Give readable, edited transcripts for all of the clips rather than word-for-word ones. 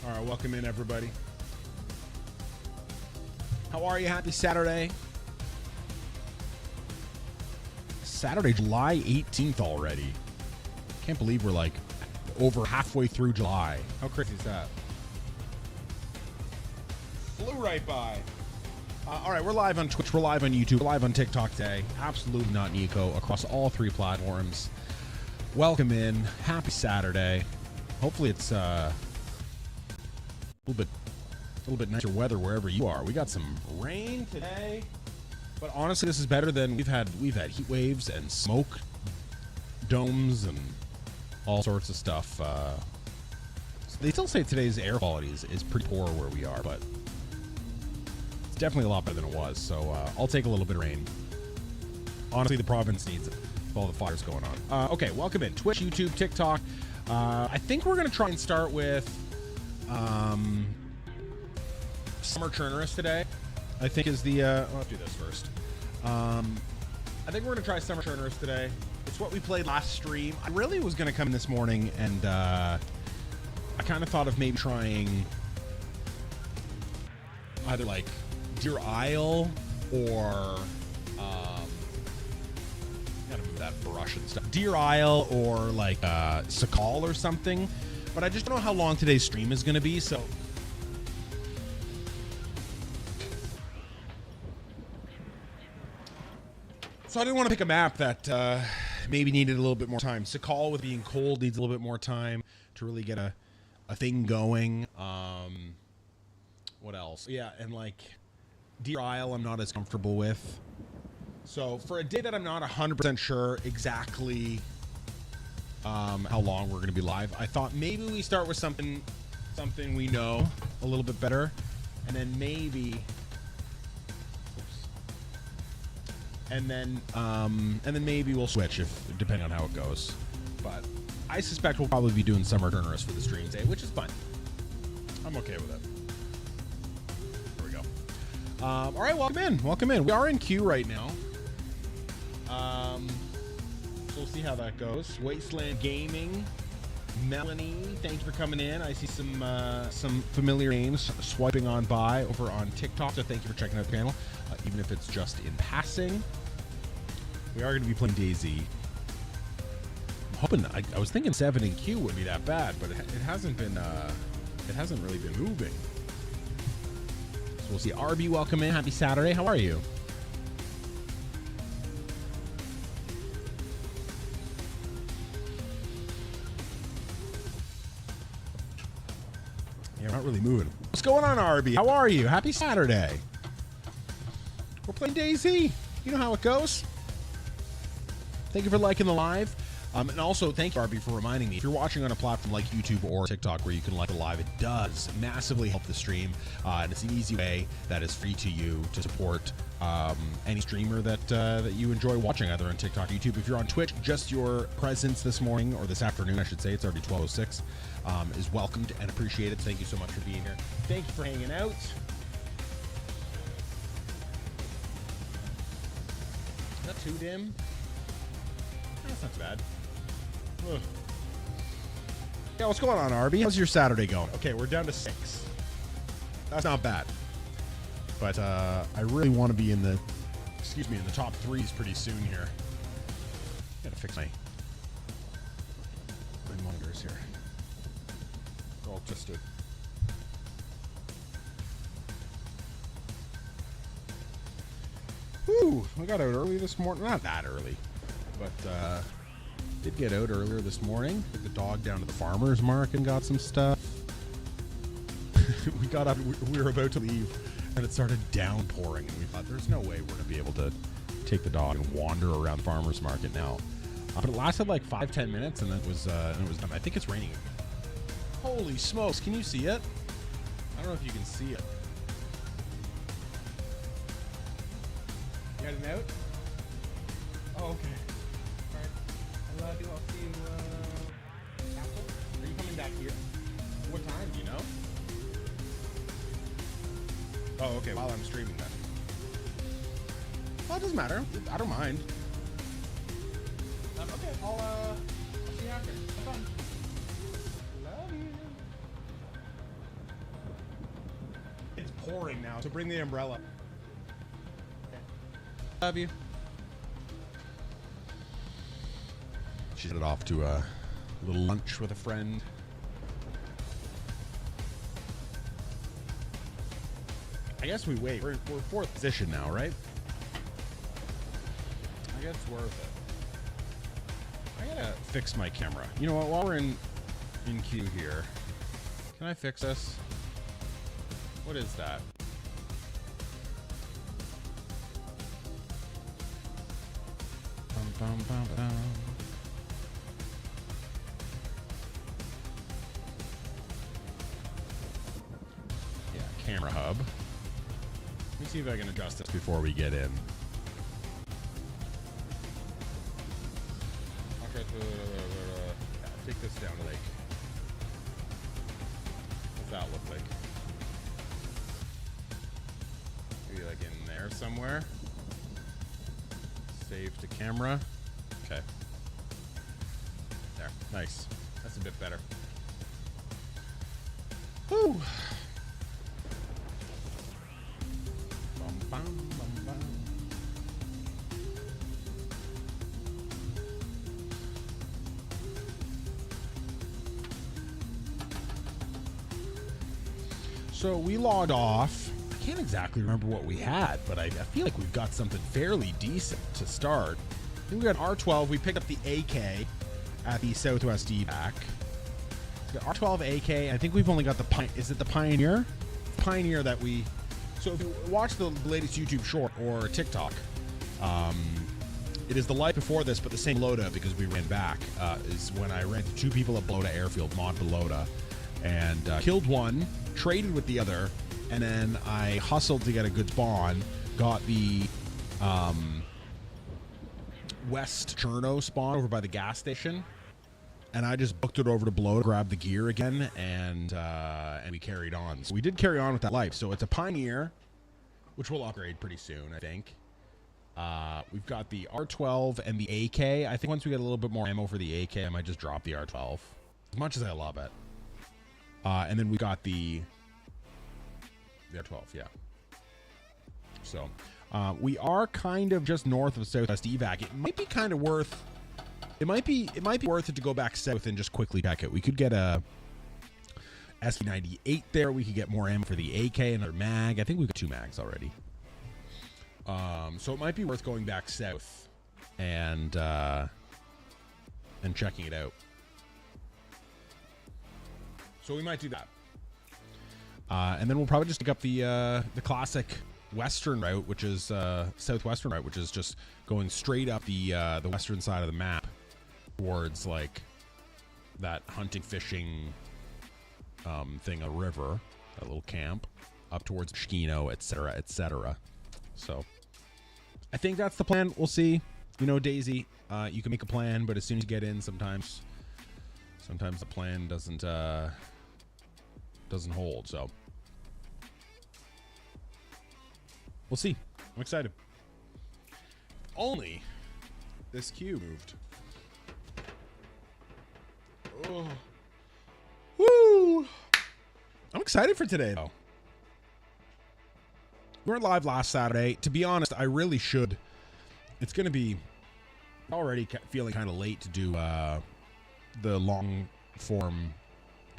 All right, welcome in, everybody. How are you? Happy Saturday. Saturday, July 18th already. Can't believe we're like over halfway through July. How crazy is that? Flew right by. All right, we're live on Twitch, we're live on YouTube, we're live on TikTok today. Absolutely Not Nico across all three platforms. Welcome in. Happy Saturday. Hopefully it's a little bit nicer weather wherever you are. We got some rain today, but honestly, this is better than we've had heat waves and smoke domes and all sorts of stuff. They still say today's air quality is pretty poor where we are, but it's definitely a lot better than it was. So I'll take a little bit of rain. Honestly, the province needs it with all the fires going on. Okay, welcome in. Twitch, YouTube, TikTok. I think we're going to try and start with Summer Chernarus today. I think is the... I'll do this first. I think we're going to try Summer Chernarus today. It's what we played last stream. I really was going to come in this morning and I kind of thought of maybe trying either like Deer Isle or... gotta move that brush and stuff. Deer Isle or like Sakal or something. But I just don't know how long today's stream is going to be, so... So I didn't want to pick a map that maybe needed a little bit more time. Sakal, with being cold, needs a little bit more time to really get a thing going. What else? Yeah, and like Deer Isle I'm not as comfortable with. So for a day that I'm not 100% sure exactly how long we're going to be live, I thought maybe we start with something we know a little bit better, and then maybe... And then maybe we'll switch depending on how it goes. But I suspect we'll probably be doing Summer Chernarus for the stream today, which is fine. I'm okay with it. There we go. All right, welcome in. Welcome in. We are in queue right now. So we'll see how that goes. Wasteland Gaming, Melanie, thank you for coming in. I see some familiar names swiping on by over on TikTok, so thank you for checking out the panel, even if it's just in passing. We are going to be playing DayZ. I'm hoping, I was thinking 7 in queue wouldn't be that bad, but it hasn't been, it hasn't really been moving. So we'll see. RB, welcome in. Happy Saturday. How are you? Yeah, we're not really moving. What's going on, RB? How are you? Happy Saturday. We're playing DayZ. You know how it goes. Thank you for liking the live. And also, thank you, RB, for reminding me. If you're watching on a platform like YouTube or TikTok where you can like the live, it does massively help the stream. And it's an easy way that is free to you to support any streamer that you enjoy watching, either on TikTok or YouTube. If you're on Twitch, just your presence this morning, or this afternoon, I should say, it's already 12:06, is welcomed and appreciated. Thank you so much for being here. Thank you for hanging out. Not too dim. That's not too bad. Ugh. Yeah, what's going on, RB? How's your Saturday going? Okay, we're down to 6. That's not bad. But I really want to be in the, in the top 3s pretty soon here. Gotta fix my monitors here. They're all twisted. Woo! We got out early this morning. Not that early, but did get out earlier this morning. Took the dog down to the farmer's market and got some stuff. We got up. We were about to leave, and it started downpouring, and we thought, "There's no way we're going to be able to take the dog and wander around the farmer's market now." But it lasted like 5-10 minutes, and then it was done. I think it's raining again. Holy smokes! Can you see it? I don't know if you can see it. You got it out? Oh, okay. Alright. I'll see you, Apple? Are you coming back here? What time, do you know? Oh, okay, while I'm streaming then. Well, it doesn't matter. I don't mind. Okay, I'll see you after. Have fun. Love you. pouring now, so bring the umbrella. Okay. Love you. She's headed off to a little lunch with a friend. I guess we wait. We're fourth position now, right? I guess it's worth it. I gotta fix my camera. You know what? While we're in queue here, can I fix this? What is that? Bum, bum, bum, bum. Yeah, camera hub. Let me see if I can adjust this before we get in. Okay, take this down, like. What's that look like? Maybe like in there somewhere. Save to camera. Okay. There. Nice. That's a bit better. Whew. Bum, bum, bum, bum. So we logged off. I can't exactly remember what we had, but I feel like we've got something fairly decent to start. I think we got R12. We picked up the AK at the Southwest evac. The R12 AK. I think we've only got the is it the Pioneer? Pioneer that we. So if you watch the latest YouTube short or TikTok, it is the life before this, but the same Belota because we ran back. Is when I ran two people at Belota Airfield, Mod Belota, and killed one, traded with the other, and then I hustled to get a good spawn. Got the West Chernarus spawn over by the gas station, and I just booked it over to Belota, grabbed the gear again, and we carried on. So we did carry on with that life. So it's a Pioneer, which we'll upgrade pretty soon, I think. We've got the R12 and the AK. I think once we get a little bit more ammo for the AK, I might just drop the R12. As much as I love it. And then we got the R12, yeah. So we are kind of just north of Southwest evac. It might be kind of worth. It might be worth it to go back south and just quickly check it. We could get a SV98 there. We could get more ammo for the AK, another mag. I think we got 2 mags already. So it might be worth going back south and checking it out. So we might do that. And then we'll probably just pick up the classic western route, which is southwestern route, which is just going straight up the western side of the map towards like that hunting, fishing thing, a river, a little camp, up towards Shkino, etc., etc. So I think that's the plan. We'll see. You know, Daisy, you can make a plan, but as soon as you get in, sometimes the plan doesn't hold. So we'll see. I'm excited. Only this queue moved. Oh. Woo! I'm excited for today, though. We weren't live last Saturday. To be honest, I really should. It's going to be already feeling kind of late to do the long form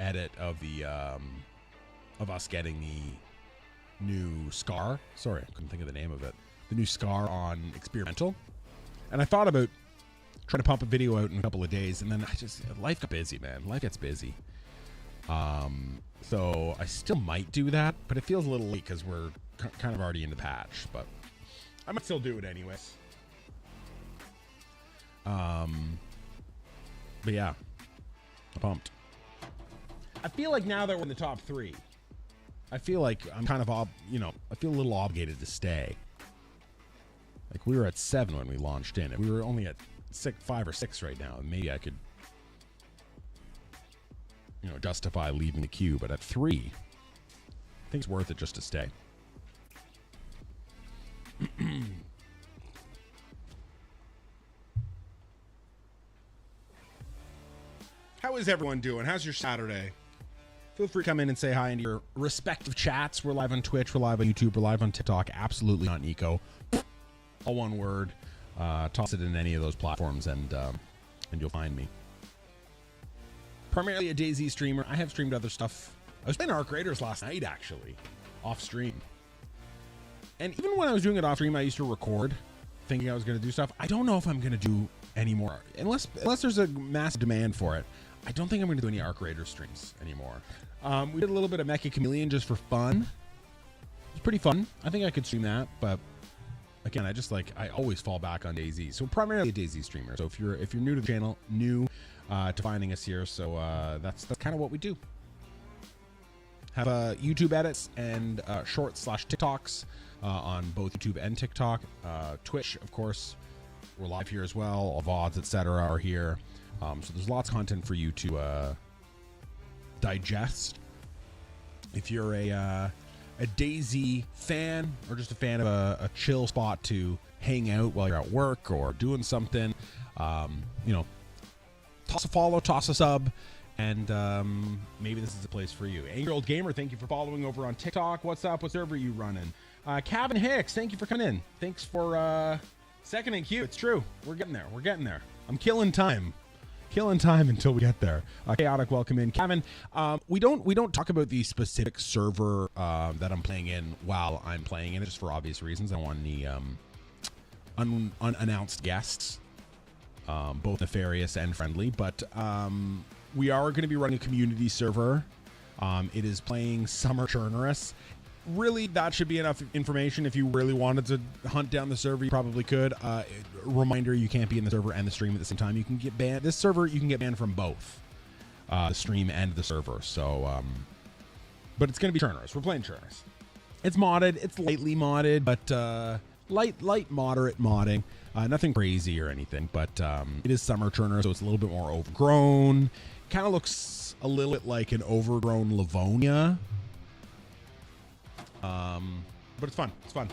edit of the of us getting the new Scar. Sorry, I couldn't think of the name of it. The new Scar on Experimental. And I thought about trying to pump a video out in a couple of days, and then life got busy, man. Life gets busy. So I still might do that, but it feels a little late because we're kind of already in the patch, but I might still do it anyways. But yeah, I'm pumped. I feel like now that we're in the top 3, I feel like I'm kind of, I feel a little obligated to stay. Like we were at 7 when we launched in. If we were only at 5 or 6 right now, maybe I could, justify leaving the queue. But at 3, I think it's worth it just to stay. How is everyone doing? How's your Saturday? feel free to come in and say hi into your respective chats. We're live on Twitch, we're live on YouTube, we're live on TikTok. Absolutely not Nico. All one word. Toss it in any of those platforms, and you'll find me. Primarily a DayZ streamer. I have streamed other stuff. I was playing Arc Raiders last night, actually, off stream. And even when I was doing it off stream, I used to record, thinking I was going to do stuff. I don't know if I'm going to do any more, unless there's a massive demand for it. I don't think I'm going to do any Arc Raiders streams anymore. We did a little bit of Mecha Chameleon just for fun. It was pretty fun. I think I could stream that, but again, I always fall back on DayZ. So primarily a DayZ streamer. So if you're new to the channel, new to finding us here, so that's kind of what we do. Have YouTube edits and shorts/TikToks on both YouTube and TikTok. Twitch, of course, we're live here as well. All VODs, etc., are here. So there's lots of content for you to digest. If you're a DayZ fan, or just a fan of a chill spot to hang out while you're at work or doing something, toss a follow, toss a sub, and maybe this is the place for you. Angry Old Gamer, thank you for following over on TikTok. What's up? What server are you running? Kevin Hicks, thank you for coming in. Thanks for second in queue. It's true. We're getting there. We're getting there. I'm killing time. Killing time until we get there. Chaotic, welcome in. Kevin, we don't talk about the specific server that I'm playing in while I'm playing in it, just for obvious reasons. I don't want any unannounced guests, both nefarious and friendly. But we are going to be running a community server. It is playing Summer Chernarus. Really, that should be enough information. If you really wanted to hunt down the server, you probably could. Reminder, you can't be in the server and the stream at the same time. You can get banned. This server, you can get banned from both the stream and the server. So, but it's going to be Chernarus. We're playing Chernarus. It's modded. It's lightly modded, but light, moderate modding. Nothing crazy or anything, but it is Summer Chernarus, so it's a little bit more overgrown. Kind of looks a little bit like an overgrown Livonia. But it's fun. It's fun.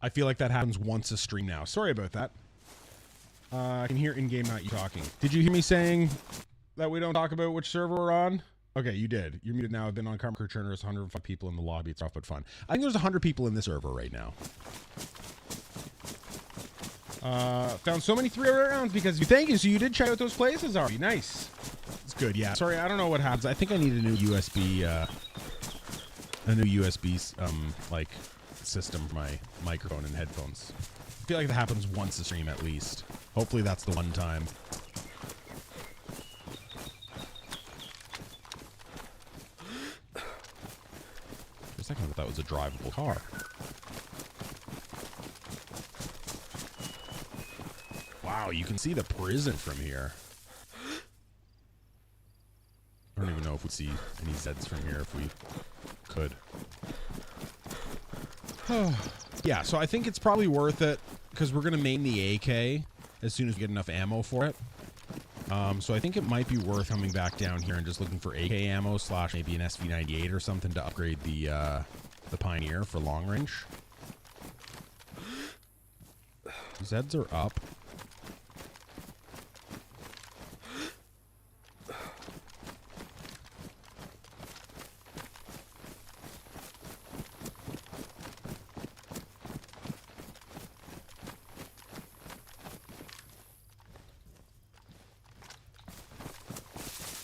I feel like that happens once a stream now. Sorry about that. I can hear in-game not you talking. Did you hear me saying that we don't talk about which server we're on? Okay, you did. You're muted now. I've been on Carmaker Chernarus, 105 people in the lobby. It's rough but fun. I think there's 100 people in this server right now. Found so many 3-hour rounds because you. Thank you. So you did check out those places already. Nice. It's good, yeah. Sorry, I don't know what happens. I think I need a new USB, like, system for my microphone and headphones. I feel like that happens once a stream at least. Hopefully that's the one time. For a second I thought that was a drivable car. Wow, you can see the prison from here. I don't even know if we'd see any Zeds from here if we could. Yeah, so I think it's probably worth it because we're going to main the AK as soon as we get enough ammo for it. So I think it might be worth coming back down here and just looking for AK ammo / maybe an SV98 or something to upgrade the Pioneer for long range. Zeds are up.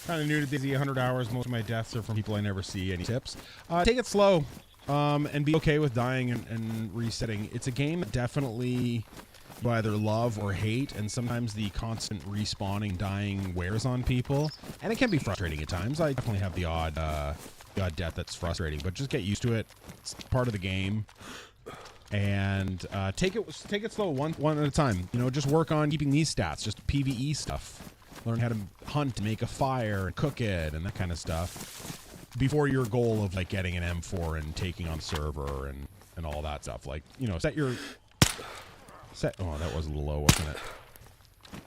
Kind of new to Daisy, 100 hours. Most of my deaths are from people I never see. Any tips? Take it slow, and be okay with dying and resetting. It's a game that definitely you either love or hate, and sometimes the constant respawning, dying wears on people, and it can be frustrating at times. I definitely have the odd death that's frustrating, but just get used to it. It's part of the game, and take it slow, one at a time. You know, just work on keeping these stats, just PvE stuff. Learn how to hunt, make a fire, and cook it, and that kind of stuff before your goal of like getting an M4 and taking on the server and all that stuff. Like, you know, set. Oh, that was a little low, wasn't it?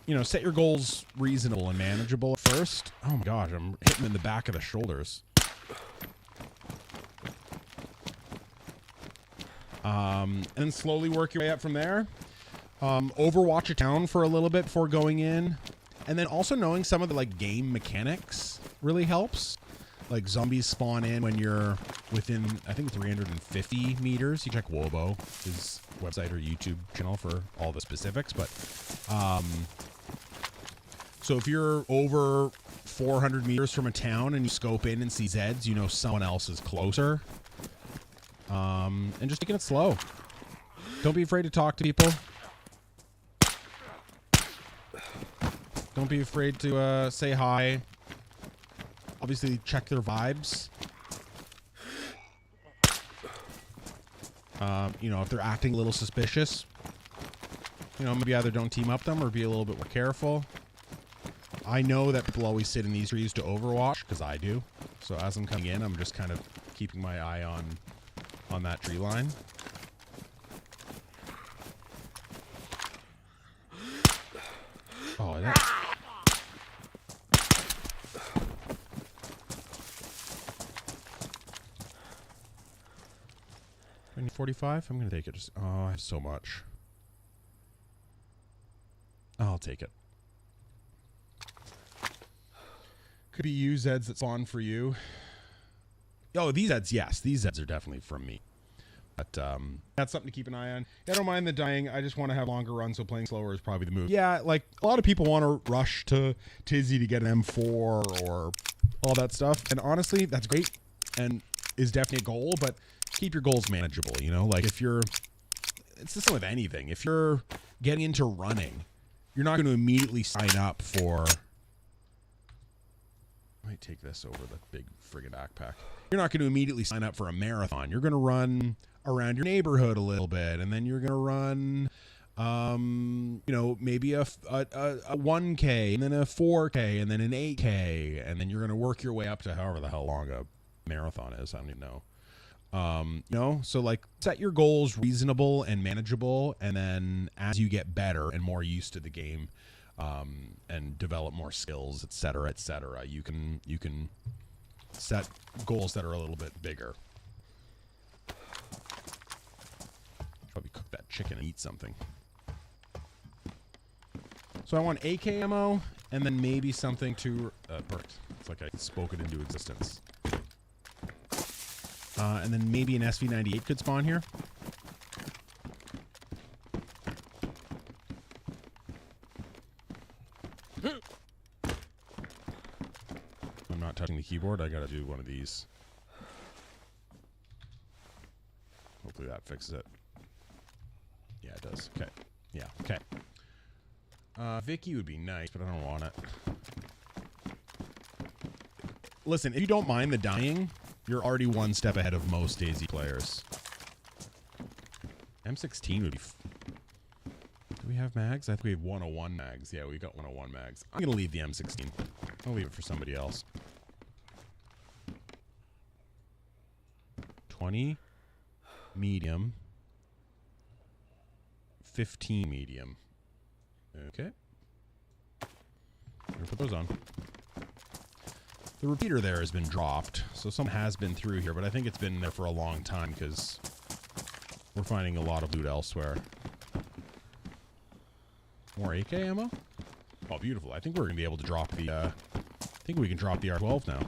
You know, set your goals reasonable and manageable at first. Oh my gosh, I'm hitting in the back of the shoulders. And then slowly work your way up from there. Overwatch a town for a little bit before going in. And then also knowing some of the like game mechanics really helps. Like zombies spawn in when you're within, I think, 350 meters. You check Wobo, his website or YouTube channel for all the specifics. But so if you're over 400 meters from a town and you scope in and see Zeds, you know someone else is closer. And just taking it slow. Don't be afraid to talk to people. Don't be afraid to say hi. Obviously, check their vibes. You know, if they're acting a little suspicious, you know, maybe either don't team up them or be a little bit more careful. I know that people always sit in these trees to overwatch, because I do. So as I'm coming in, I'm just kind of keeping my eye on that tree line. Oh, that... 45? I'm going to take it. Just, oh, I have so much. I'll take it. Could be you, Zeds, that's on for you. Oh, these Zeds, yes. These Zeds are definitely from me. But that's something to keep an eye on. I don't mind the dying. I just want to have longer runs, so playing slower is probably the move. Yeah, like, a lot of people want to rush to Tizzy to get an M4 or all that stuff. And honestly, that's great and is definitely a goal, but keep your goals manageable, you know? Like, if you're... It's the same with anything. If you're getting into running, you're not going to immediately sign up for... I might take this over the big friggin' backpack. You're not going to immediately sign up for a marathon. You're going to run around your neighborhood a little bit, and then you're going to run, you know, maybe a 1K, and then a 4K, and then an 8K, and then you're going to work your way up to however the hell long a marathon is. I don't even know. You know, so like set your goals reasonable and manageable, and then as you get better and more used to the game, and develop more skills, etc., you can set goals that are a little bit bigger. Probably cook that chicken and eat something. So I want AK ammo, and then maybe something to perked. It's like I spoke it into existence. And then maybe an SV98 could spawn here. I'm not touching the keyboard. I gotta do one of these. Hopefully that fixes it. Yeah, it does. Okay. Yeah, okay. Vicky would be nice, but I don't want it. Listen, if you don't mind the dying, you're already one step ahead of most Daisy players. M16 would be... Do we have mags? I think we have 101 mags. Yeah, we got 101 mags. I'm going to leave the M16. I'll leave it for somebody else. 20 medium. 15 medium. Okay. I'm going to put those on. The repeater there has been dropped, so someone has been through here, but I think it's been there for a long time because we're finding a lot of loot elsewhere. More AK ammo? Oh, beautiful. I think we're going to be able to drop the, I think we can drop the R12 now.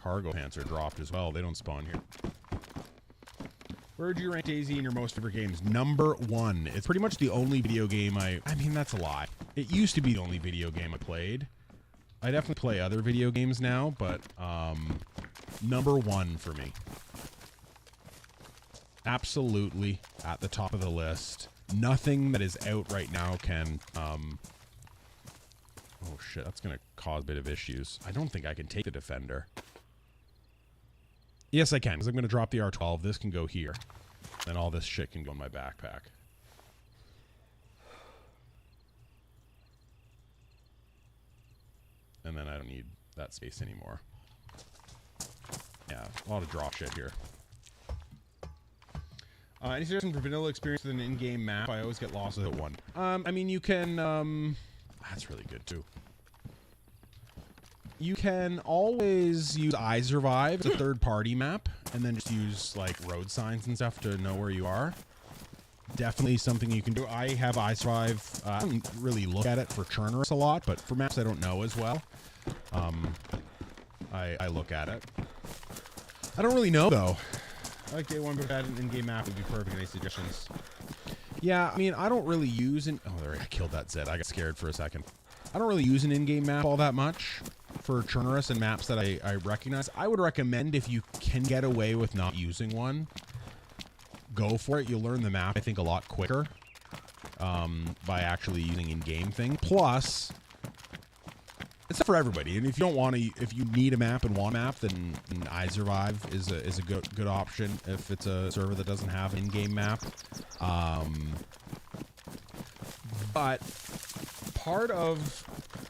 Cargo pants are dropped as well. They don't spawn here. Where would you rank DayZ in your most favorite games? Number 1. It's pretty much the only video game I mean, that's a lie. It used to be the only video game I played. I definitely play other video games now, but number 1 for me. Absolutely at the top of the list. Nothing that is out right now can... oh shit, that's going to cause a bit of issues. I don't think I can take the Defender. Yes, I can, because I'm going to drop the R12. This can go here. And all this shit can go in my backpack. And then I don't need that space anymore. Yeah, a lot of drop shit here. Any suggestion for vanilla experience with an in-game map? I always get lost at one. I mean, you can... that's really good, too. You can always use iSurvive as a third-party map, and then just use, like, road signs and stuff to know where you are. Definitely something you can do. I have iSurvive. I don't really look at it for Chernarus a lot, but for maps I don't know as well, I look at it. I don't really know, though. I like day one, but that an in-game map would be perfect. Any suggestions? Yeah, I mean, I don't really use an... Oh, there, I killed that Zed. I got scared for a second. I don't really use an in-game map all that much for Chernarus and maps that I recognize. I would recommend, if you can get away with not using one, go for it. You'll learn the map, I think, a lot quicker by actually using in-game thing. Plus, it's not for everybody. And if you don't want to, if you need a map and want a map, then iSurvive is a good option if it's a server that doesn't have an in-game map. But part of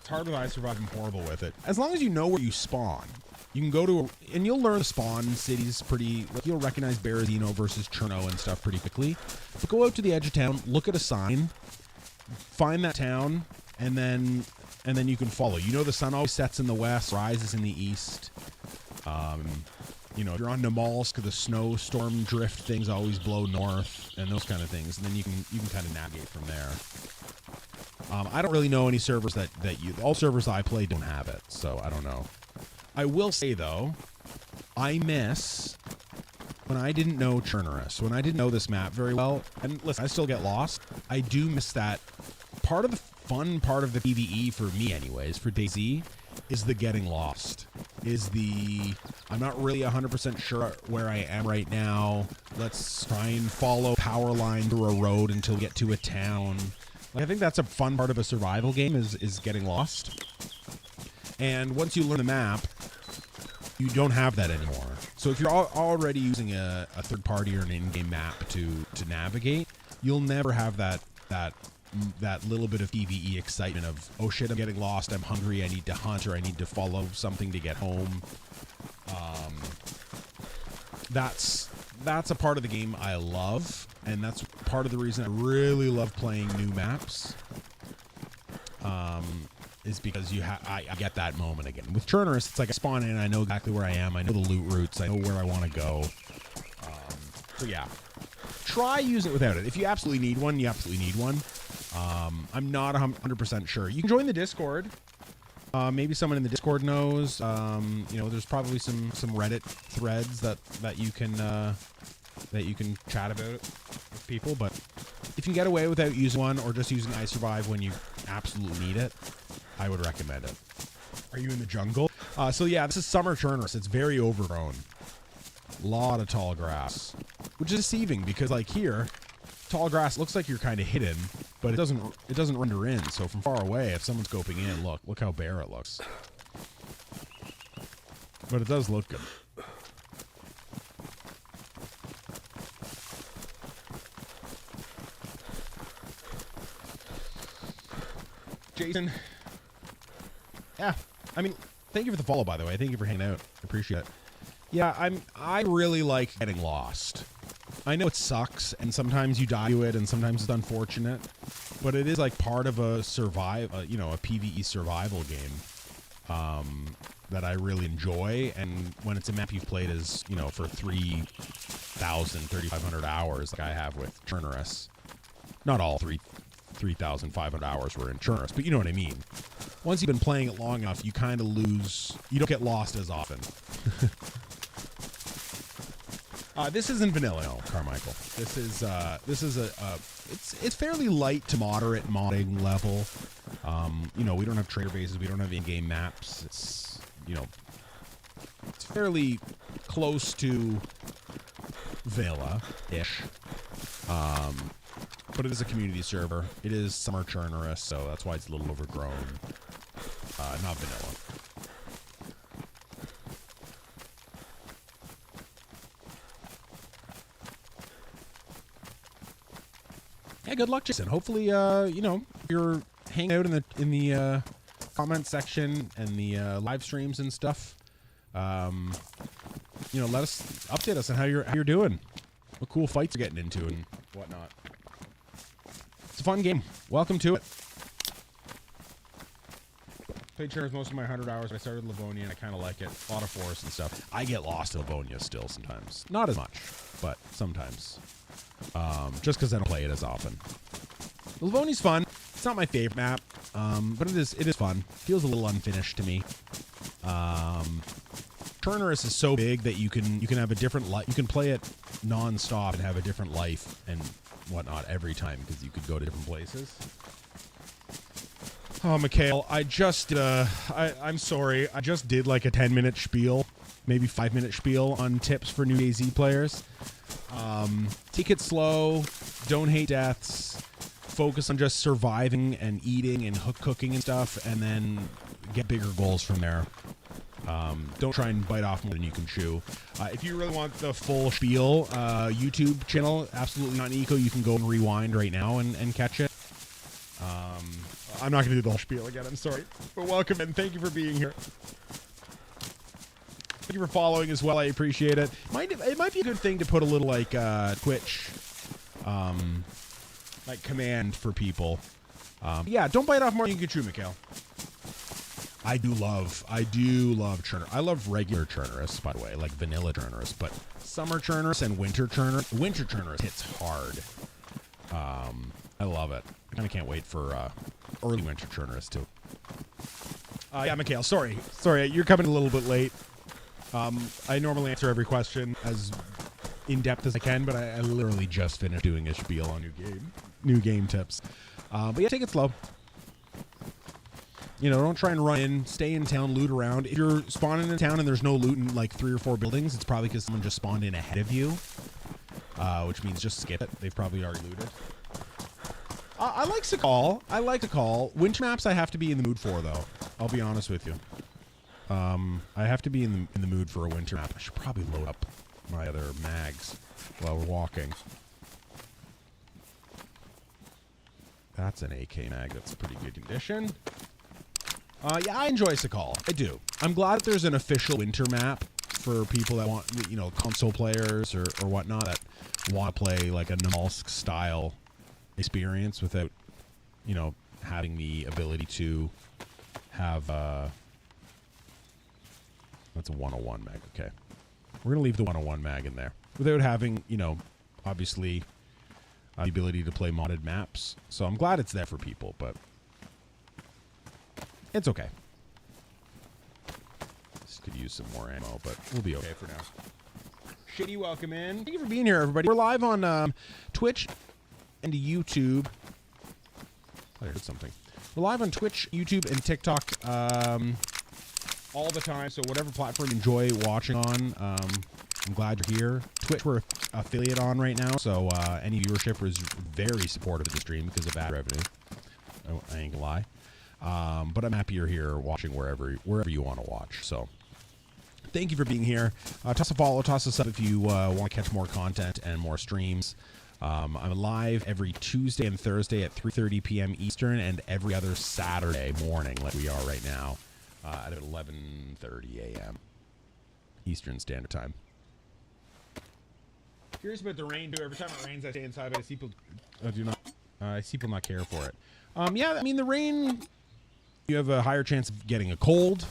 iSurvive, I'm horrible with it. As long as you know where you spawn, you can go to, and you'll learn the spawn cities pretty, like you'll recognize Berezino versus Cherno and stuff pretty quickly. But go out to the edge of town, look at a sign, find that town, and then you can follow. You know the sun always sets in the west, rises in the east. You know, if you're on Namalsk, the snowstorm drift things always blow north, and those kind of things. And then you can kind of navigate from there. I don't really know any servers that all servers that I play don't have it, so I don't know. I will say, though, I miss when I didn't know Chernarus, when I didn't know this map very well, and listen, I still get lost. I do miss that. Part of the fun part of the PvE, for me anyways, for DayZ, is the getting lost. Is the, I'm not really 100% sure where I am right now. Let's try and follow power line through a road until we get to a town. I think that's a fun part of a survival game, is getting lost. And once you learn the map, you don't have that anymore. So if you're already using a third party or an in-game map to navigate, you'll never have that little bit of PvE excitement of, oh shit, I'm getting lost, I'm hungry, I need to hunt, or I need to follow something to get home. That's a part of the game I love, and that's part of the reason I really love playing new maps. Is because I get that moment again. With Chernarus, it's like I spawn in, I know exactly where I am, I know the loot routes, I know where I want to go. So yeah, try using it without it. If you absolutely need one, you absolutely need one. I'm not 100% sure. You can join the Discord. Maybe someone in the Discord knows. You know, there's probably some Reddit threads that you can chat about it with people. But if you can get away without using one, or just using iSurvive when you absolutely need it, I would recommend it. Are you in the jungle? So yeah, this is summer Chernarus. It's very overgrown. A lot of tall grass, which is deceiving because, like, here, tall grass looks like you're kind of hidden, but it doesn't render in. So from far away, if someone's scoping in, look how bare it looks. But it does look good. Jason. Yeah, I mean, thank you for the follow, by the way. Thank you for hanging out. I appreciate it. Yeah, I really like getting lost. I know it sucks, and sometimes you die to it, and sometimes it's unfortunate, but it is like part of a you know, a PvE survival game that I really enjoy. And when it's a map you've played as, you know, for 3,500 hours, like I have with Chernarus. Not all 3,500 hours were in Chernarus, but you know what I mean. Once you've been playing it long enough, you kind of lose. You don't get lost as often. This isn't vanilla, no, Carmichael. This is it's fairly light to moderate modding level. You know, we don't have trader bases, we don't have in-game maps. It's, you know, it's fairly close to vanilla-ish. But it is a community server. It is summer Chernarus, so that's why it's a little overgrown. Not vanilla. Yeah, good luck, Jason. Hopefully, you know, you're hanging out in the comment section and the live streams and stuff. You know, let us update us on how you're doing, what cool fights you're getting into and whatnot. It's a fun game. Welcome to it. Played Chernarus most of my 100 hours. I started Livonia and I kind of like it. A lot of forest and stuff. I get lost in Livonia still sometimes. Not as much, but sometimes. Just because I don't play it as often. Livonia's fun. It's not my favorite map, but it is fun. Feels a little unfinished to me. Chernarus is so big that you can have a different life. You can play it non-stop and have a different life and whatnot every time because you could go to different places. Oh, Mikhail, I'm sorry. I just did like a 10-minute spiel, maybe 5-minute spiel on tips for new DayZ players. Take it slow, don't hate deaths, focus on just surviving and eating and cooking and stuff, and then get bigger goals from there. Don't try and bite off more than you can chew. If you really want the full spiel, YouTube channel, Absolutely Not Eco, you can go and rewind right now and catch it. I'm not going to do the whole spiel again, I'm sorry. But welcome and thank you for being here. Thank you for following as well. I appreciate it. It might be a good thing to put a little like Twitch, like command for people. Yeah, don't bite off more than you can chew, Mikhail. I do love Chernarus. I love regular Chernarus, by the way, like vanilla Chernarus, but summer Chernarus and winter Chernarus hits hard. I love it. I kind of can't wait for early winter Chernarus too. Yeah, Mikhail, sorry, you're coming a little bit late. I normally answer every question as in-depth as I can, but I literally just finished doing a spiel on new game tips. But yeah, take it slow. You know, don't try and run in, stay in town, loot around. If you're spawning in town and there's no loot in like 3 or 4 buildings, it's probably because someone just spawned in ahead of you, which means just skip it. They've probably already looted. I like Sakal. Winter maps I have to be in the mood for, though. I'll be honest with you. I have to be in the mood for a winter map. I should probably load up my other mags while we're walking. That's an AK mag. That's pretty good condition. Yeah, I enjoy Sakal. I do. I'm glad that there's an official winter map for people that want, you know, console players or whatnot that want to play like a Namalsk style experience without, you know, having the ability to have that's a 101 mag. Okay, we're gonna leave the 101 mag in there without having, you know, obviously the ability to play modded maps. So I'm glad it's there for people, but it's okay. This could use some more ammo, but we'll be okay for now. Shitty welcome in. Thank you for being here, everybody. We're live on Twitch and YouTube. I heard something. We're live on Twitch, YouTube, and TikTok all the time. So whatever platform you enjoy watching on, I'm glad you're here. Twitch, we're affiliate on right now, so any viewership was very supportive of the stream because of ad revenue. I ain't gonna lie. But I'm happy you're here watching wherever you want to watch. So thank you for being here. Toss a follow, toss us up if you want to catch more content and more streams. I'm live every Tuesday and Thursday at 3:30 p.m. Eastern and every other Saturday morning, like we are right now, at 11:30 a.m. Eastern Standard Time. Curious about the rain too. Every time it rains, I stay inside, but I see people not care for it. Yeah, I mean the rain. You have a higher chance of getting a cold,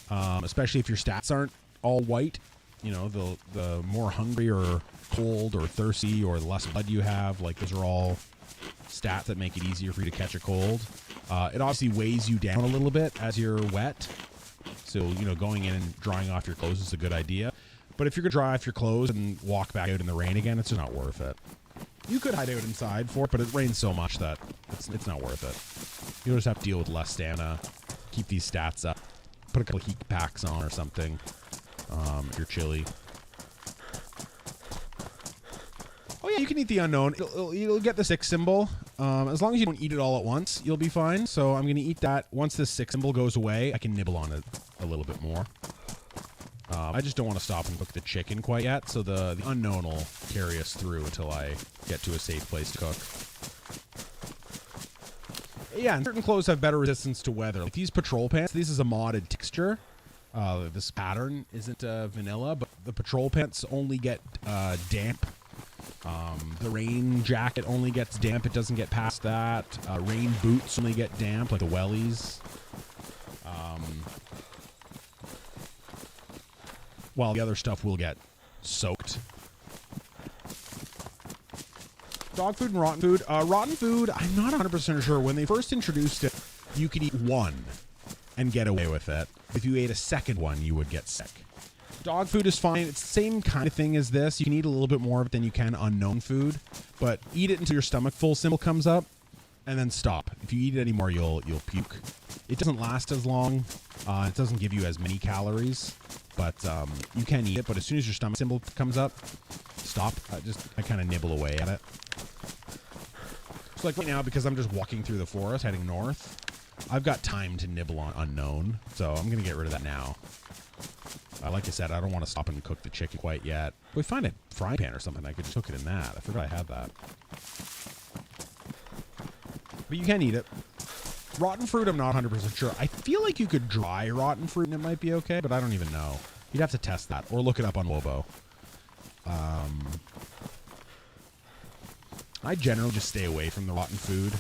especially if your stats aren't all white. You know, the more hungry or cold or thirsty or the less blood you have, like those are all stats that make it easier for you to catch a cold. It obviously weighs you down a little bit as you're wet. So, you know, going in and drying off your clothes is a good idea. But if you're going to dry off your clothes and walk back out in the rain again, it's just not worth it. You could hide out inside for it, but it rains so much that it's not worth it. You'll just have to deal with less stamina, keep these stats up, put a couple of heat packs on or something if you're chilly. Oh yeah, you can eat the unknown. You'll get the 6 symbol. As long as you don't eat it all at once, you'll be fine. So I'm going to eat that. Once this 6 symbol goes away, I can nibble on it a little bit more. I just don't want to stop and cook the chicken quite yet, so the unknown will carry us through until I get to a safe place to cook. Yeah, and certain clothes have better resistance to weather. Like these patrol pants, this is a modded texture. This pattern isn't vanilla, but the patrol pants only get damp. The rain jacket only gets damp. It doesn't get past that. Rain boots only get damp, like the wellies. While the other stuff will get soaked. Dog food and rotten food. Rotten food, I'm not 100% sure. When they first introduced it, you could eat one and get away with it. If you ate a second one, you would get sick. Dog food is fine. It's the same kind of thing as this. You can eat a little bit more of it than you can unknown food, but eat it until your stomach full symbol comes up, and then stop. If you eat it anymore, you'll puke. It doesn't last as long. It doesn't give you as many calories, but you can eat it. But as soon as your stomach symbol comes up, stop. I kind of nibble away at it. So like right now, because I'm just walking through the forest heading north, I've got time to nibble on unknown, so I'm gonna get rid of that now. Like I said, I don't want to stop and cook the chicken quite yet. If we find a frying pan or something, I could just cook it in that. I forgot I had that. But you can eat it. Rotten fruit, I'm not 100% sure. I feel like you could dry rotten fruit and it might be okay, but I don't even know. You'd have to test that or look it up on Wobo. I generally just stay away from the rotten food.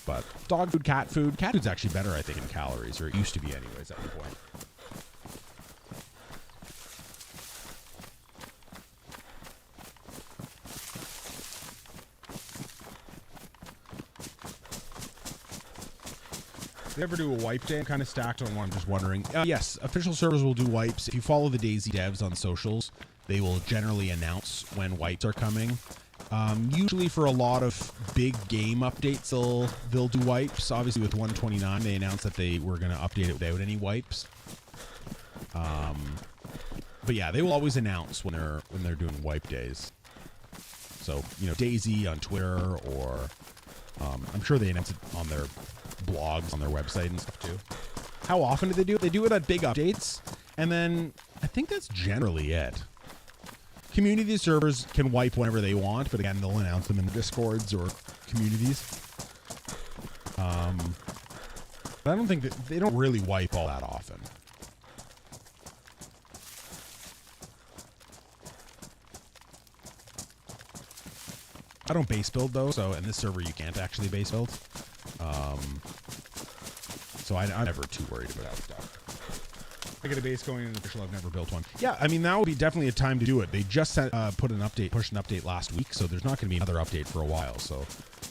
But dog food, cat food's actually better, I think, in calories, or it used to be anyways at one point. They ever do a wipe day? I'm kind of stacked on one. I'm just wondering. Yes, official servers will do wipes. If you follow the Daisy devs on socials, they will generally announce when wipes are coming. Usually for a lot of big game updates, they'll do wipes. Obviously with 129, they announced that they were going to update it without any wipes. But yeah, they will always announce when they're doing wipe days. So, you know, Daisy on Twitter, or I'm sure they announce it on their blogs on their website and stuff too. How often do they do it? They do it at big updates, and then I think that's generally it. Community servers can wipe whenever they want, but again, they'll announce them in the Discords or communities. But I don't think that they don't really wipe all that often. I don't base build though, so in this server you can't actually base build. So I'm never too worried about that stuff. I get a base going in the official. I've never built one. Yeah, I mean, that would be definitely a time to do it. They just pushed an update last week, so there's not going to be another update for a while. So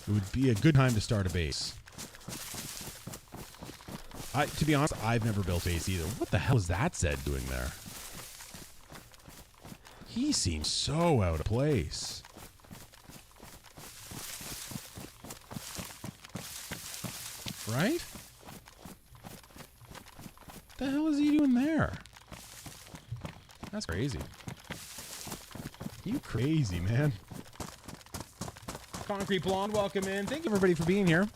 it would be a good time to start a base. To be honest, I've never built a base either. What the hell is that Zed doing there? He seems so out of place. Right? What the hell is he doing there? That's crazy. You crazy, man. Concrete Blonde, welcome in. Thank you, everybody, for being here.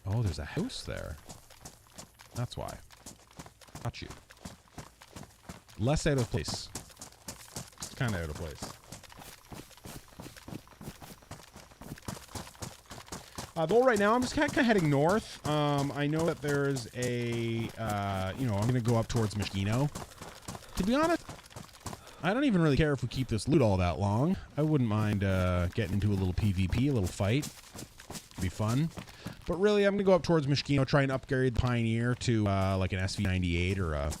Oh, there's a house there. That's why. Not you. Less out of place. It's kind of out of place. Though right now I'm just kind of heading north. I know that there's a, I'm going to go up towards Moschino. To be honest, I don't even really care if we keep this loot all that long. I wouldn't mind getting into a little PvP, a little fight. It'd be fun. But really, I'm going to go up towards Moschino, try and upgrade the Pioneer to like an SV98 or a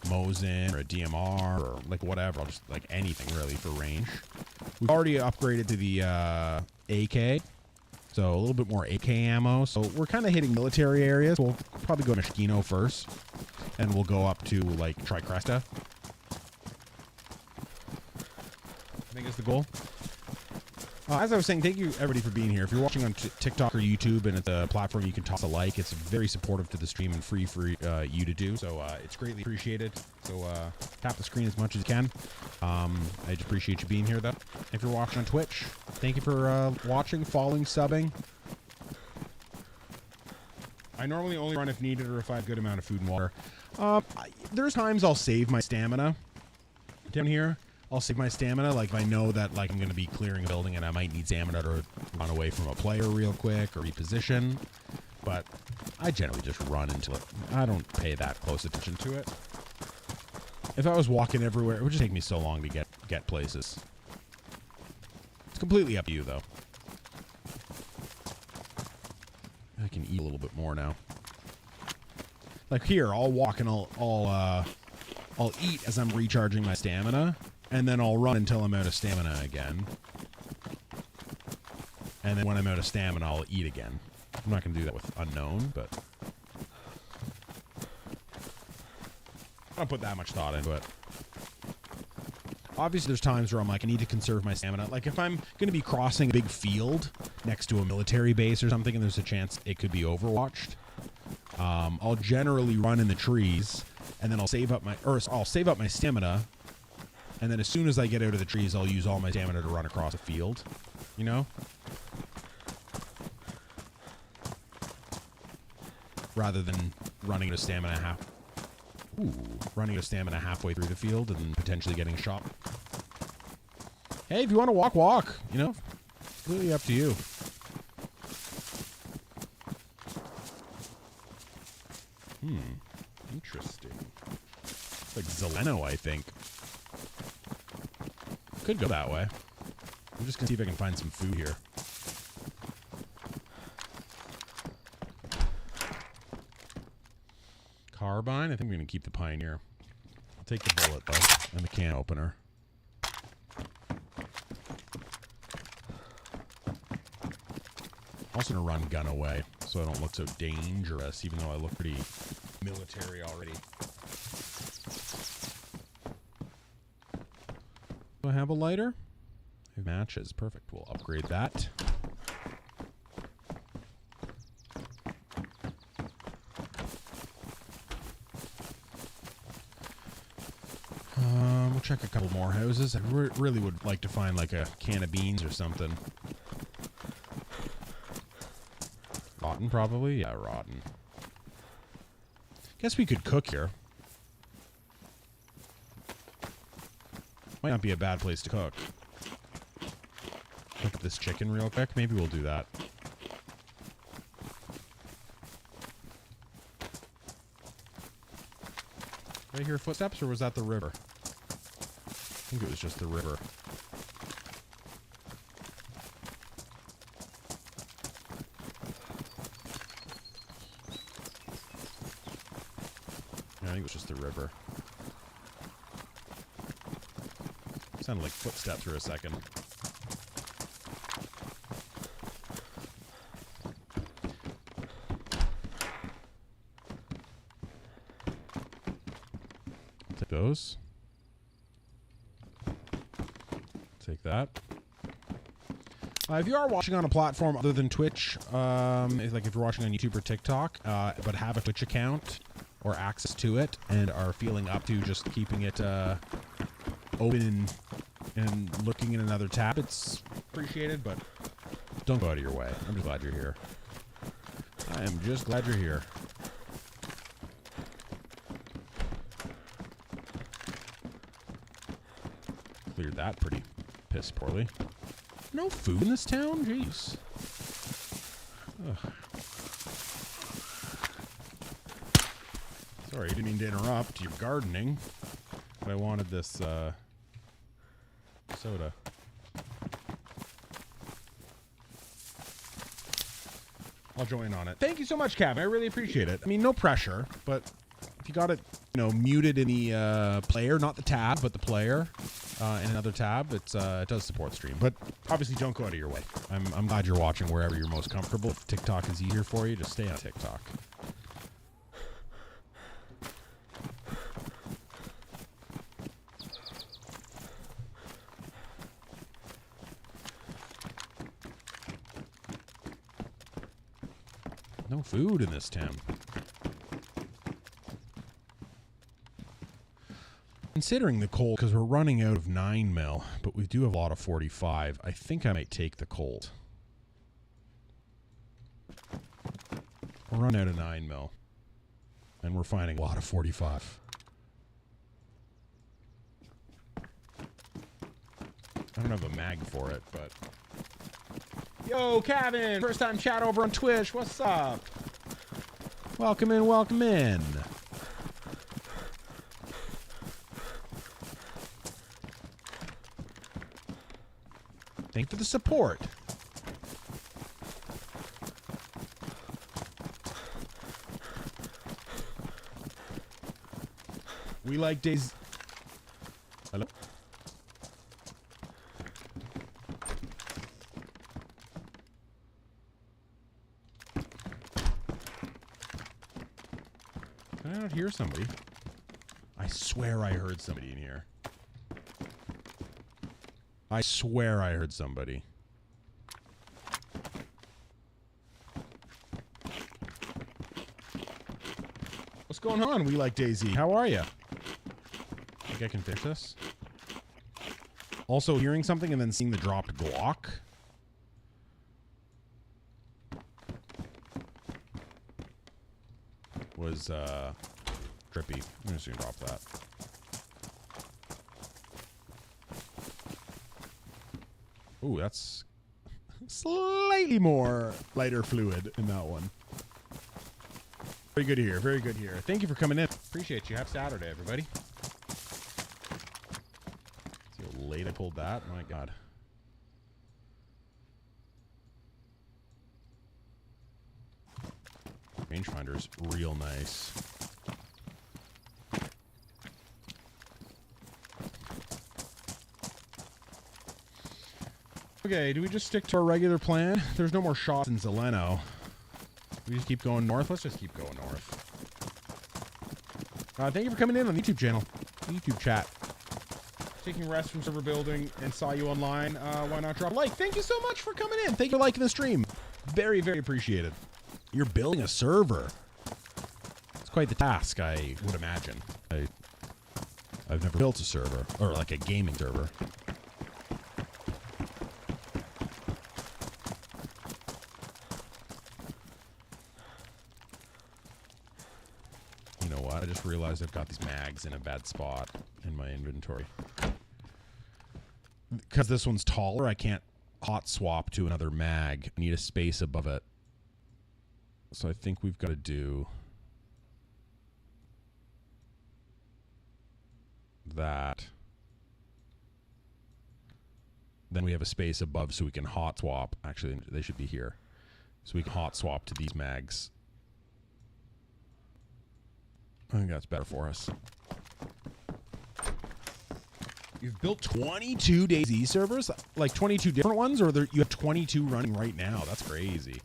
Mosin or a DMR or like whatever. I'll just like anything really for range. We've already upgraded to the AK. So a little bit more AK ammo. So we're kind of hitting military areas. We'll probably go to Moschino first. and we'll go up to, like, Tricresta. I think is the goal. As I was saying, thank you, everybody, for being here. If you're watching on TikTok or YouTube and it's a platform you can toss a like, it's very supportive to the stream and free for you to do. So it's greatly appreciated. So tap the screen as much as you can. I just appreciate you being here, though. If you're watching on Twitch, thank you for watching, following, subbing. I normally only run if needed or if I have a good amount of food and water. There's times I'll save my stamina down here. I'll save my stamina, like if I know that like I'm going to be clearing a building and I might need stamina to run away from a player real quick or reposition. But I generally just run until it. I don't pay that close attention to it. If I was walking everywhere, it would just take me so long to get places. It's completely up to you, though. I can eat a little bit more now. Like here, I'll walk and I'll eat as I'm recharging my stamina. And then I'll run until I'm out of stamina again. And then when I'm out of stamina, I'll eat again. I'm not going to do that with unknown, but I don't put that much thought into it. Obviously, there's times where I'm like, I need to conserve my stamina. Like if I'm going to be crossing a big field next to a military base or something, and there's a chance it could be overwatched, I'll generally run in the trees, and then I'll save up my stamina. And then as soon as I get out of the trees, I'll use all my stamina to run across a field. You know? Rather than running out of stamina halfway through the field and potentially getting shot. Hey, if you want to walk. You know? Completely up to you. Interesting. It's like Zeleno, I think. Could go that way. I'm just gonna see if I can find some food here. Carbine? I think I'm gonna keep the Pioneer. I'll take the bullet though, and the can opener. Also gonna run gun away, so I don't look so dangerous, even though I look pretty military already. Do I have a lighter? I have matches. Perfect. We'll upgrade that. We'll check a couple more houses. I really would like to find like a can of beans or something. Rotten, probably? Yeah, rotten. Guess we could cook here. Might not be a bad place to cook. Cook this chicken real quick. Maybe we'll do that. Did I hear footsteps, or was that the river? I think it was just the river. Yeah, I think it was just the river. Sounded like footsteps for a second. Take those. Take that. If you are watching on a platform other than Twitch, like if you're watching on YouTube or TikTok, but have a Twitch account or access to it and are feeling up to just keeping it open and looking in another tab, it's appreciated, but don't go out of your way. I'm just glad you're here. I am just glad you're here. Cleared that pretty piss poorly. No food in this town? Jeez. Ugh. Sorry, I didn't mean to interrupt your gardening, but I wanted this soda. I'll join on it. Thank you so much, Cav. I really appreciate it. I mean, no pressure, but if you got it, you know, muted in the player, not the tab, but the player in another tab, it does support stream. But obviously, don't go out of your way. I'm glad you're watching wherever you're most comfortable. If TikTok is easier for you, just stay on TikTok. No food in this town. Considering the cold, because we're running out of 9 mil, but we do have a lot of 45, I think I might take the cold. We're running out of 9 mil. And we're finding a lot of 45. I don't have a mag for it, but... Yo, Kevin! First time chat over on Twitch. What's up? Welcome in, welcome in. Thank you for the support. We like days. Hello? Can I not hear somebody? I swear I heard somebody in here. I swear I heard somebody. What's going on? We like Daisy. How are you? Think I can fix this? Also hearing something and then seeing the dropped Glock. Was trippy. I'm just gonna drop that. Ooh, that's slightly more lighter fluid in that one. Very good here. Very good here. Thank you for coming in. Appreciate you. Happy Saturday, everybody. See how late I pulled that? My God. Rangefinder's real nice. Okay, do we just stick to our regular plan? There's no more shots in Zeleno. We just keep going north? Let's just keep going north. Thank you for coming in on the YouTube channel. YouTube chat. Taking rest from server building and saw you online. Why not drop a like? Thank you so much for coming in. Thank you for liking the stream. Very, very appreciated. You're building a server. It's quite the task, I would imagine. I've never built a server, or like a gaming server. You know what? I just realized I've got these mags in a bad spot in my inventory. Because this one's taller, I can't hot swap to another mag. I need a space above it. So I think we've got to do that. Then we have a space above so we can hot swap. Actually, they should be here. So we can hot swap to these mags. I think that's better for us. You've built 22 DayZ servers? Like 22 different ones? Or you have 22 running right now? That's crazy.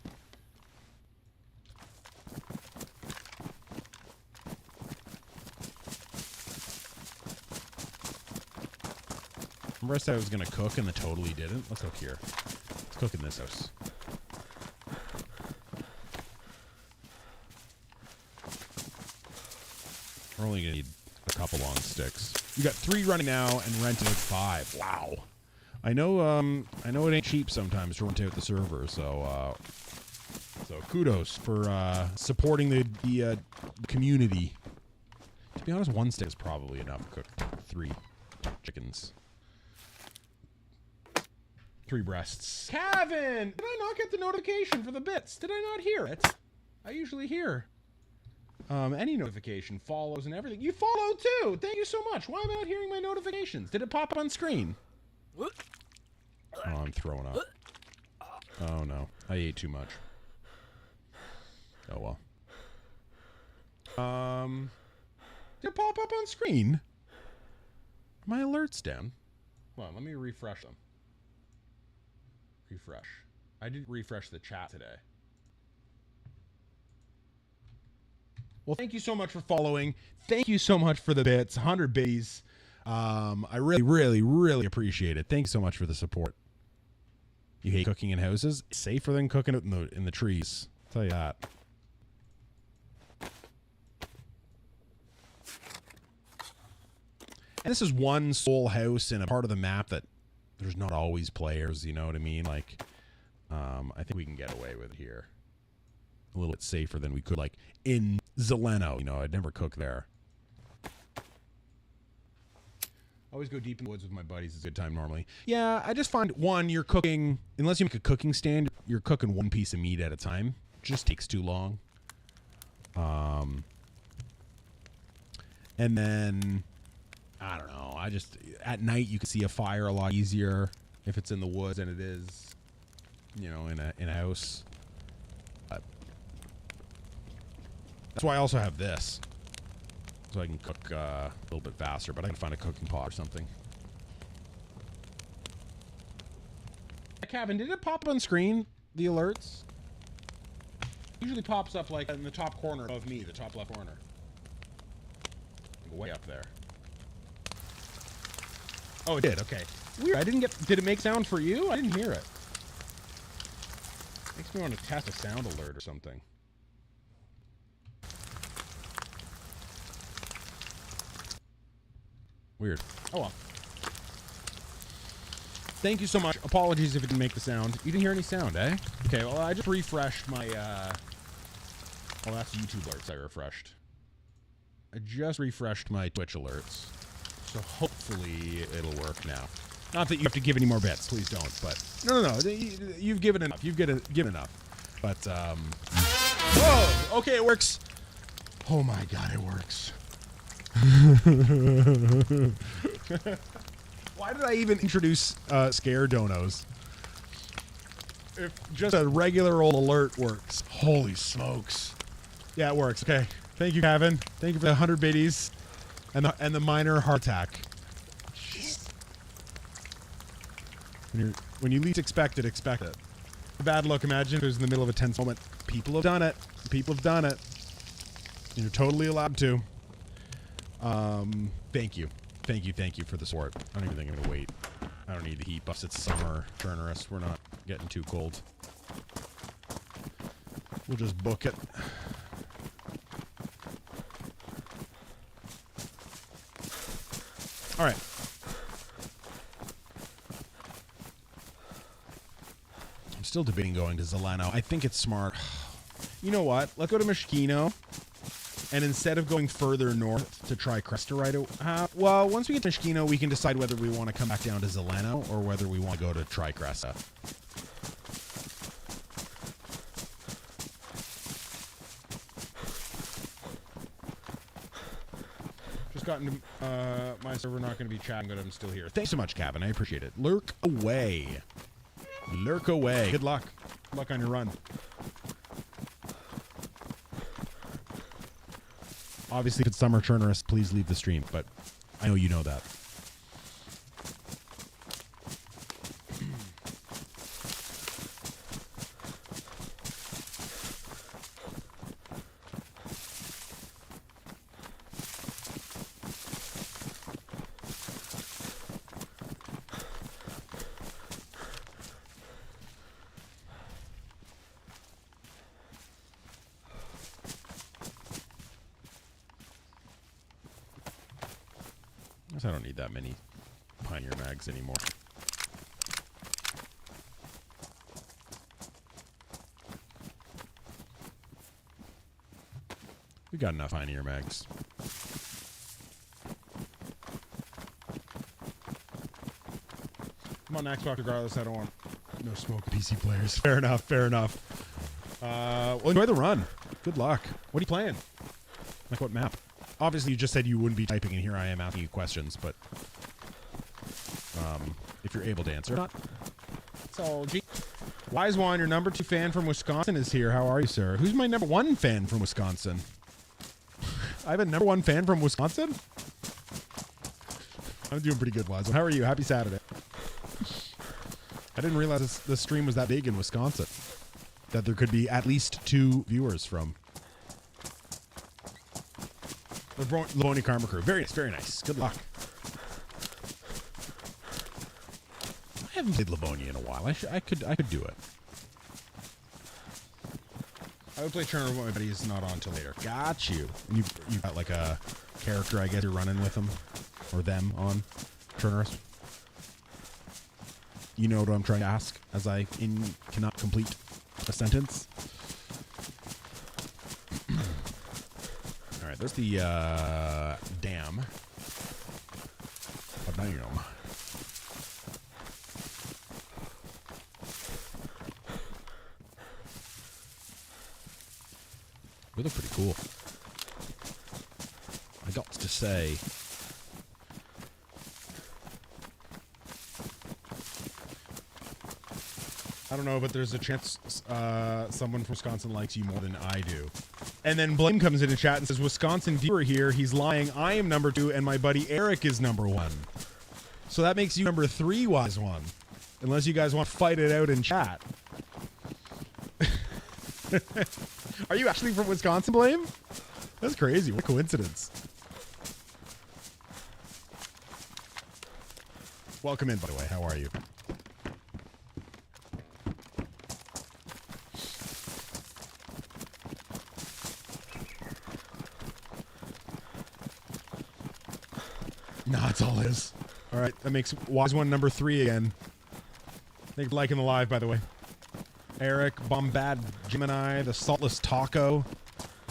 Remember I said I was going to cook and I totally didn't? Let's cook here. Let's cook in this house. We're only going to need a couple long sticks. You got 3 running now and renting like 5. Wow. I know it ain't cheap sometimes to rent out the server, so kudos for supporting the community. To be honest, 1 stick is probably enough to cook 3 chickens. 3 breasts. Kevin! Did I not get the notification for the bits? Did I not hear it? I usually hear any notification, follows and everything. You follow too! Thank you so much. Why am I not hearing my notifications? Did it pop up on screen? Oh, I'm throwing up. Oh no. I ate too much. Oh well. Did it pop up on screen? Are my alerts down? Hold on, let me refresh them. Refresh. I did refresh the chat today. Well, thank you so much for following. Thank you so much for the bits. 100 biddies. I really, really, really appreciate it. Thanks so much for the support. You hate cooking in houses? It's safer than cooking it in the trees. I'll tell you that. And this is one sole house in a part of the map that there's not always players, you know what I mean? Like, I think we can get away with it here. A little bit safer than we could, like, in Zeleno. You know, I'd never cook there. Always go deep in the woods with my buddies. It's a good time normally. Yeah, I just find, one, you're cooking, unless you make a cooking stand, you're cooking one piece of meat at a time. It just takes too long. And then, I don't know, at night you can see a fire a lot easier if it's in the woods than it is, you know, in a house. That's why I also have this. So I can cook a little bit faster, but I can find a cooking pot or something. Kevin, did it pop up on screen, the alerts? Usually pops up like in the top corner above me, the top left corner. Like way up there. Oh, it did, okay. Weird, did it make sound for you? I didn't hear it. Makes me want to test a sound alert or something. Weird. Oh well. Thank you so much. Apologies if it didn't make the sound. You didn't hear any sound, eh? Okay, well, I just refreshed my, well, that's YouTube alerts I refreshed. I just refreshed my Twitch alerts. So hopefully it'll work now. Not that you have to give any more bits. Please don't, but... No. You've given enough. You've given enough. But, whoa! Okay, it works. Oh my god, it works. Why did I even introduce scare donos? If just a regular old alert works. Holy smokes. Yeah, it works. Okay. Thank you, Kevin. Thank you for the 100 biddies and the minor heart attack. Jeez. When you least expect it, expect it. Bad luck, imagine if it was in the middle of a tense moment. People have done it. People have done it. You're totally allowed to. Thank you. Thank you for the support. I don't even think I'm gonna wait. I don't need the heat buffs. It's summer, Chernarus. We're not getting too cold. We'll just book it. All right. I'm still debating going to Zeleno. I think it's smart. You know what? Let's go to Mishkino. And instead of going further north to try Cresta right away, well, once we get to Mishkino, we can decide whether we want to come back down to Zeleno or whether we want to go to try Cresta. Just gotten my server not going to be chatting, but I'm still here. Thanks so much, Kevin. I appreciate it. Lurk away. Lurk away. Good luck. Good luck on your run. Obviously, if it's summer Chernarus, please leave the stream, but I know you know that. I don't need that many Pioneer mags anymore. We got enough Pioneer mags. I'm on Xbox regardless. I don't want no smoke PC players. Fair enough. Fair enough. Well, enjoy the run. Good luck. What are you playing? Like what map? Obviously, you just said you wouldn't be typing, and here I am asking you questions, but if you're able to answer. Not. So, Wise Wine, your number 2 fan from Wisconsin is here. How are you, sir? Who's my number 1 fan from Wisconsin? I have a number 1 fan from Wisconsin? I'm doing pretty good, Wise Wine. How are you? Happy Saturday. I didn't realize this stream was that big in Wisconsin. That there could be at least 2 viewers from. Livonia Karma Crew. Very nice, very nice. Good luck. I haven't played Livonia in a while. I could do it. I would play Chernarus, but my buddy is not on till later. Got you. You got like a character, I guess you're running with him. or them on Chernarus? You know what I'm trying to ask as I cannot complete a sentence. All right, there's the dam. A dam. They look pretty cool. I got to say. I don't know, but there's a chance someone from Wisconsin likes you more than I do. And then Blame comes into chat and says, Wisconsin viewer here, he's lying. I am number 2, and my buddy Eric is number 1. So that makes you number 3, wise one. Unless you guys want to fight it out in chat. Are you actually from Wisconsin, Blame? That's crazy. What a coincidence. Welcome in, by the way. How are you? Nah, it's all is. All right, that makes Wise One number 3 again. Thanks for liking the live, by the way. Eric, Bombad, Gemini, the Saltless Taco,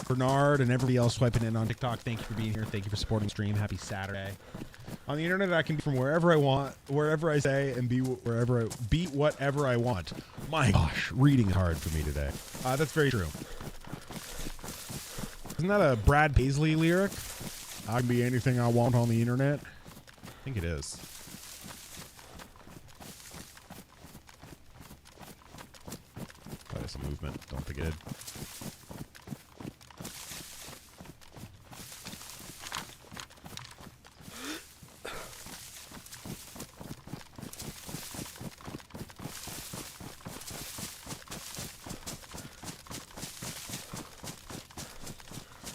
Bernard, and everybody else swiping in on TikTok. Thank you for being here. Thank you for supporting the stream. Happy Saturday. On the internet, I can be from wherever I want, wherever I say, and be whatever I want. My gosh, reading is hard for me today. That's very true. Isn't that a Brad Paisley lyric? I can be anything I want on the internet. I think it is. That is some movement. Don't forget it.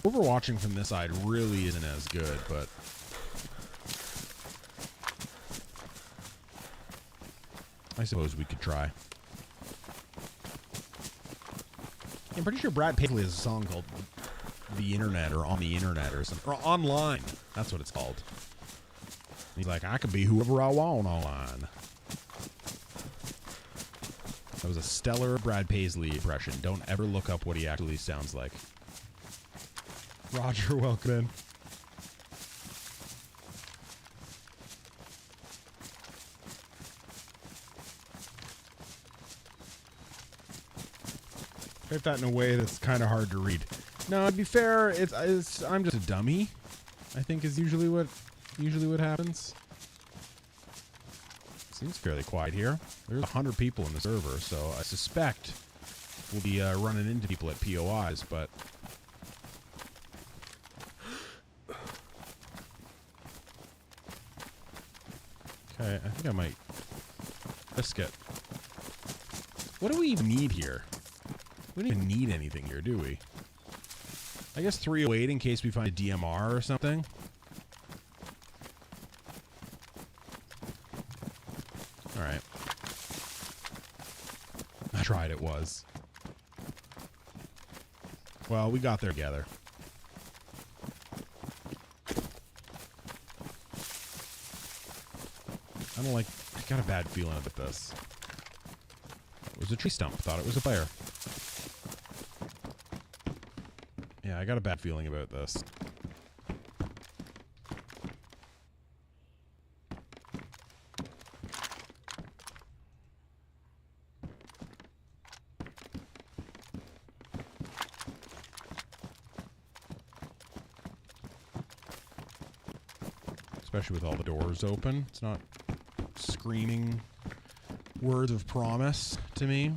Overwatching from this side really isn't as good, but I suppose we could try. I'm pretty sure Brad Paisley has a song called The Internet or On the Internet or something. Or Online. That's what it's called. He's like, I can be whoever I want online. That was a stellar Brad Paisley impression. Don't ever look up what he actually sounds like. Roger, welcome in. Type that in a way that's kind of hard to read. No, to be fair, I'm just a dummy. I think is usually what happens. Seems fairly quiet here. There's 100 people in the server, so I suspect we'll be running into people at POIs, but. Okay, I think I might risk it. What do we even need here? We don't even need anything here, do we? I guess 308 in case we find a DMR or something. Alright. I tried, it was. Well, we got there together. I don't like... I got a bad feeling about this. It was a tree stump. Thought it was a player. Yeah, I got a bad feeling about this. Especially with all the doors open. It's not screaming words of promise to me.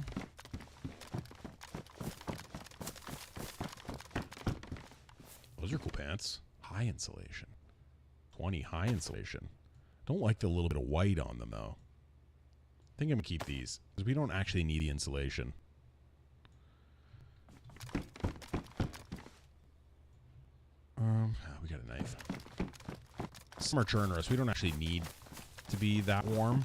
Those are cool pants. High insulation. 20 high insulation. Don't like the little bit of white on them, though. I think I'm going to keep these, because we don't actually need the insulation. We got a knife. Summer Chernarus. We don't actually need to be that warm.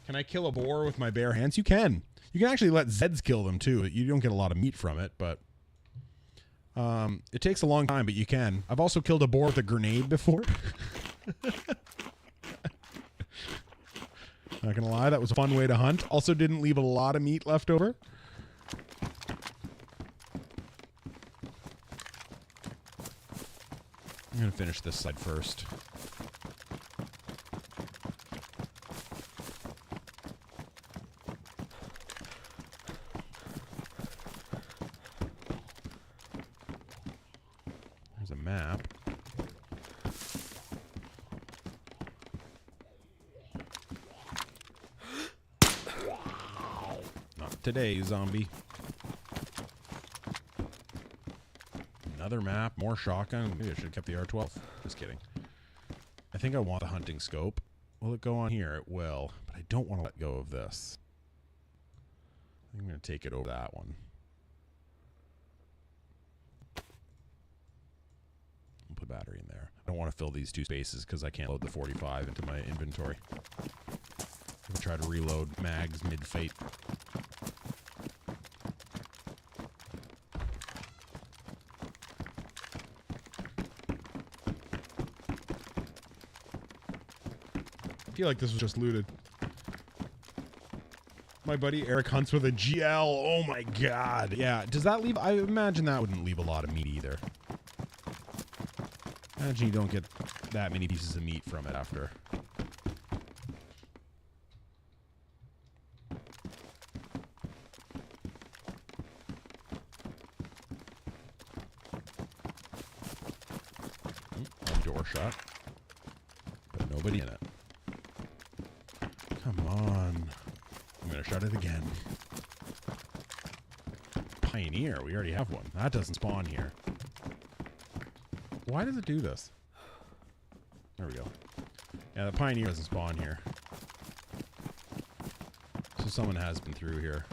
Can I kill a boar with my bare hands? You can. You can actually let Zeds kill them, too. You don't get a lot of meat from it, but It takes a long time, but you can. I've also killed a boar with a grenade before. Not gonna lie, that was a fun way to hunt. Also didn't leave a lot of meat left over. I'm gonna finish this side first. There's a map. Not today, zombie. Another map, more shotgun. Maybe I should have kept the R12. Just kidding. I think I want the hunting scope. Will it go on here? It will. But I don't want to let go of this. I think I'm going to take it over that one. I'll put a battery in there. I don't want to fill these two spaces because I can't load the 45 into my inventory. I'll try to reload mags mid-fight. I feel like this was just looted. My buddy Eric hunts with a GL. Oh my god. Yeah, does that leave... I imagine that wouldn't leave a lot of meat either. Imagine you don't get that many pieces of meat from it after. One door shut. But nobody in it. Come on. I'm going to shut it again. Pioneer. We already have one. That doesn't spawn here. Why does it do this? There we go. Yeah, the Pioneer doesn't spawn here. So someone has been through here.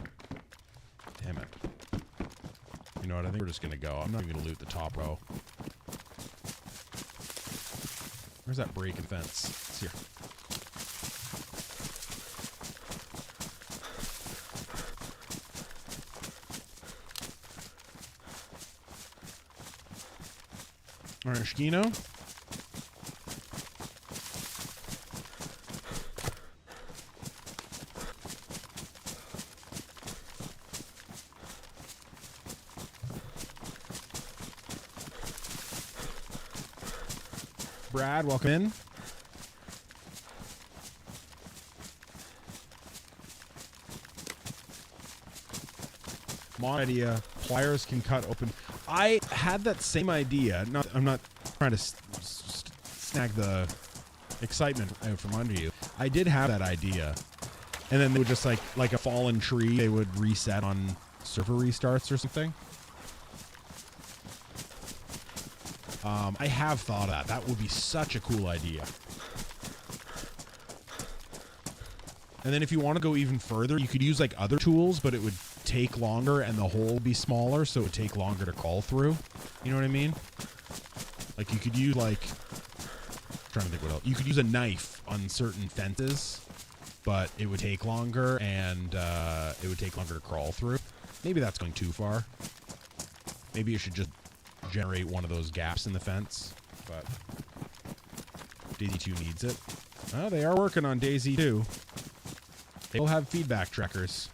Damn it. You know what? I think we're just going to go. I'm not even going to loot the top row. Where's that break and fence? It's here. Alright, Shkino. Brad, welcome in. Mod idea. Pliers can cut open. I had that same idea. I'm not trying to snag the excitement out from under you. I did have that idea, and then they would just like a fallen tree. They would reset on server restarts or something. I have thought of that. That would be such a cool idea. And then if you want to go even further, you could use like other tools, but it would take longer and the hole would be smaller, so it would take longer to crawl through. You know what I mean? Like you could use like... I'm trying to think what else. You could use a knife on certain fences, but it would take longer and it would take longer to crawl through. Maybe that's going too far. Maybe you should just generate one of those gaps in the fence, but Daisy 2 needs it. Oh, they are working on Daisy 2. They will have feedback trackers.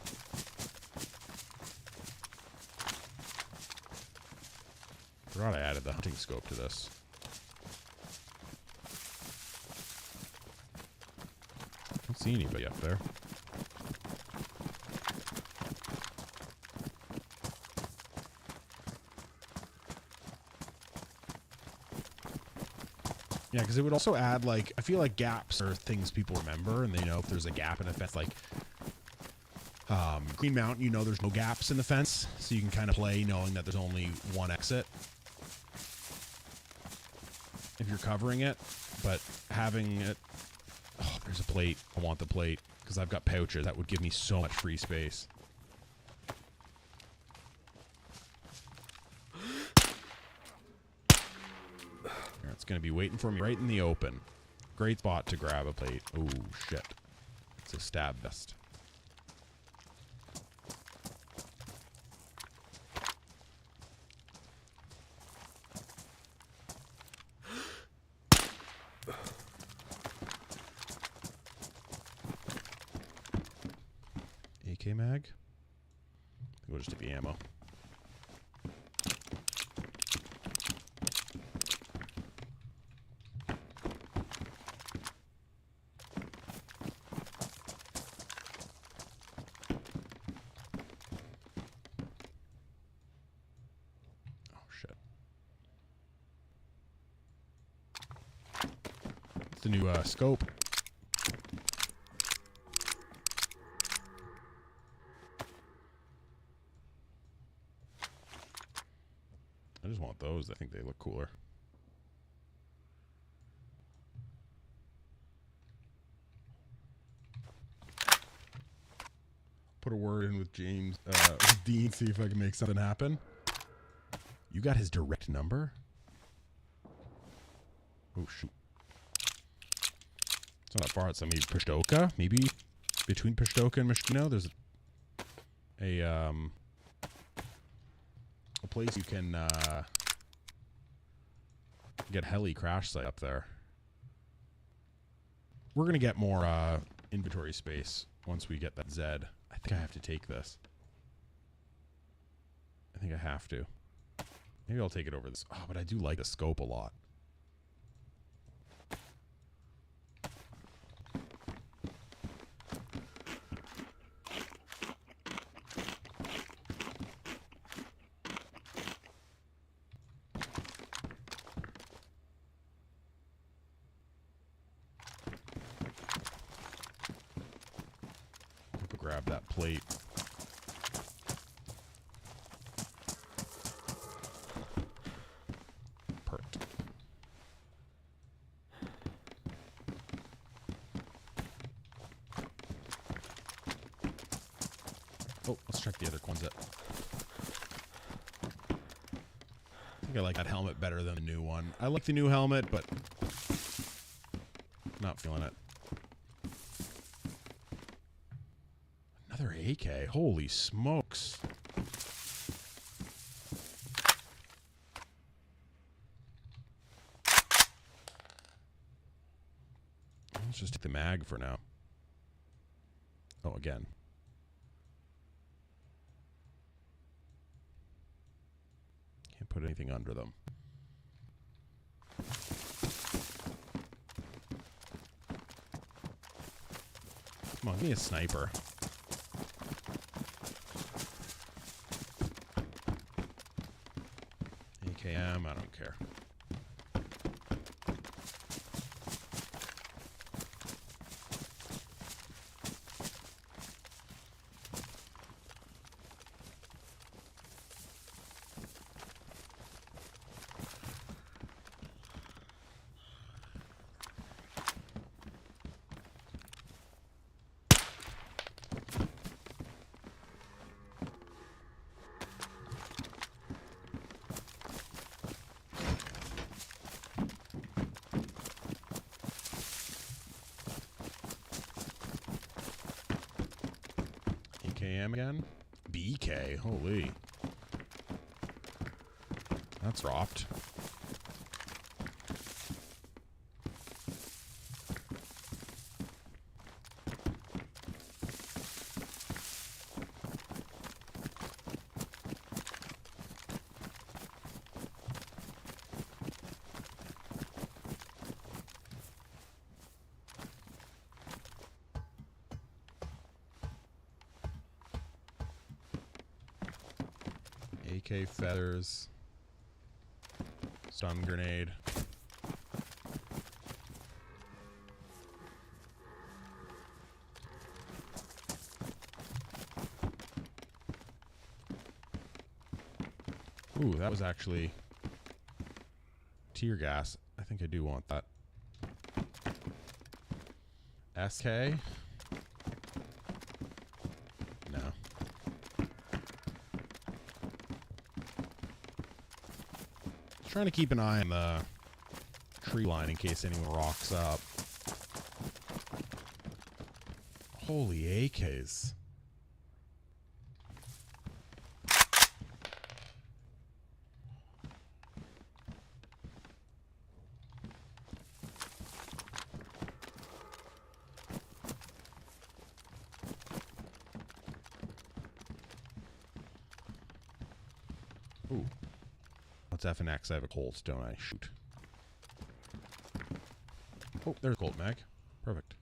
Forgot I added the hunting scope to this. I don't see anybody up there. Yeah, because it would also add, like, I feel like gaps are things people remember, and they know if there's a gap in a fence. Like, Green Mountain, you know there's no gaps in the fence, so you can kind of play knowing that there's only one exit if you're covering it, but having it... Oh, there's a plate. I want the plate, because I've got pouches. That would give me so much free space. It's going to be waiting for me right in the open. Great spot to grab a plate. Oh, shit. It's a stab vest. AK mag? I think we'll just take the ammo. The new scope. I just want those. I think they look cooler. Put a word in with James, with Dean, see if I can make something happen. You got his direct number? Oh, shoot. It's not that far. It's maybe Pashtoka. Maybe between Pashtoka and Mishkino, there's a place you can get heli crash site up there. We're gonna get more inventory space once we get that Zed. I think I have to take this. I think I have to. Maybe I'll take it over this. Oh, but I do like the scope a lot. Grab that plate. Perfect. Oh, let's check the other Quonset. I think I like that helmet better than the new one. I like the new helmet, but not feeling it. Another AK. Holy smokes. Let's just take the mag for now. Oh, again. Can't put anything under them. Come on, give me a sniper. AKM, I don't care. AKM again? BK, holy. That's dropped. AK feathers. Stun grenade. Ooh, that was actually tear gas. I think I do want that. SK? No. Trying to keep an eye on the tree line in case anyone rocks up. Holy AKs. Ooh. Let's F and X. I have a Colt, don't I? Shoot. Oh, there's a Colt mag. Perfect.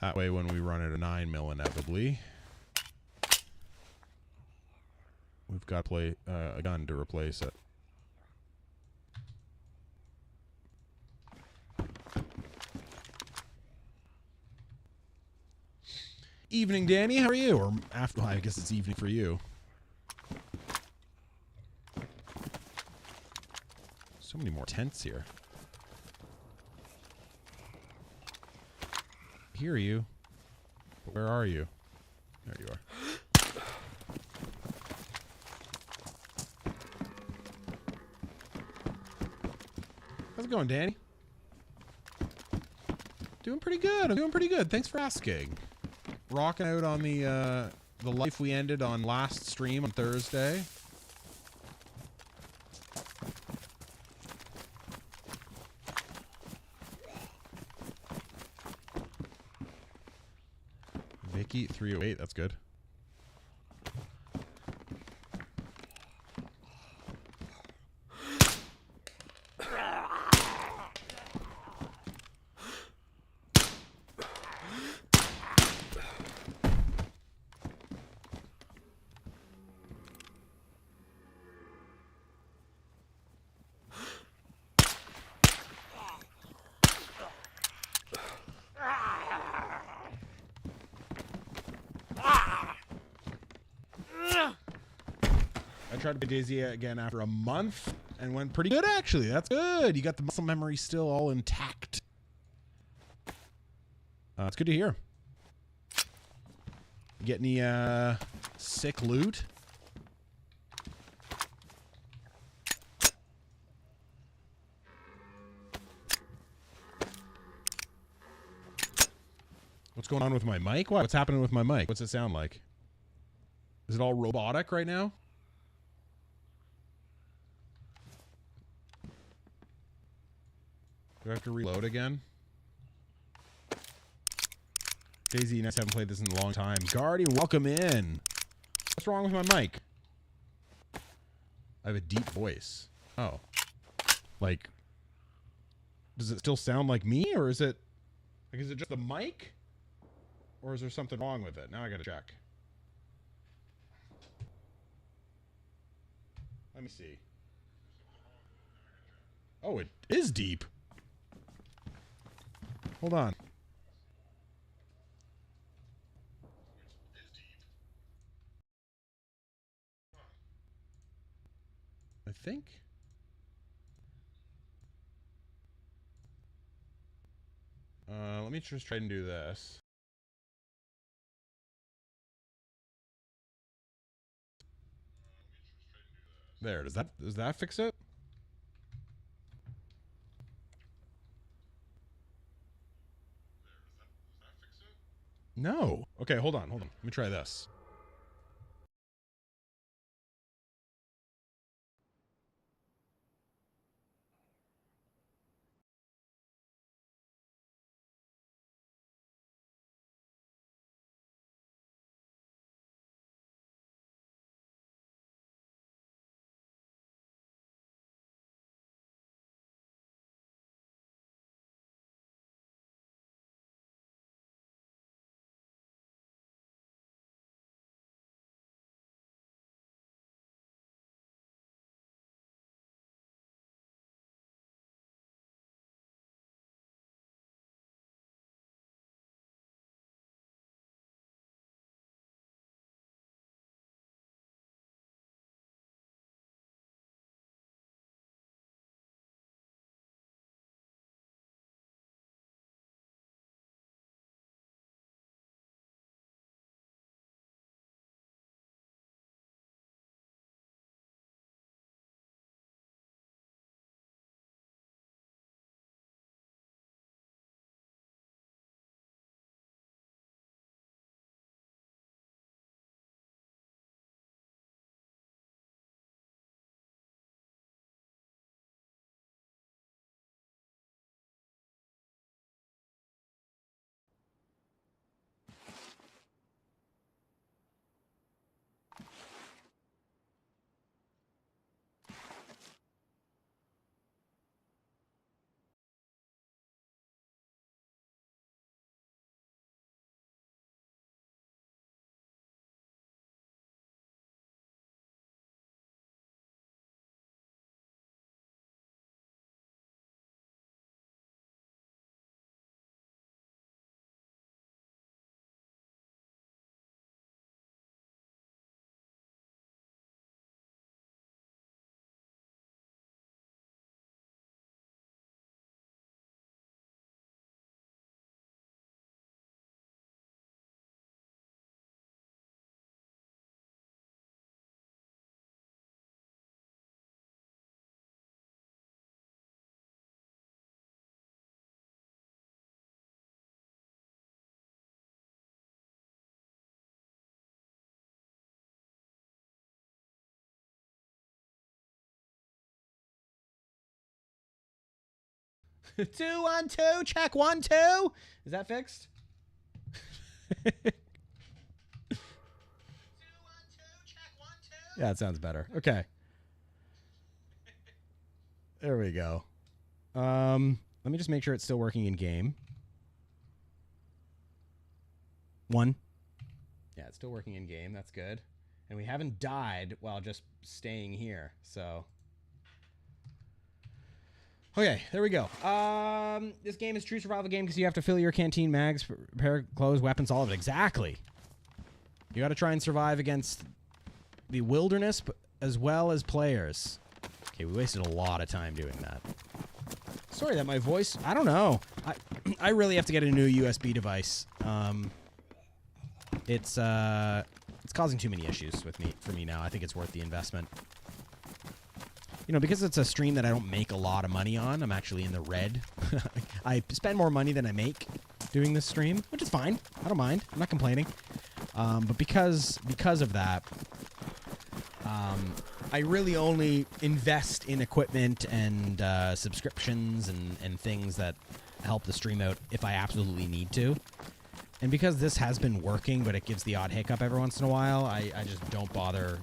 That way, when we run at a 9mm inevitably, we've got to play a gun to replace it. Evening, Danny. How are you? Or after? Well, I guess it's evening for you. So many more tents here. I hear you. But where are you? There you are. How's it going, Danny? Doing pretty good. I'm doing pretty good. Thanks for asking. Rocking out on the life we ended on last stream on Thursday. Vicky 308. That's good. I tried to play Daisy again after a month and went pretty good, actually. That's good. You got the muscle memory still all intact. It's good to hear. Get any sick loot? What's going on with my mic? What's happening with my mic? What's it sound like? Is it all robotic right now? Do I have to reload again? Daisy, I haven't played this in a long time. Guardian, welcome in. What's wrong with my mic? I have a deep voice. Oh. Like, does it still sound like me, or is it just the mic? Or is there something wrong with it? Now I gotta check. Let me see. Oh, it is deep. Hold on. I think. Let me just try and do this. There. Does that fix it? No. Okay, hold on. Let me try this. 2 1 2. Check 1 2. Is that fixed? 2 1 2. Check 1 2. Yeah, it sounds better. Okay. There we go. Let me just make sure it's still working in game. 1. Yeah, it's still working in game. That's good. And we haven't died while just staying here. So. Okay, there we go. This game is a true survival game because you have to fill your canteen, mags, prepare clothes, weapons, all of it. Exactly. You got to try and survive against the wilderness as well as players. Okay, we wasted a lot of time doing that. Sorry that my voice... I don't know. I really have to get a new USB device. It's causing too many issues for me now. I think it's worth the investment. You know, because it's a stream that I don't make a lot of money on, I'm actually in the red. I spend more money than I make doing this stream, which is fine. I don't mind. I'm not complaining. But because of that, I really only invest in equipment and subscriptions and things that help the stream out if I absolutely need to. And because this has been working, but it gives the odd hiccup every once in a while, I just don't bother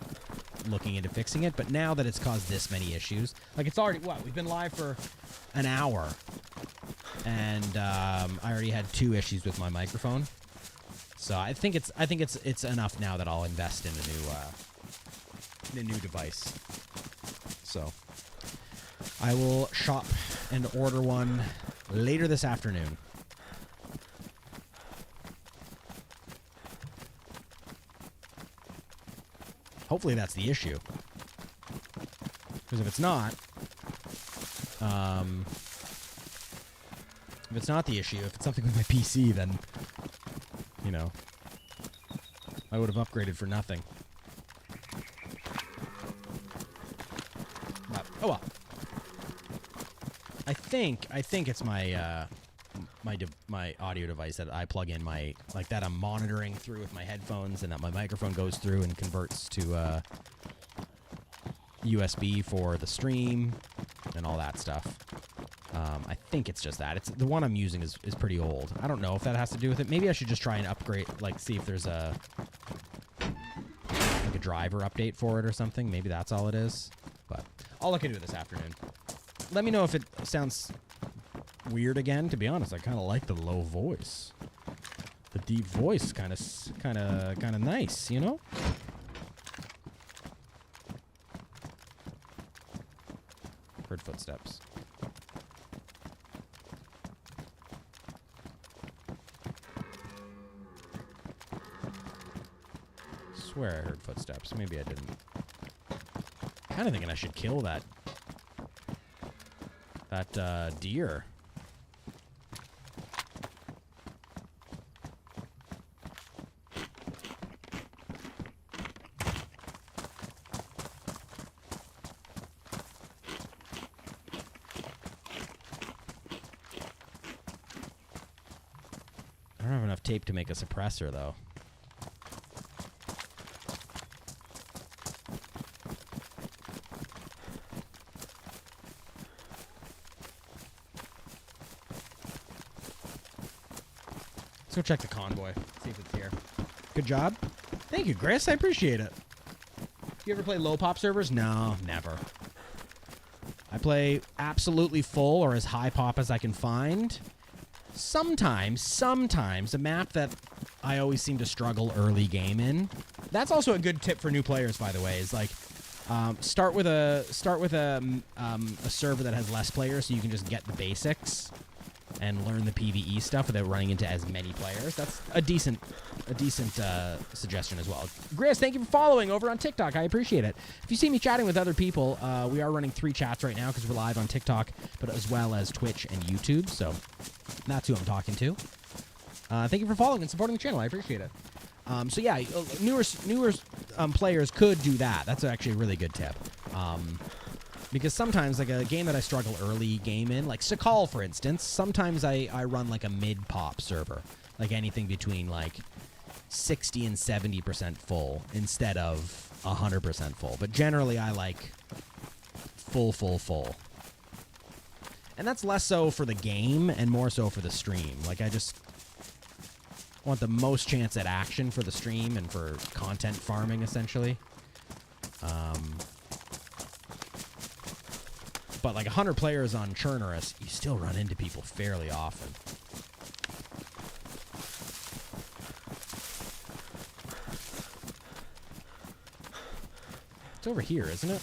looking into fixing it. But now that it's caused this many issues, like it's already, what, we've been live for an hour, and I already had 2 issues with my microphone. So I think it's enough now that I'll invest in a new device. So I will shop and order one later this afternoon. Hopefully that's the issue. Because if it's not, the issue, if it's something with my PC, then, you know, I would have upgraded for nothing. But, oh well. I think it's my my audio device that I plug in that I'm monitoring through with my headphones, and that my microphone goes through and converts to USB for the stream and all that stuff. I think it's just that. It's the one I'm using is pretty old. I don't know if that has to do with it. Maybe I should just try and upgrade, like see if there's a driver update for it or something. Maybe that's all it is. But I'll look into it this afternoon. Let me know if it sounds weird again. To be honest, I kind of like the low voice. The deep voice kind of nice, you know? Heard footsteps. Swear I heard footsteps. Maybe I didn't. Kind of thinking I should kill that deer. I don't have enough tape to make a suppressor, though. Let's go check the convoy, see if it's here. Good job. Thank you, Chris. I appreciate it. You ever play low pop servers? No, never. I play absolutely full or as high pop as I can find. Sometimes a map that I always seem to struggle early game in. That's also a good tip for new players, by the way, is like start with a server that has less players so you can just get the basics and learn the PvE stuff without running into as many players. That's a decent suggestion as well. Gris, thank you for following over on TikTok. I appreciate it. If you see me chatting with other people, we are running 3 chats right now because we're live on TikTok, but as well as Twitch and YouTube. So that's who I'm talking to. Thank you for following and supporting the channel. I appreciate it. So yeah, newer players could do that. That's actually a really good tip. Because sometimes, like a game that I struggle early game in, like Sakal, for instance, sometimes I run like a mid-pop server. Like anything between like 60 and 70% full instead of 100% full. But generally I like full. And that's less so for the game and more so for the stream. Like, I just want the most chance at action for the stream and for content farming, essentially. But like 100 players on Chernarus, you still run into people fairly often. It's over here, isn't it?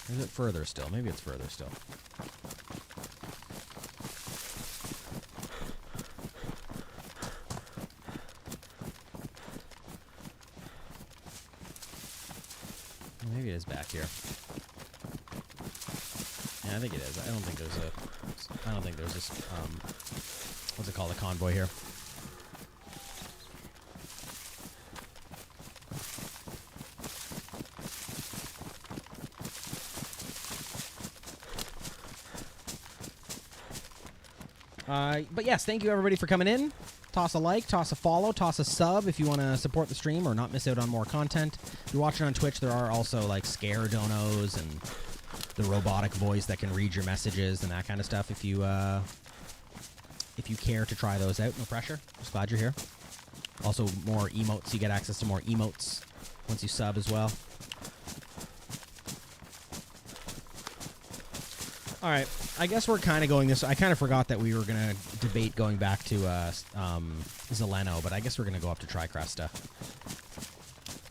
Or is it further still? Maybe it's further still. Maybe it is back here. Yeah, I think it is. I don't think there's this, what's it called, a convoy here. But yes, thank you everybody for coming in. Toss a like, toss a follow, toss a sub if you want to support the stream or not miss out on more content. If you're watching on Twitch, there are also like scare donos and the robotic voice that can read your messages and that kind of stuff. If you care to try those out, no pressure. Just glad you're here. Also, more emotes. You get access to more emotes once you sub as well. All right, I guess we're kind of going this. I kind of forgot that we were going to debate going back to Zeleno, but I guess we're going to go up to Tricresta.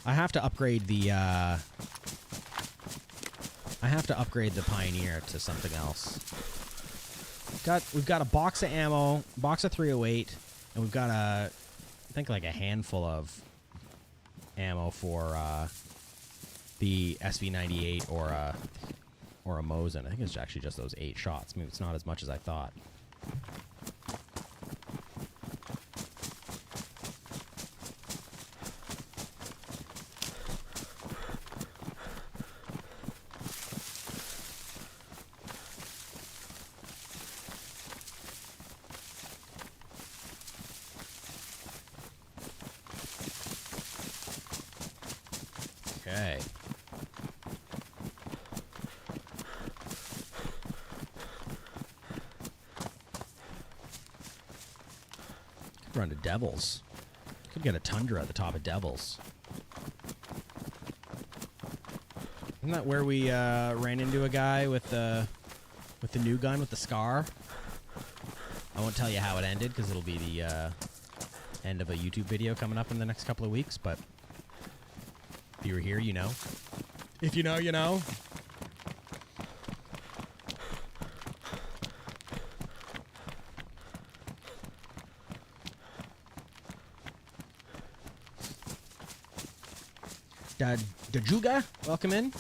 I have to upgrade the Pioneer to something else. We've got a box of ammo, box of 308, and we've got I think like a handful of ammo for the SV98 or a Mosin. I think it's actually just those 8 shots. Maybe it's not as much as I thought. Okay. Run to Devils. Could get a Tundra at the top of Devils. Isn't that where we ran into a guy with the new gun with the scar? I won't tell you how it ended because it'll be the end of a YouTube video coming up in the next couple of weeks, but if you were here, you know. If you know, you know. Dajuga, welcome in.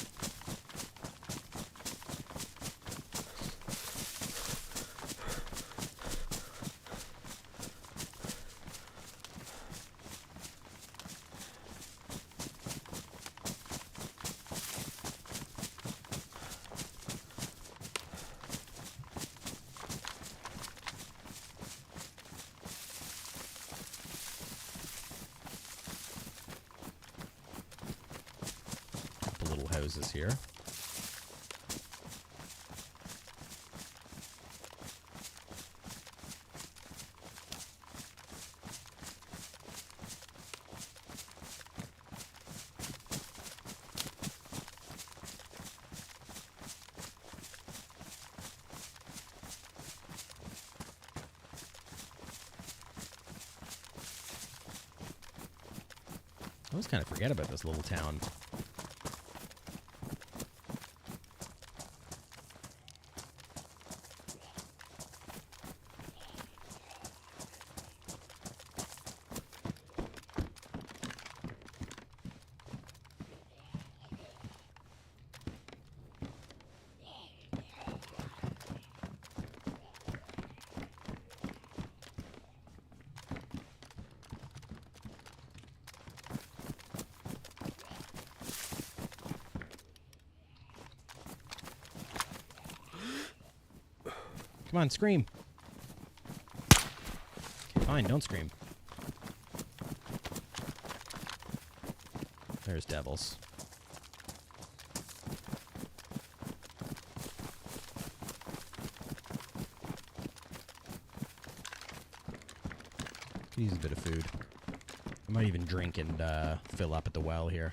Houses here. I always kind of forget about this little town. Come on, scream. Okay, fine, don't scream. There's devils. Could use a bit of food. I might even drink and fill up at the well here.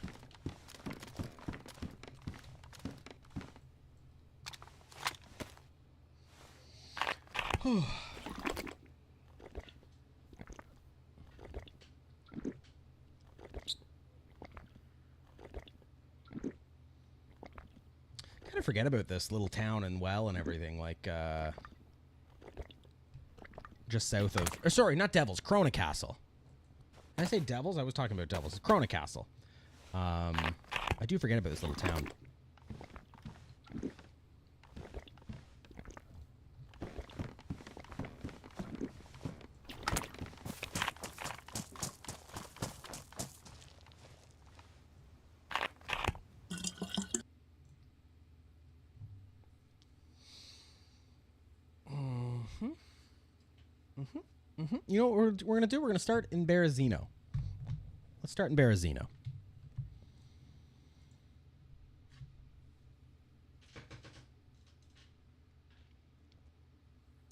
Kind of forget about this little town and well and everything, like just south of, or sorry, not Devils, Krona Castle. Did I say Devils? I was talking about Devils. It's Krona Castle. I do forget about this little town. You know what we're going to do? We're going to start in Berezino. Let's start in Berezino.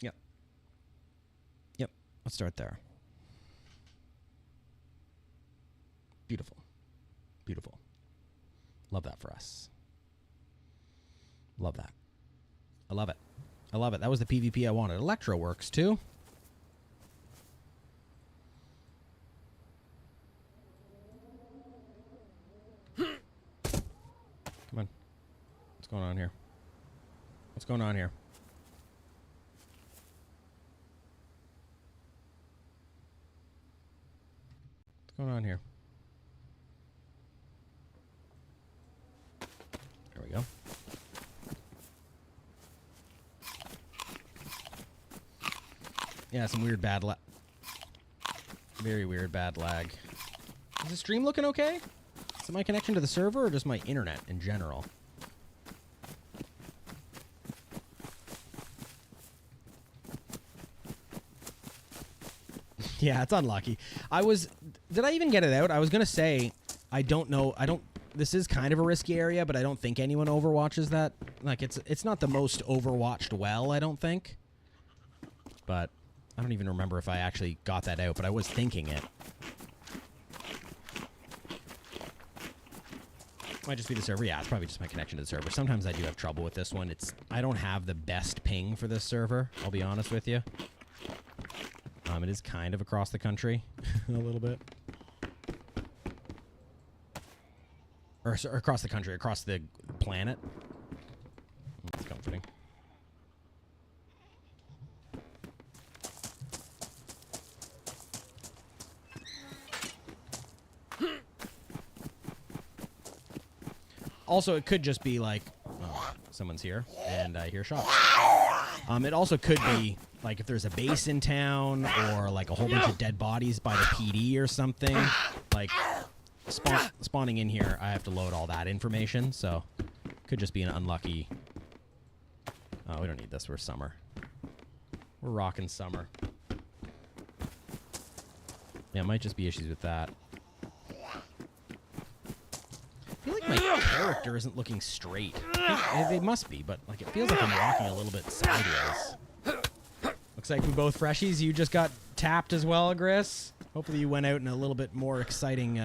Yep. Yep. Let's start there. Beautiful. Beautiful. Love that for us. Love that. I love it. I love it. That was the PvP I wanted. Electro works too. Come on. What's going on here? What's going on here? What's going on here? There we go. Yeah, some weird bad lag. Very weird bad lag. Is the stream looking okay? Is it my connection to the server or just my internet in general? Yeah, it's unlucky. Did I even get it out? I was going to say, I don't know. This is kind of a risky area, but I don't think anyone overwatches that. Like, it's not the most overwatched well, I don't think. But I don't even remember if I actually got that out, but I was thinking it. Might just be the server. Yeah, it's probably just my connection to the server. Sometimes I do have trouble with this one. I don't have the best ping for this server, I'll be honest with you. It is kind of across the country, a little bit. Or across the country, across the planet. That's comforting. Also, it could just be like, oh, someone's here, and I hear shots. It also could be, like, if there's a base in town, or, like, a whole bunch of dead bodies by the PD or something. Like, spawning in here, I have to load all that information, so could just be an unlucky... Oh, we don't need this. We're summer. We're rocking summer. Yeah, it might just be issues with that. I feel like my character isn't looking straight. They must be, but like it feels like I'm walking a little bit sideways. Looks like we both freshies. You just got tapped as well, Gris. Hopefully you went out in a little bit more exciting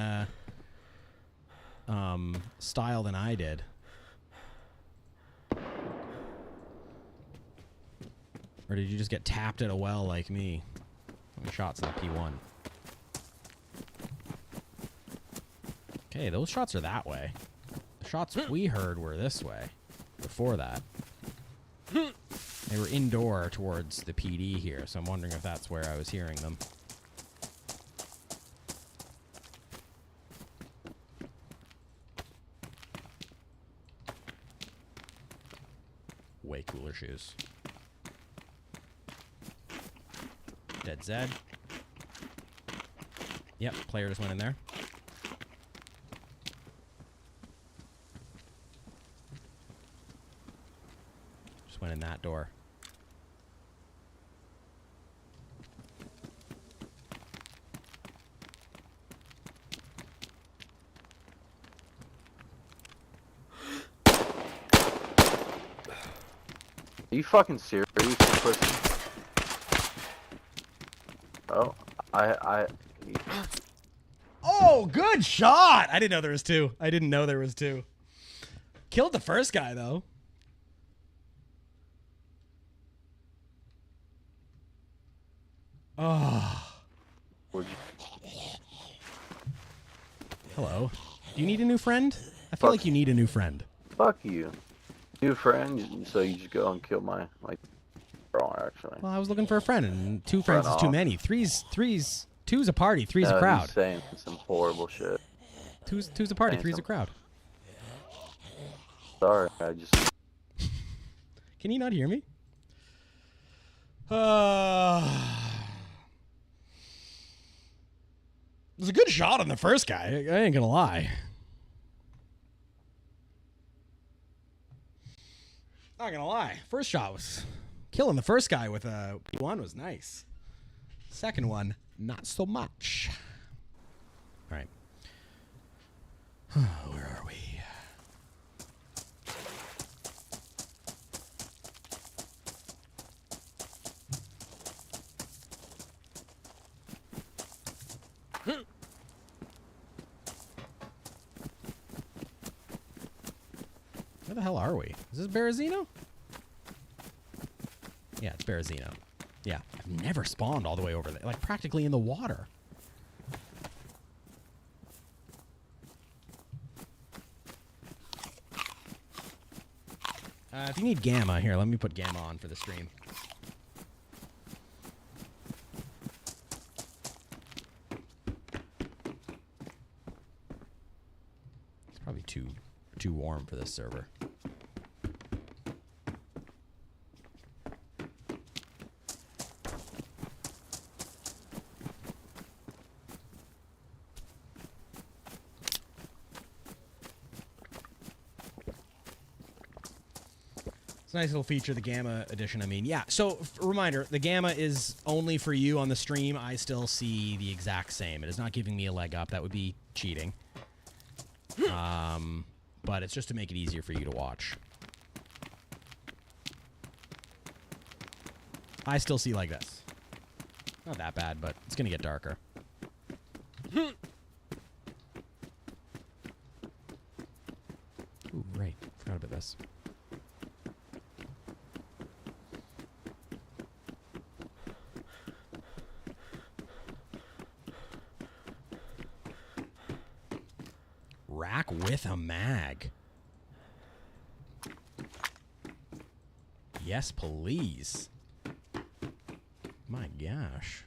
style than I did. Or did you just get tapped at a well like me? How many shots in the P1? Okay, those shots are that way. The shots we heard were this way. Before that. They were indoor towards the PD here, so I'm wondering if that's where I was hearing them. Way cooler shoes. Dead Zed. Yep, player just went in there. Just went in that door. Are you fucking serious, you pussy? Oh, Oh, good shot! I didn't know there was two. I didn't know there was two. Killed the first guy, though. Oh. Hello. Do you need a new friend? I feel like you need a new friend. Fuck you. New friend, so you just go and kill my girl, actually. Well, I was looking for a friend, and two friends is too many. Two's a party, three's a crowd. He's saying some horrible shit. Two's a party, three's a crowd. Sorry, I just... Can you not hear me? It was a good shot on the first guy. I ain't gonna lie. Not gonna lie. First shot was killing the first guy with a P1 was nice. Second one, not so much. All right. Where are we? Where the hell are we? Is this Berezino? Yeah, it's Berezino. Yeah, I've never spawned all the way over there. Like, practically in the water. If you need Gamma, here, let me put Gamma on for the stream. It's probably too warm for this server. Nice little feature, the Gamma edition, I mean. Yeah, so, reminder, the Gamma is only for you on the stream. I still see the exact same. It is not giving me a leg up. That would be cheating. But it's just to make it easier for you to watch. I still see like this. Not that bad, but it's going to get darker. Ooh, right. Forgot about this. Rack with a mag. Yes, please. My gosh.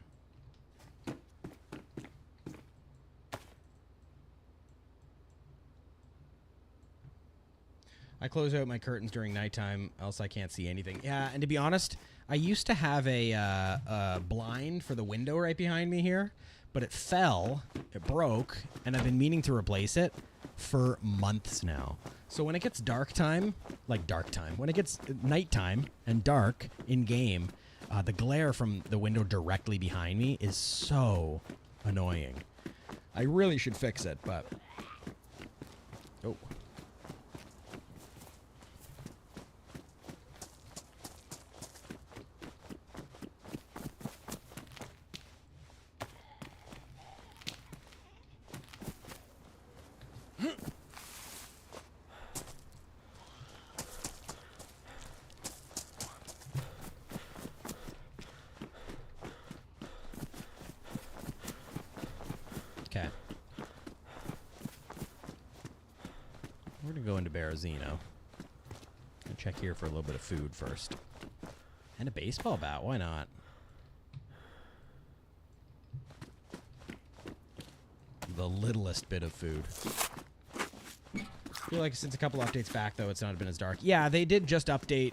I close out my curtains during nighttime, else I can't see anything. Yeah, and to be honest, I used to have a blind for the window right behind me here, but it fell, it broke, and I've been meaning to replace it for months now. So when it gets dark time, when it gets nighttime and dark in game, the glare from the window directly behind me is so annoying. I really should fix it, but... Oh. We're going to go into Berezino. I'll check here for a little bit of food first. And a baseball bat, why not? The littlest bit of food. I feel like since a couple updates back, though, it's not been as dark. Yeah, they did just update,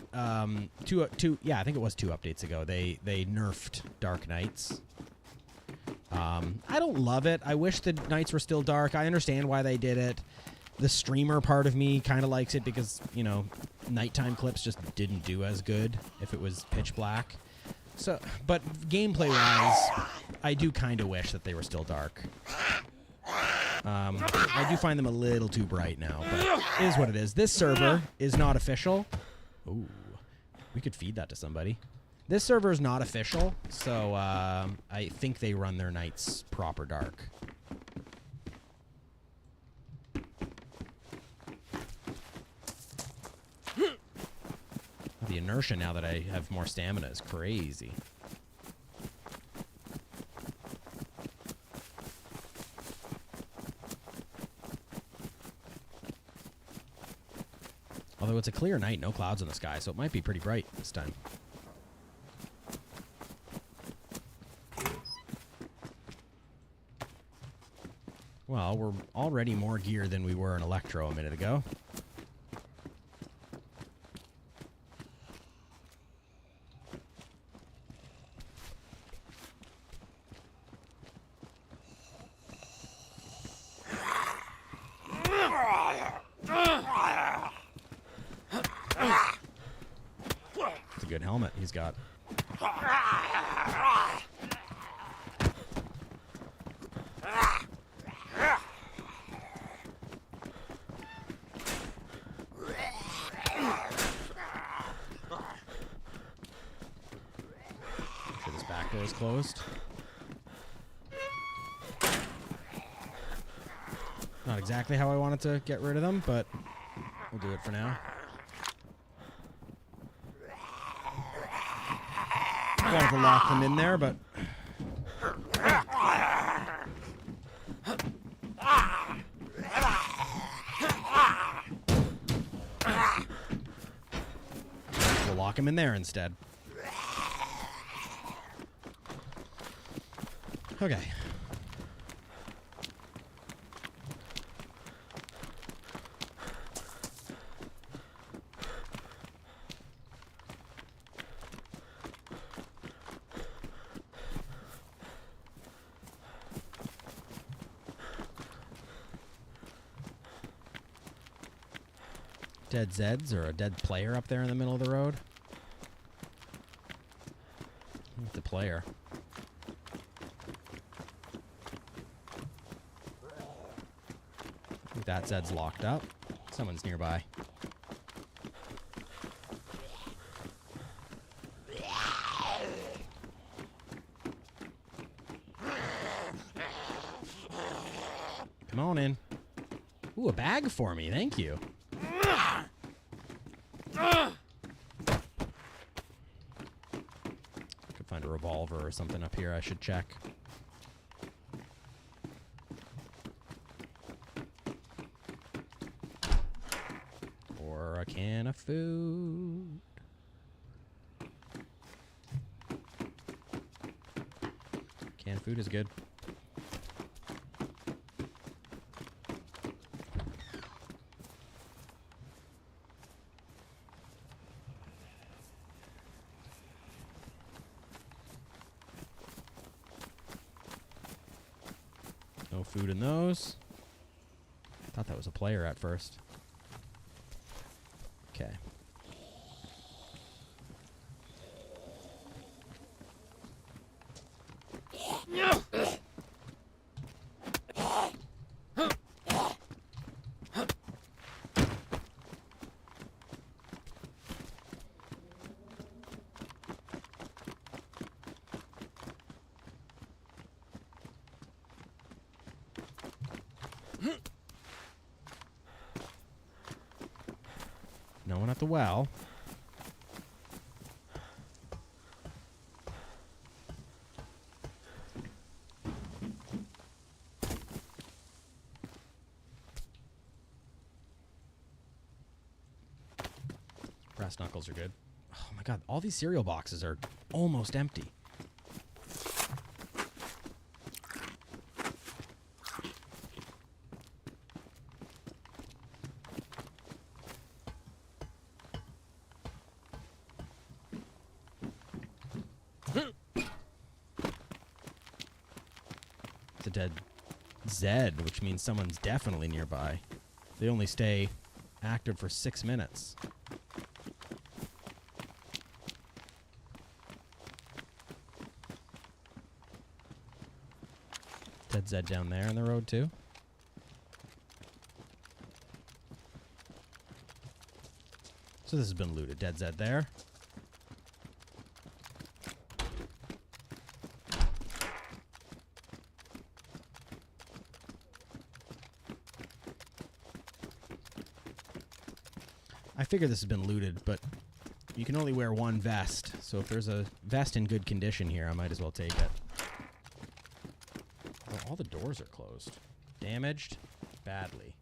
yeah, I think it was 2 updates ago. They nerfed Dark Nights. I don't love it. I wish the nights were still dark. I understand why they did it. The streamer part of me kind of likes it because, you know, nighttime clips just didn't do as good if it was pitch black. So, but gameplay-wise, I do kind of wish that they were still dark. I do find them a little too bright now, but it is what it is. This server is not official. Ooh. We could feed that to somebody. This server is not official, so I think they run their nights proper dark. The inertia now that I have more stamina is crazy. Although it's a clear night, no clouds in the sky, so it might be pretty bright this time. Well, we're already more gear than we were in Electro a minute ago. It's a good helmet he's got. Make sure this back door is closed. Not exactly how I wanted to get rid of them, but we'll do it for now. I wanted to lock them in there, but... we'll lock him in there instead. Okay. Dead Zeds or a dead player up there in the middle of the road? It's a player. I think that Zed's locked up. Someone's nearby. Come on in. Ooh, a bag for me. Thank you. Could find a revolver or something up here I should check. Or a can of food. Canned food is good. No food in those. Thought that was a player at first. Okay. No one at the well. Brass knuckles are good. Oh my god, all these cereal boxes are almost empty. It's a dead Zed, which means someone's definitely nearby. They only stay active for 6 minutes. Dead Zed down there in the road too. So this has been looted. Dead Zed there. I figure this has been looted, but you can only wear one vest. So if there's a vest in good condition here, I might as well take it. Oh, all the doors are closed. Damaged? Badly.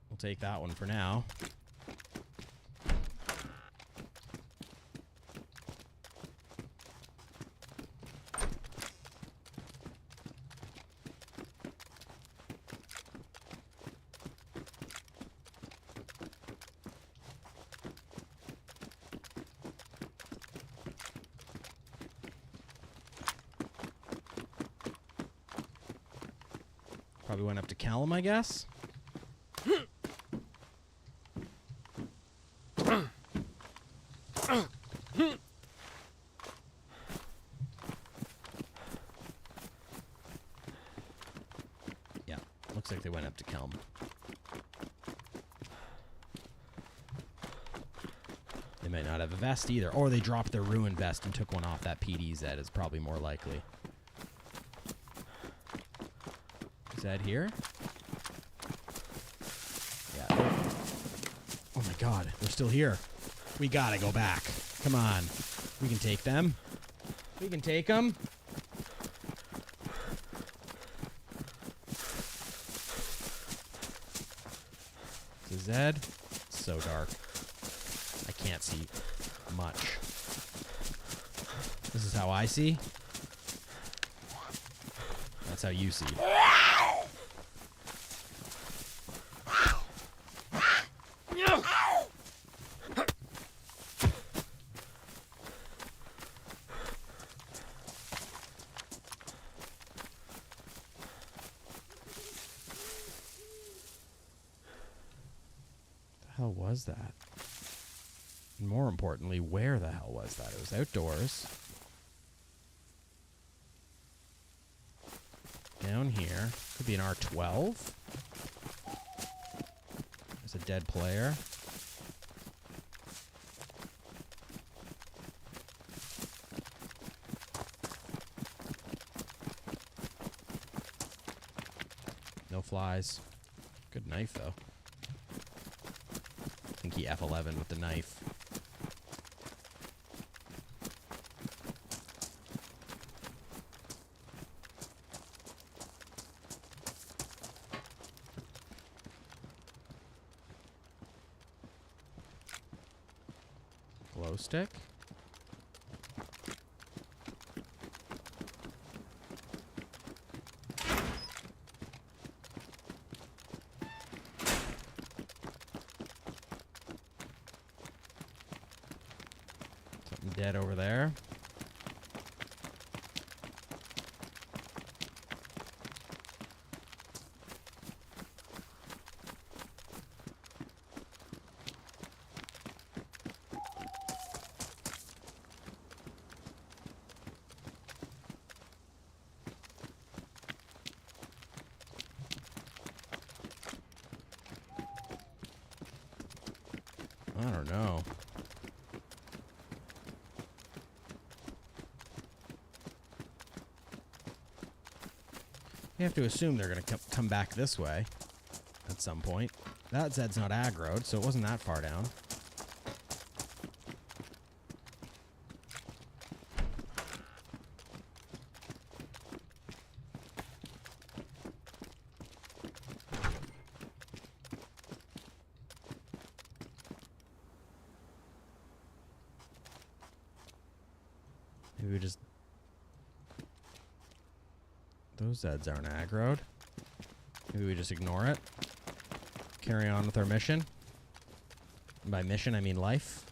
We'll take that one for now. Probably went up to Callum, I guess. Yeah, looks like they went up to Callum. They might not have a vest either, or they dropped their ruined vest and took one off that PD Zed is probably more likely. Zed here? Yeah. Oh my god, they're still here. We gotta go back. Come on. We can take them. We can take them. It's a Zed. It's so dark. I can't see much. This is how I see. That's how you see. The hell was that? And more importantly, where the hell was that? It was outdoors. Down here. Could be an R12. There's a dead player. No flies. Good knife, though. I think he F11 with the knife. Glow stick. Something dead over there. I don't know. You have to assume they're going to come back this way at some point. That Zed's not aggroed, so it wasn't that far down. Maybe we just... Those Zeds aren't aggroed. Maybe we just ignore it. Carry on with our mission. And by mission, I mean life.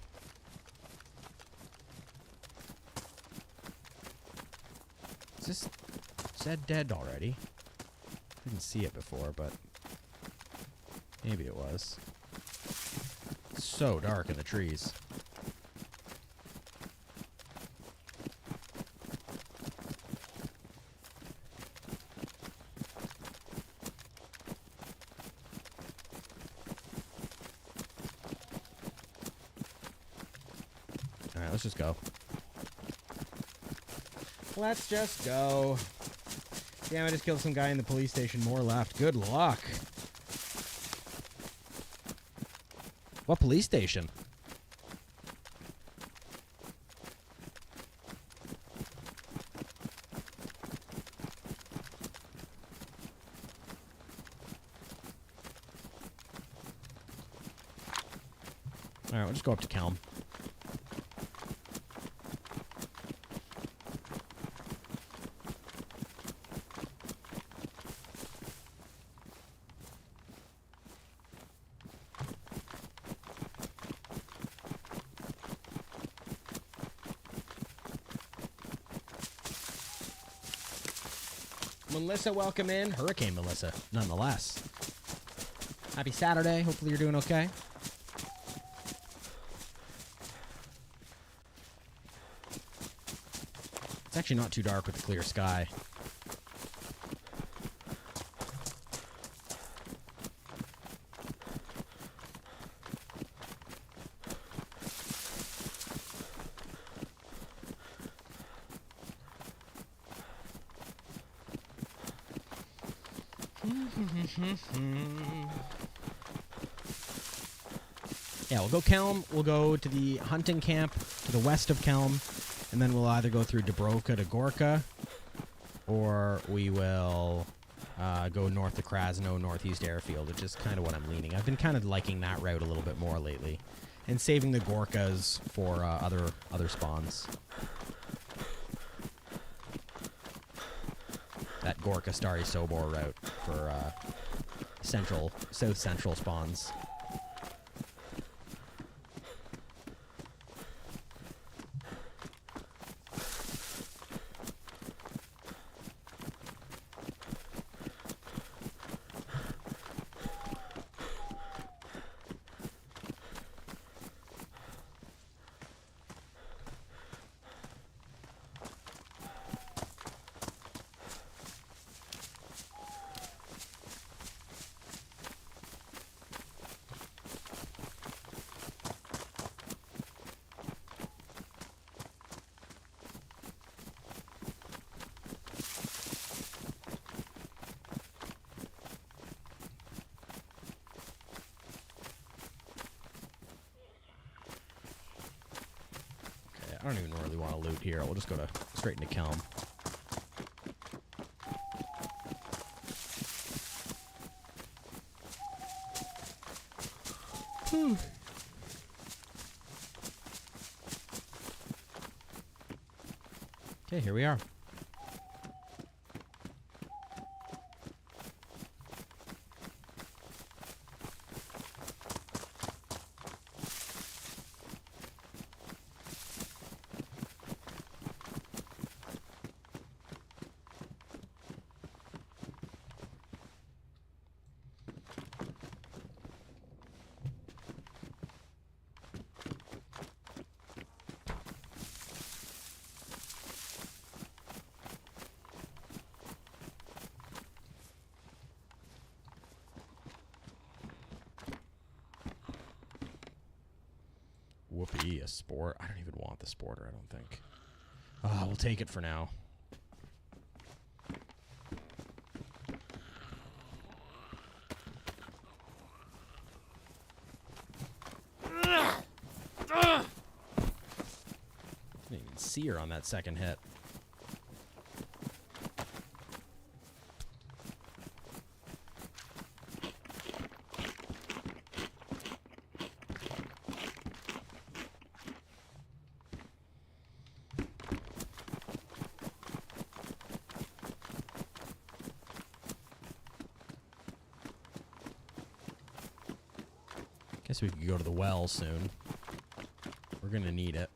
Is this Zed dead already? Didn't see it before, but maybe it was. It's so dark in the trees. Alright, let's just go. Let's just go. Damn, I just killed some guy in the police station. More left. Good luck. What police station? Alright, we'll just go up to Kelm. Melissa, welcome in. Hurricane Melissa, nonetheless. Happy Saturday. Hopefully you're doing okay. It's actually not too dark with a clear sky. Yeah, we'll go Kelm. We'll go to the hunting camp to the west of Kelm, and then we'll either go through Dubrovka to Gorka, or we will go north to Krasno, northeast airfield, which is kind of what I'm leaning. I've been kind of liking that route a little bit more lately, and saving the Gorkas for other spawns. That Gorka Stary Sobor route for south central spawns. I don't even really want to loot here. We'll just go straight into Kelm. Okay, here we are. Whoopee, a sport. I don't even want the sporter, I don't think. Oh, we'll take it for now. Didn't even see her on that second hit. Guess we could go to the well soon. We're gonna need it.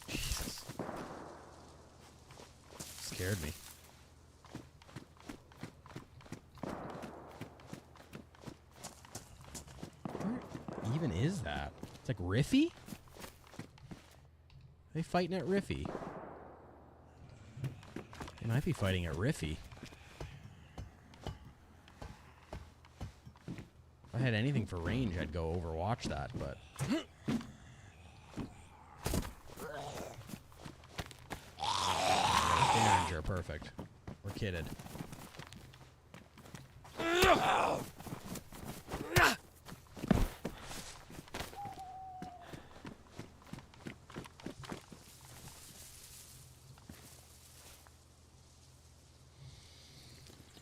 Jesus. Scared me. Even is that? It's like Riffy? Are they fighting at Riffy? They might be fighting at Riffy. I had anything for range, I'd go overwatch that, but... Ranger, perfect. We're kidded.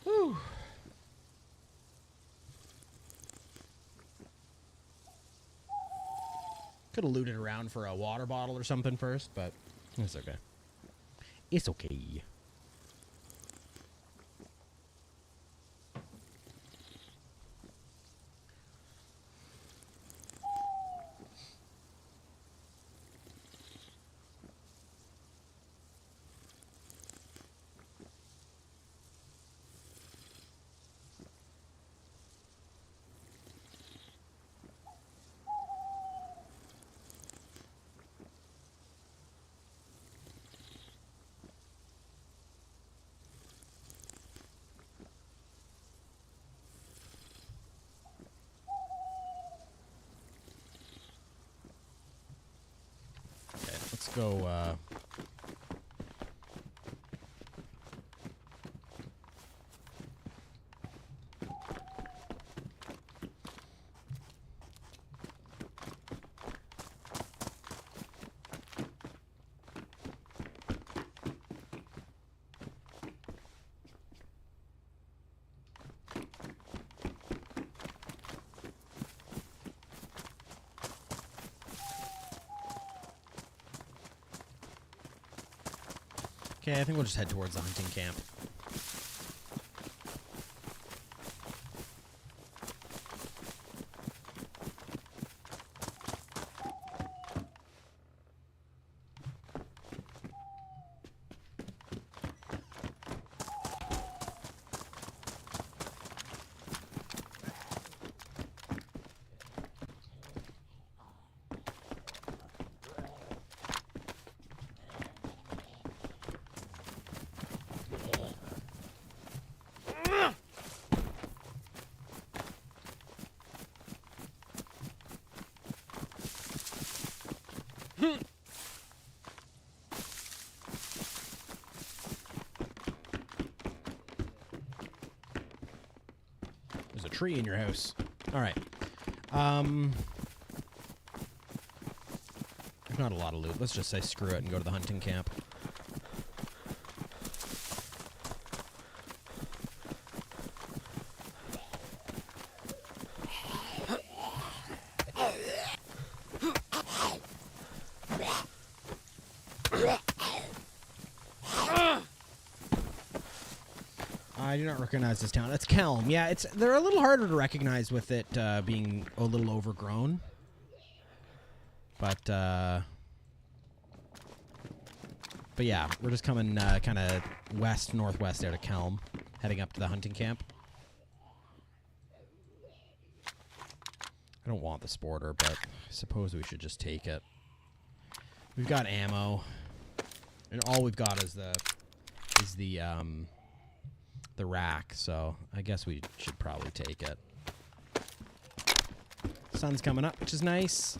Whew. Could have looted around for a water bottle or something first, but it's okay. It's okay. Let's go, okay, I think we'll just head towards the hunting camp. There's a tree in your house. All right. There's not a lot of loot. Let's just say screw it and go to the hunting camp. I do not recognize this town. It's Kelm. Yeah, they're a little harder to recognize with it being a little overgrown. But yeah, we're just coming kind of west-northwest out of Kelm, heading up to the hunting camp. I don't want the sporter, but I suppose we should just take it. We've got ammo, and all we've got is the rack, so I guess we should probably take it. Sun's coming up, which is nice.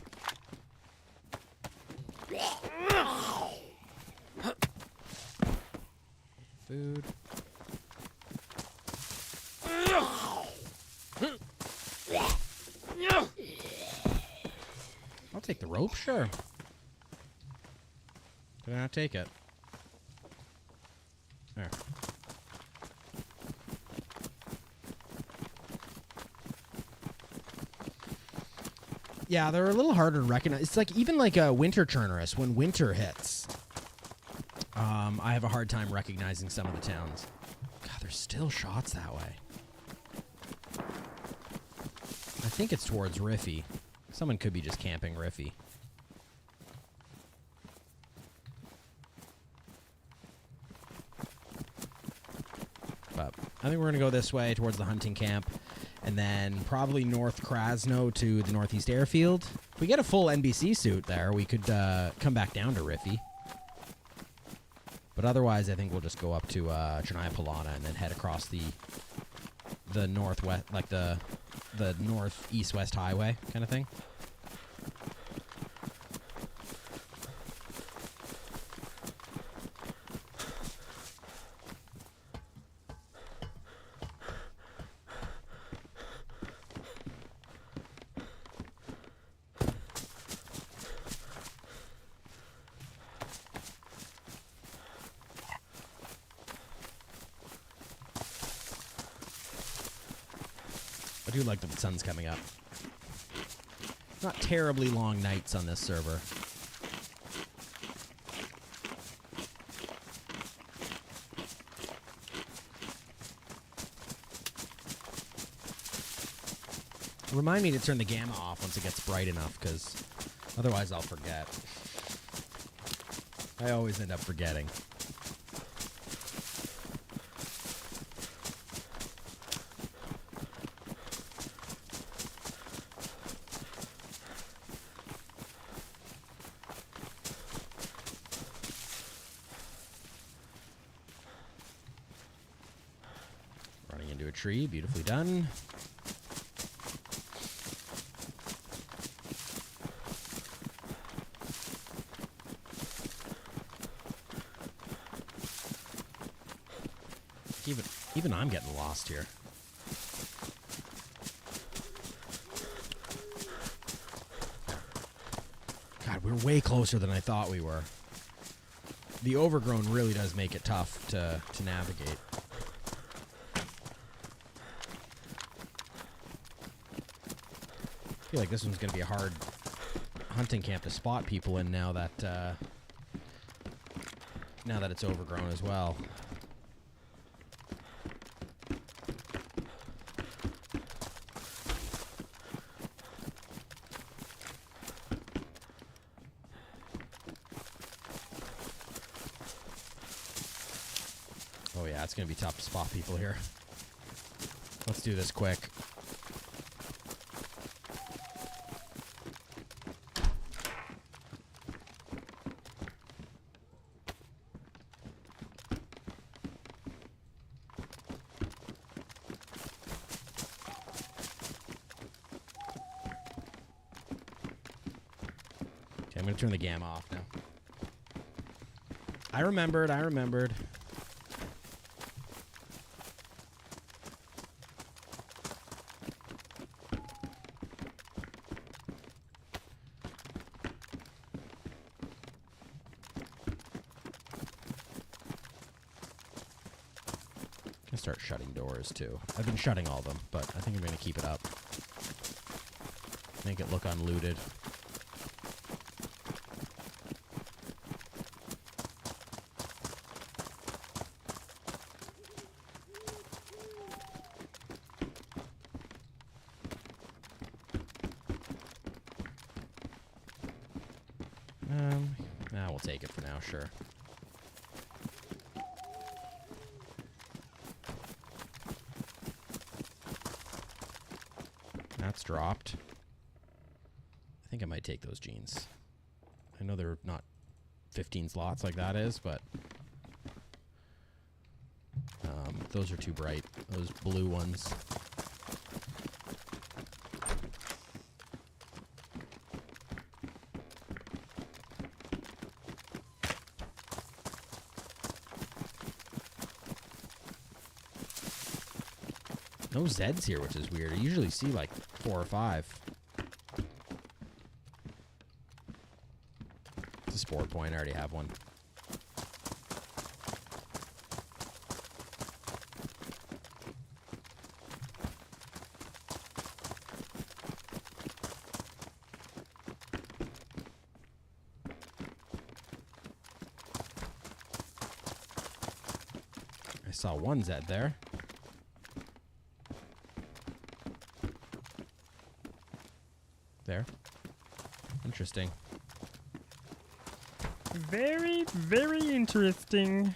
Food. I'll take the rope, sure. Did I not take it? There. Yeah, they're a little harder to recognize. It's like even like a winter Chernarus. When winter hits, I have a hard time recognizing some of the towns. God, there's still shots that way. I think it's towards Riffy. Someone could be just camping Riffy. But I think we're going to go this way towards the hunting camp. And then probably North Krasno to the Northeast Airfield. If we get a full NBC suit there, we could come back down to Riffy. But otherwise, I think we'll just go up to Chernarus and then head across the northwest, like the the north east-west highway kind of thing. I do like that the sun's coming up. Not terribly long nights on this server. Remind me to turn the gamma off once it gets bright enough, because otherwise I'll forget. I always end up forgetting. Running into a tree, beautifully done. Even I'm getting lost here. God, we're way closer than I thought we were. The overgrown really does make it tough to navigate. I feel like this one's going to be a hard hunting camp to spot people in now that it's overgrown as well. Oh yeah, it's going to be tough to spot people here. Let's do this quick. Okay, I'm going to turn the gamma off now. I remembered. Start shutting doors too. I've been shutting all of them, but I think I'm going to keep it up. Make it look unlooted. We'll take it for now, sure. That's dropped. I think I might take those jeans. I know they're not 15 slots like that is, but those are too bright. Those blue ones. No Zeds here, which is weird. I usually see like 4 or 5. It's a sport point. I already have one. I saw one Zed there. There. Interesting. Very, very interesting.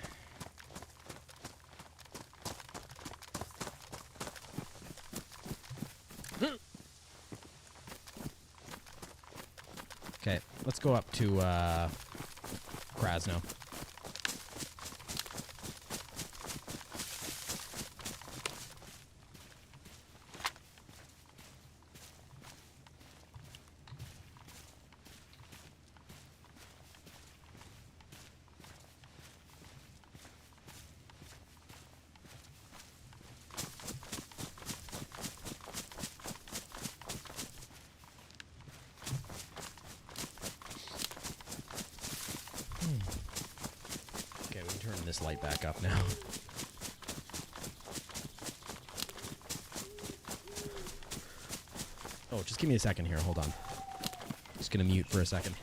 Okay, let's go up to Krasno. light back up now. Oh, just give me a second here. Hold on. Just gonna mute for a second.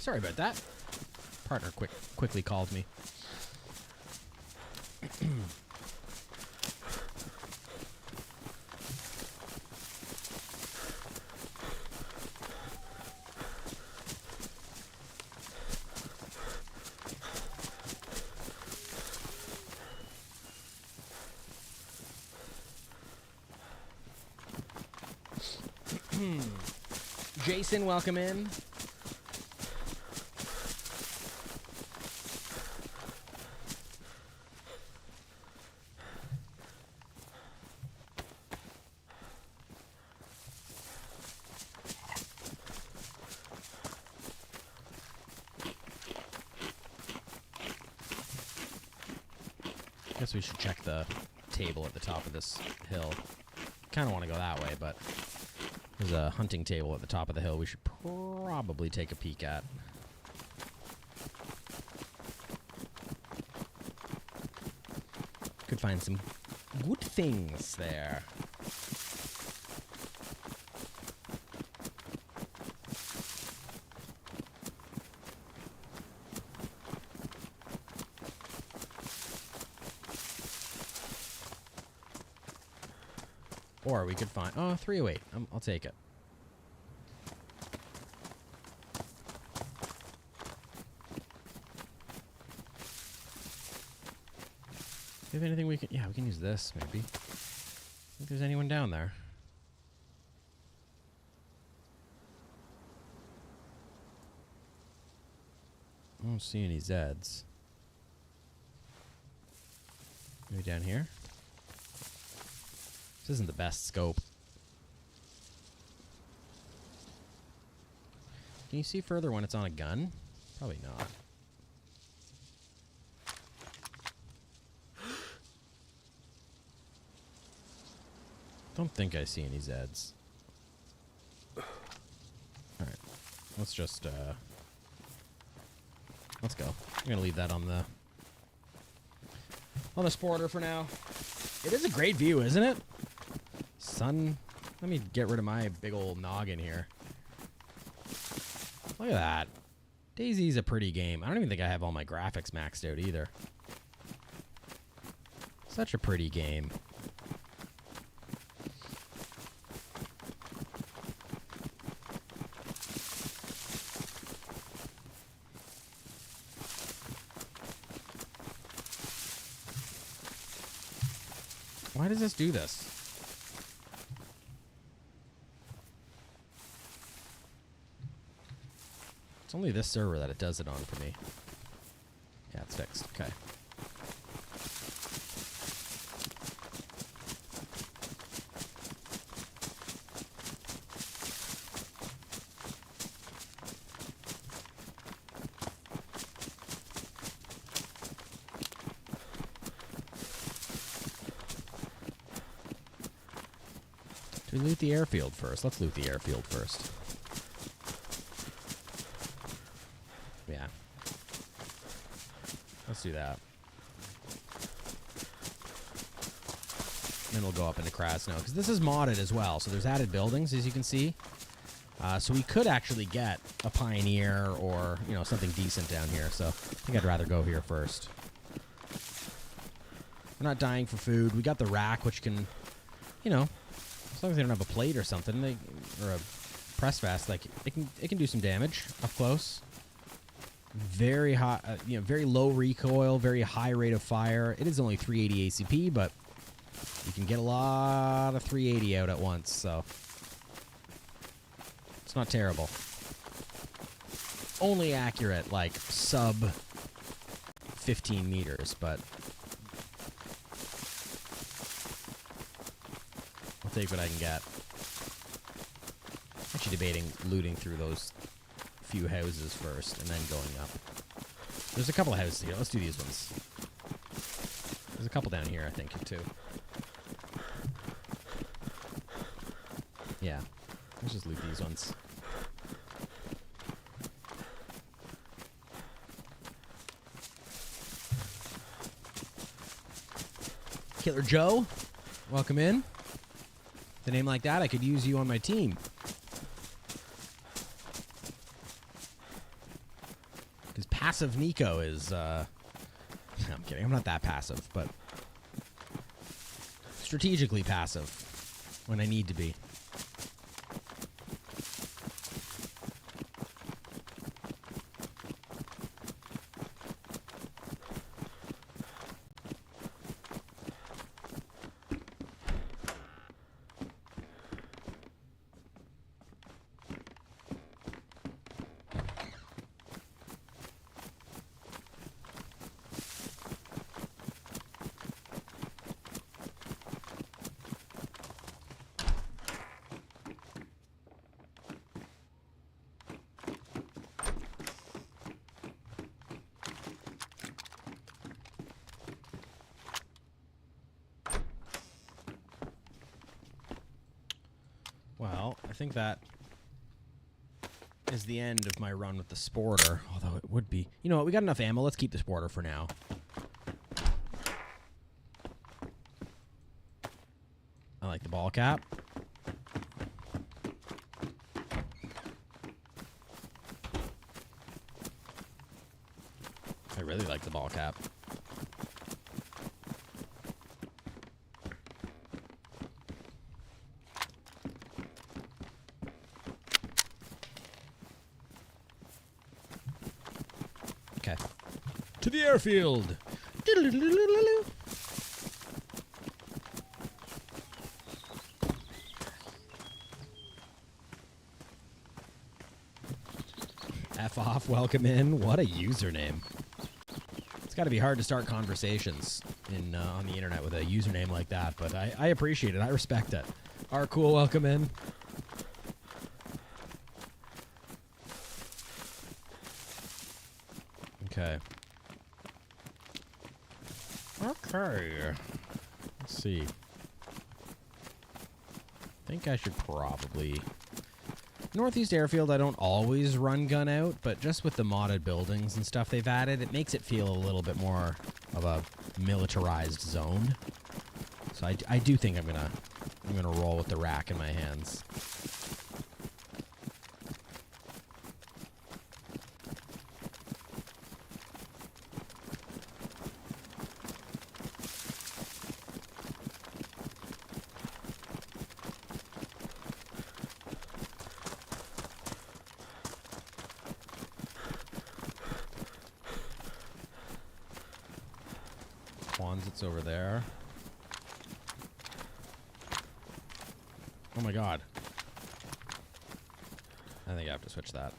Sorry about that. Partner quickly called me. Jason, welcome in. Guess we should check the table at the top of this hill. Kind of want to go that way, but there's a hunting table at the top of the hill we should probably take a peek at. Could find some good things there. Or we could find... Oh, 308. I'll take it. Do you have anything we can... Yeah, we can use this, maybe. Think there's anyone down there. I don't see any Zeds. Maybe down here? This isn't the best scope. Can you see further when it's on a gun? Probably not. Don't think I see any Zeds. Alright. Let's just, let's go. I'm gonna leave that on the sporter for now. It is a great view, isn't it? Sun. Let me get rid of my big old noggin here. Look at that. DayZ's a pretty game. I don't even think I have all my graphics maxed out either. Such a pretty game. Why does this do this? It's only this server that it does it on for me. Yeah, it's fixed. Okay. We loot the airfield first. Let's loot the airfield first. Yeah. Let's do that. Then we'll go up into Krasno, because this is modded as well, so there's added buildings, as you can see. So we could actually get a Pioneer or, you know, something decent down here, so I think I'd rather go here first. We're not dying for food. We got the rack, which can, you know, as long as they don't have a plate or something, or a press vest, like it can do some damage up close. Very high, you know, very low recoil, very high rate of fire. It is only 380 ACP, but you can get a lot of 380 out at once, so it's not terrible. Only accurate, like sub 15 meters, but I'll take what I can get. actually debating looting through those few houses first and then going up. There's a couple of houses here. Let's do these ones. There's a couple down here, I think, too. Yeah. Let's just loot these ones. Killer Joe, welcome in. With a name like that, I could use you on my team. Because passive Nico is, I'm kidding, I'm not that passive, but strategically passive when I need to be. Well, I think that is the end of my run with the Sporter, although it would be... You know what, we got enough ammo. Let's keep the Sporter for now. I like the ball cap. I really like the ball cap. Okay. To the airfield. F off, welcome in. What a username. It's got to be hard to start conversations in on the internet with a username like that, but I appreciate it. I respect it. Alright, cool, welcome in. Okay. Okay. Let's see. I think I should probably... Northeast Airfield, I don't always run gun out, but just with the modded buildings and stuff they've added, it makes it feel a little bit more of a militarized zone. So I do think I'm gonna roll with the rack in my hands. It's over there. Oh my god. I think I have to switch that.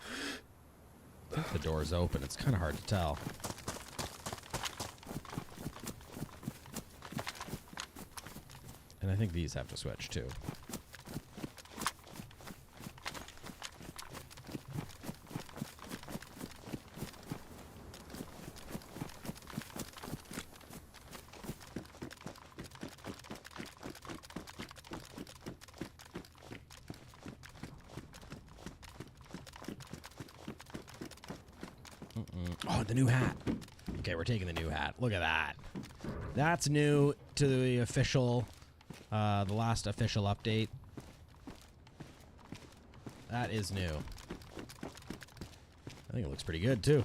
I think the door's open. It's kind of hard to tell. And I think these have to switch too. Oh, the new hat. Okay, we're taking the new hat. Look at that. That's new to the official, the last official update. That is new. I think it looks pretty good, too.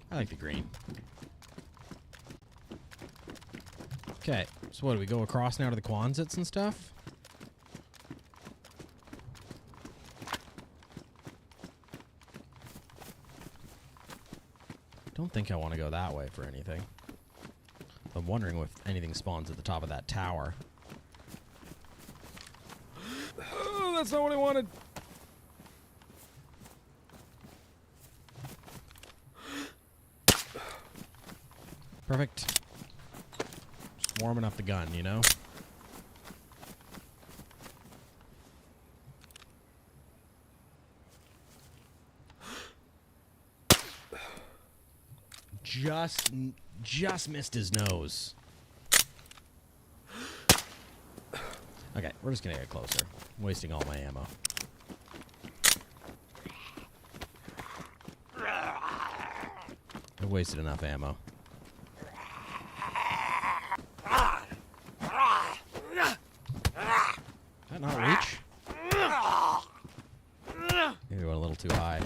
I like the green. Okay, so what, do we go across now to the Quonsets and stuff? Don't think I want to go that way for anything. I'm wondering if anything spawns at the top of that tower. Oh, that's not what I wanted. Perfect. Just warming up the gun, you know? Just missed his nose. Okay, we're just gonna get closer. I'm wasting all my ammo. I've wasted enough ammo. Did that not reach? Maybe went a little too high.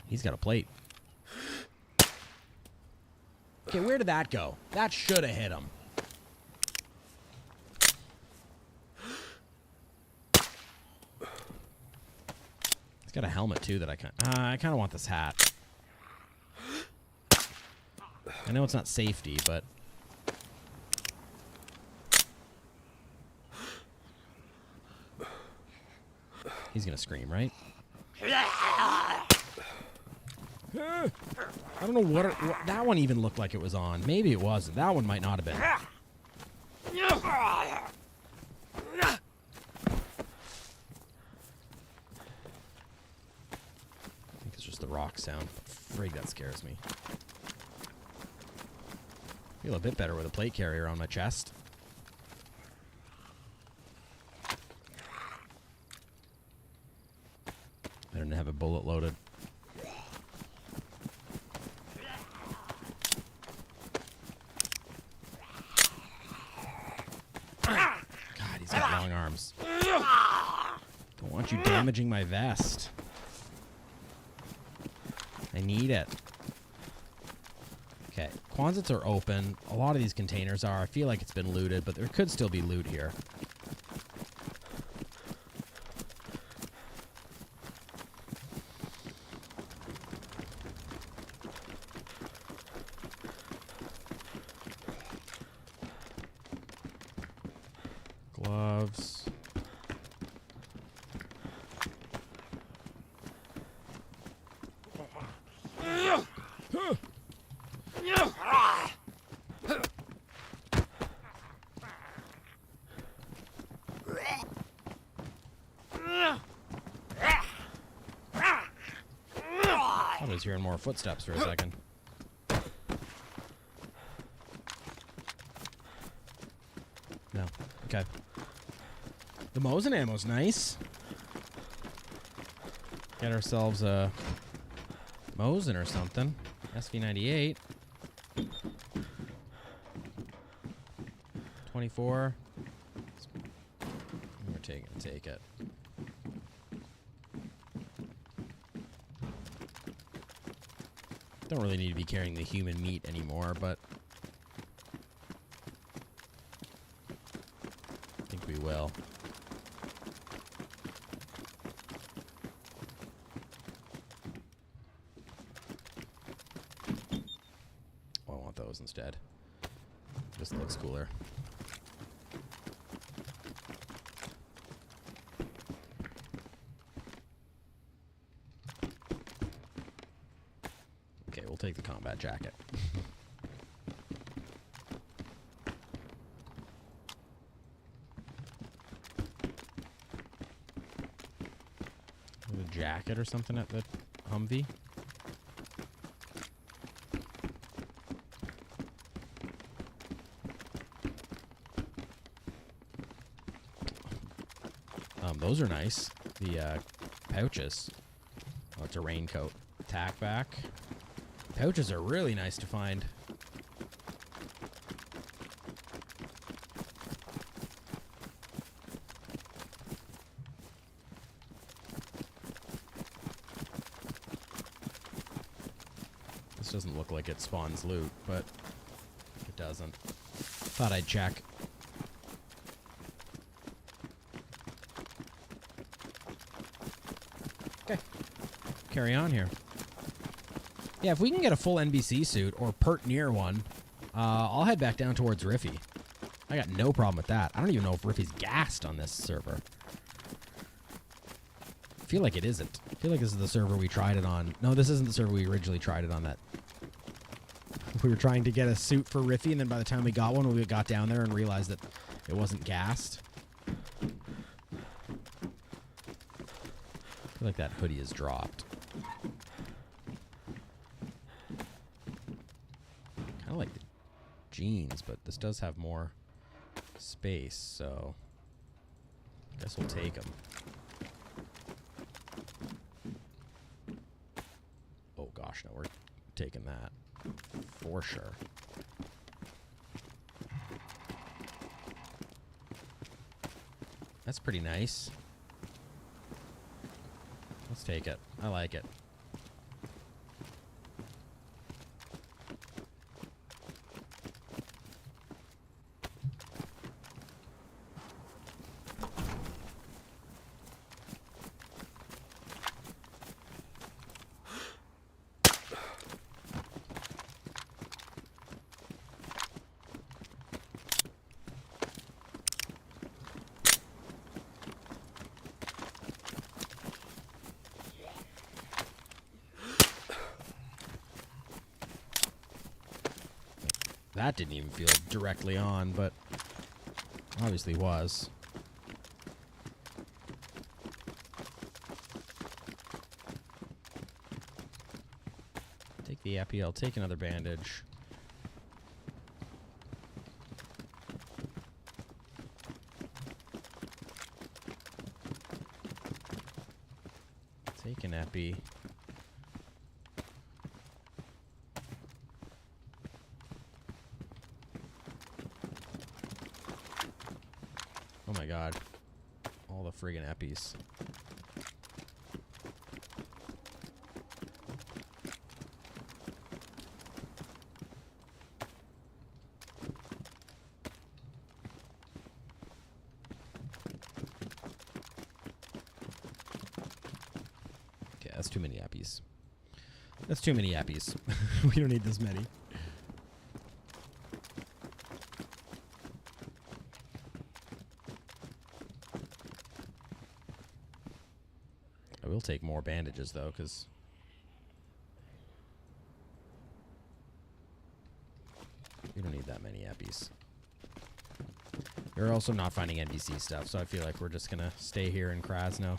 He's got a plate. Okay, where did that go? That should have hit him. He's got a helmet too that I kind of want this hat. I know it's not safety, but he's gonna scream, right? I don't know what that one even looked like it was on. Maybe it wasn't. That one might not have been. I think it's just the rock sound. Frig, that scares me. Feel a bit better with a plate carrier on my chest. I didn't have a bullet loaded. Long arms. Don't want you damaging my vest. I need it. Okay, Quonsets are open. A lot of these containers are. I feel like it's been looted, but there could still be loot here. Gloves. I was hearing more footsteps for a second. No. Okay. The Mosin ammo's nice. Get ourselves a Mosin or something. SV98. 24. We're take it. Don't really need to be carrying the human meat anymore, but I think we will. Oh, I want those instead. This looks cooler. Okay, we'll take the combat jacket. A jacket or something at the Humvee. Those are nice. The pouches. Oh, it's a raincoat. Tack back. Pouches are really nice to find. doesn't look like it spawns loot, but it doesn't. Thought I'd check. Okay. Carry on here. Yeah, if we can get a full NBC suit or pert near one, I'll head back down towards Riffy. I got no problem with that. I don't even know if Riffy's gassed on this server. I feel like it isn't. I feel like this is the server we tried it on. No, this isn't the server we originally tried it on. That we were trying to get a suit for Riffy, and then by the time we got one, we got down there and realized that it wasn't gassed. I feel like that hoodie is dropped. Kind of like the jeans, but this does have more space, so I guess we'll take them. Oh gosh, no, we're taking that for sure. That's pretty nice. Let's take it. I like it. That didn't even feel directly on, but obviously was. Take the epi, I'll take another bandage. Take an epi. Oh my god. All the friggin' eppies. Okay, that's too many eppies. That's too many eppies. We don't need this many. I will take more bandages, though, because we don't need that many eppies. We're also not finding NBC stuff, so I feel like we're just going to stay here in Krasno.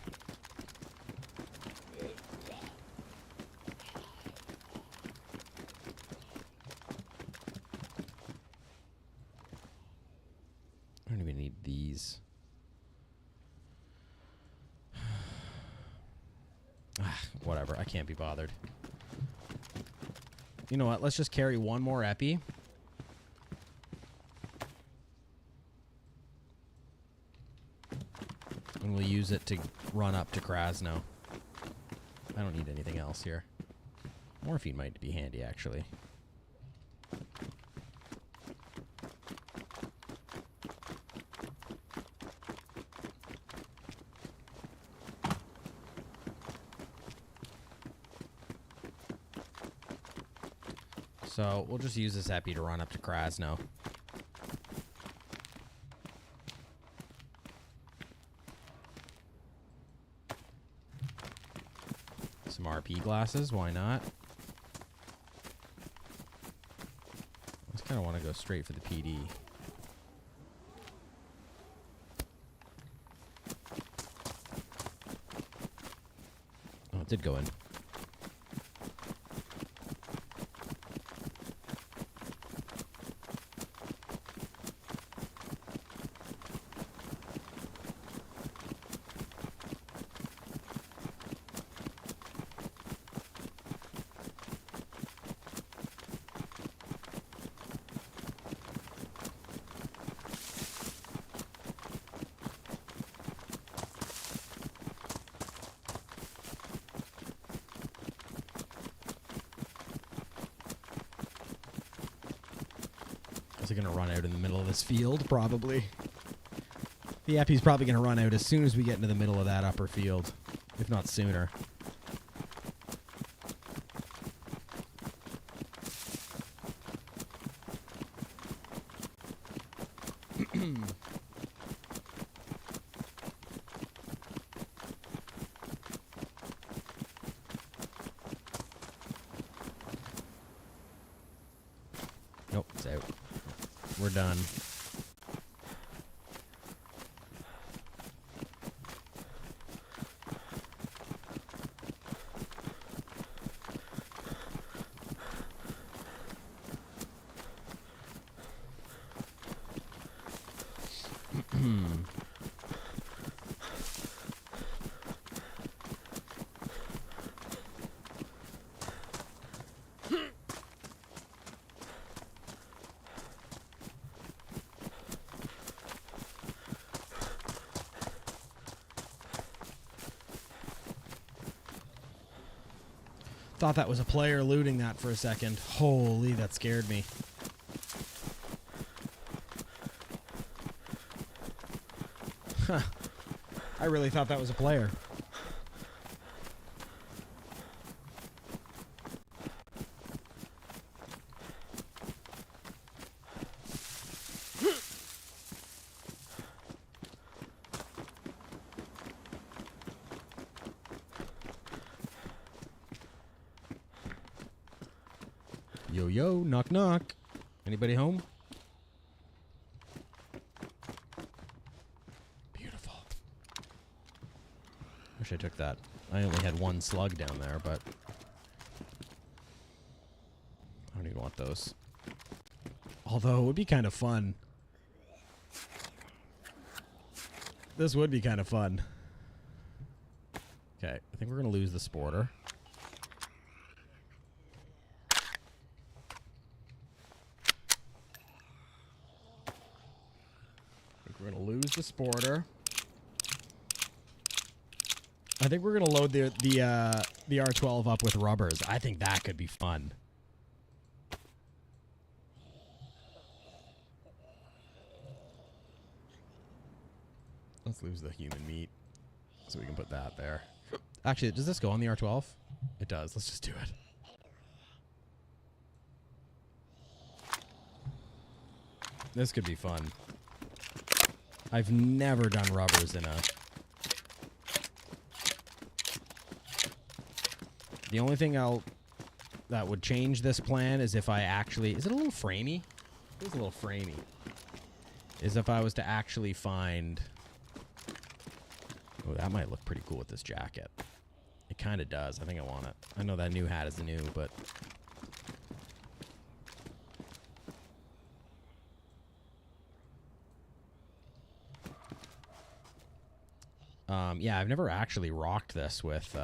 I don't even need these. Whatever, I can't be bothered. You know what, let's just carry one more epi. And we'll use it to run up to Krasno. I don't need anything else here. Morphine might be handy, actually. So we'll just use this epi to run up to Krasno. Some RP glasses, why not? I just kind of want to go straight for the PD. Oh, it did go in. Is it going to run out in the middle of this field? Probably. The epi's probably going to run out as soon as we get into the middle of that upper field, if not sooner. Nope, it's out. We're done. Thought that was a player looting that for a second. Holy, that scared me. Huh. I really thought that was a player. Yo, yo, knock, knock. Anybody home? Beautiful. Wish I took that. I only had one slug down there, but I don't even want those. Although, it would be kind of fun. This would be kind of fun. Okay, I think we're going to lose the sporter. We're gonna lose the sporter. I think we're gonna load the R12 up with rubbers. I think that could be fun. Let's lose the human meat so we can put that there. Actually, does this go on the R12? It does. Let's just do it. This could be fun. I've never done rubbers in a... The only thing that would change this plan is if I actually... Is it a little framey? It is a little framey. Is if I was to actually find... Oh, that might look pretty cool with this jacket. It kind of does. I think I want it. I know that new hat is new, but... Yeah, I've never actually rocked this with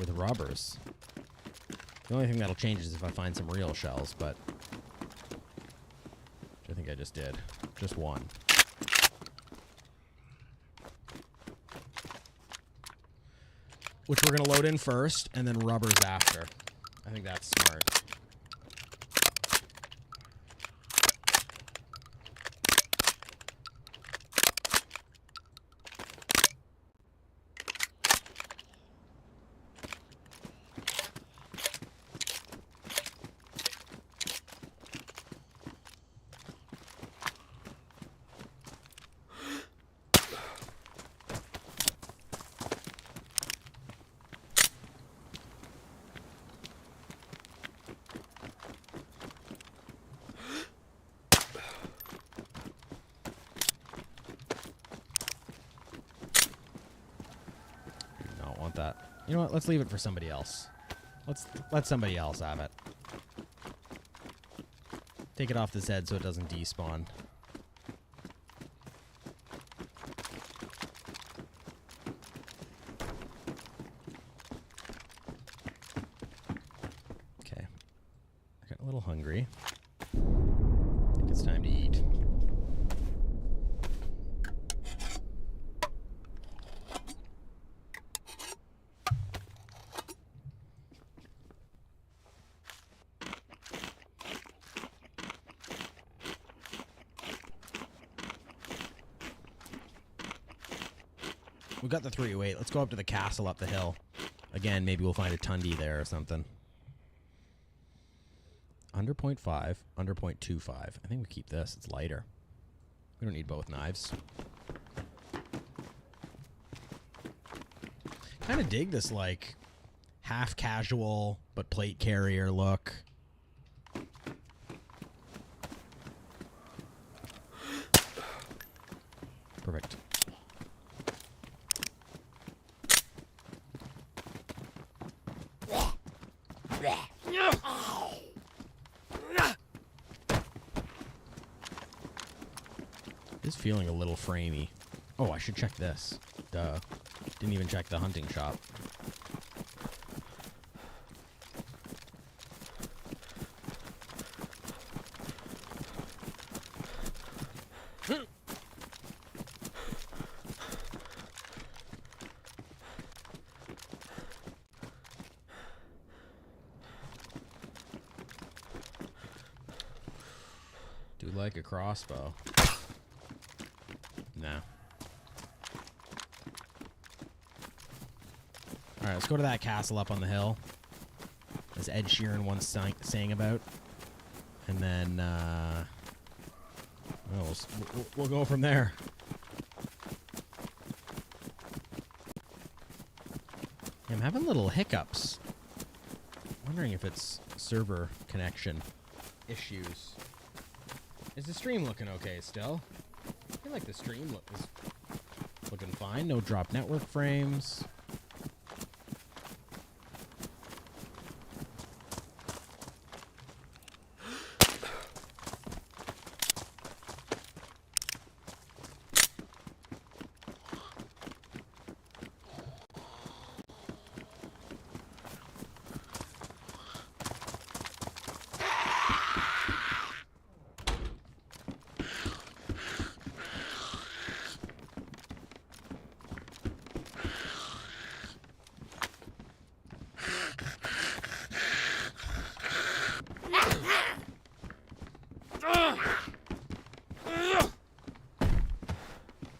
rubbers. The only thing that'll change is if I find some real shells, but... Which I think I just did. Just one. Which we're going to load in first, and then rubbers after. I think that's smart. That. You know what? Let's leave it for somebody else. Let somebody else have it. Take it off this head so it doesn't despawn. Okay. I got a little hungry. I think it's time to eat. We got the 308. Let's go up to the castle up the hill. Again, maybe we'll find a Tundi there or something. Under 0.5, under 0.25. I think we keep this. It's lighter. We don't need both knives. Kind of dig this, like, half casual but plate carrier look. Perfect. It's feeling a little framey. Oh, I should check this. Duh. Didn't even check the hunting shop. Do like a crossbow. No. Alright, let's go to that castle up on the hill. As Ed Sheeran once sang about. And then, we'll go from there. I'm having little hiccups. Wondering if it's server connection issues. Is the stream looking okay still? I feel like the stream is looking fine. No drop network frames.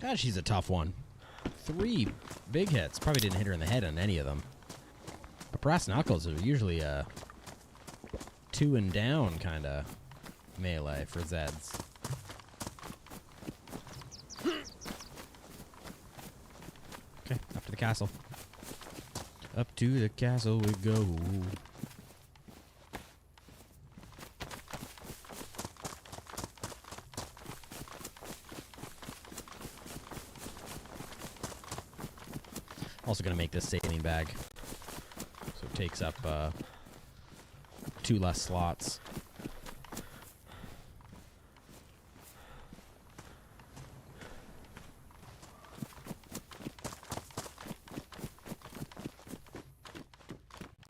God, she's a tough one. 3 big hits. Probably didn't hit her in the head on any of them. But brass knuckles are usually a 2 and down kind of melee for Zeds. Okay, up to the castle. Up to the castle we go. Also going to make this saline bag, so it takes up 2 less slots.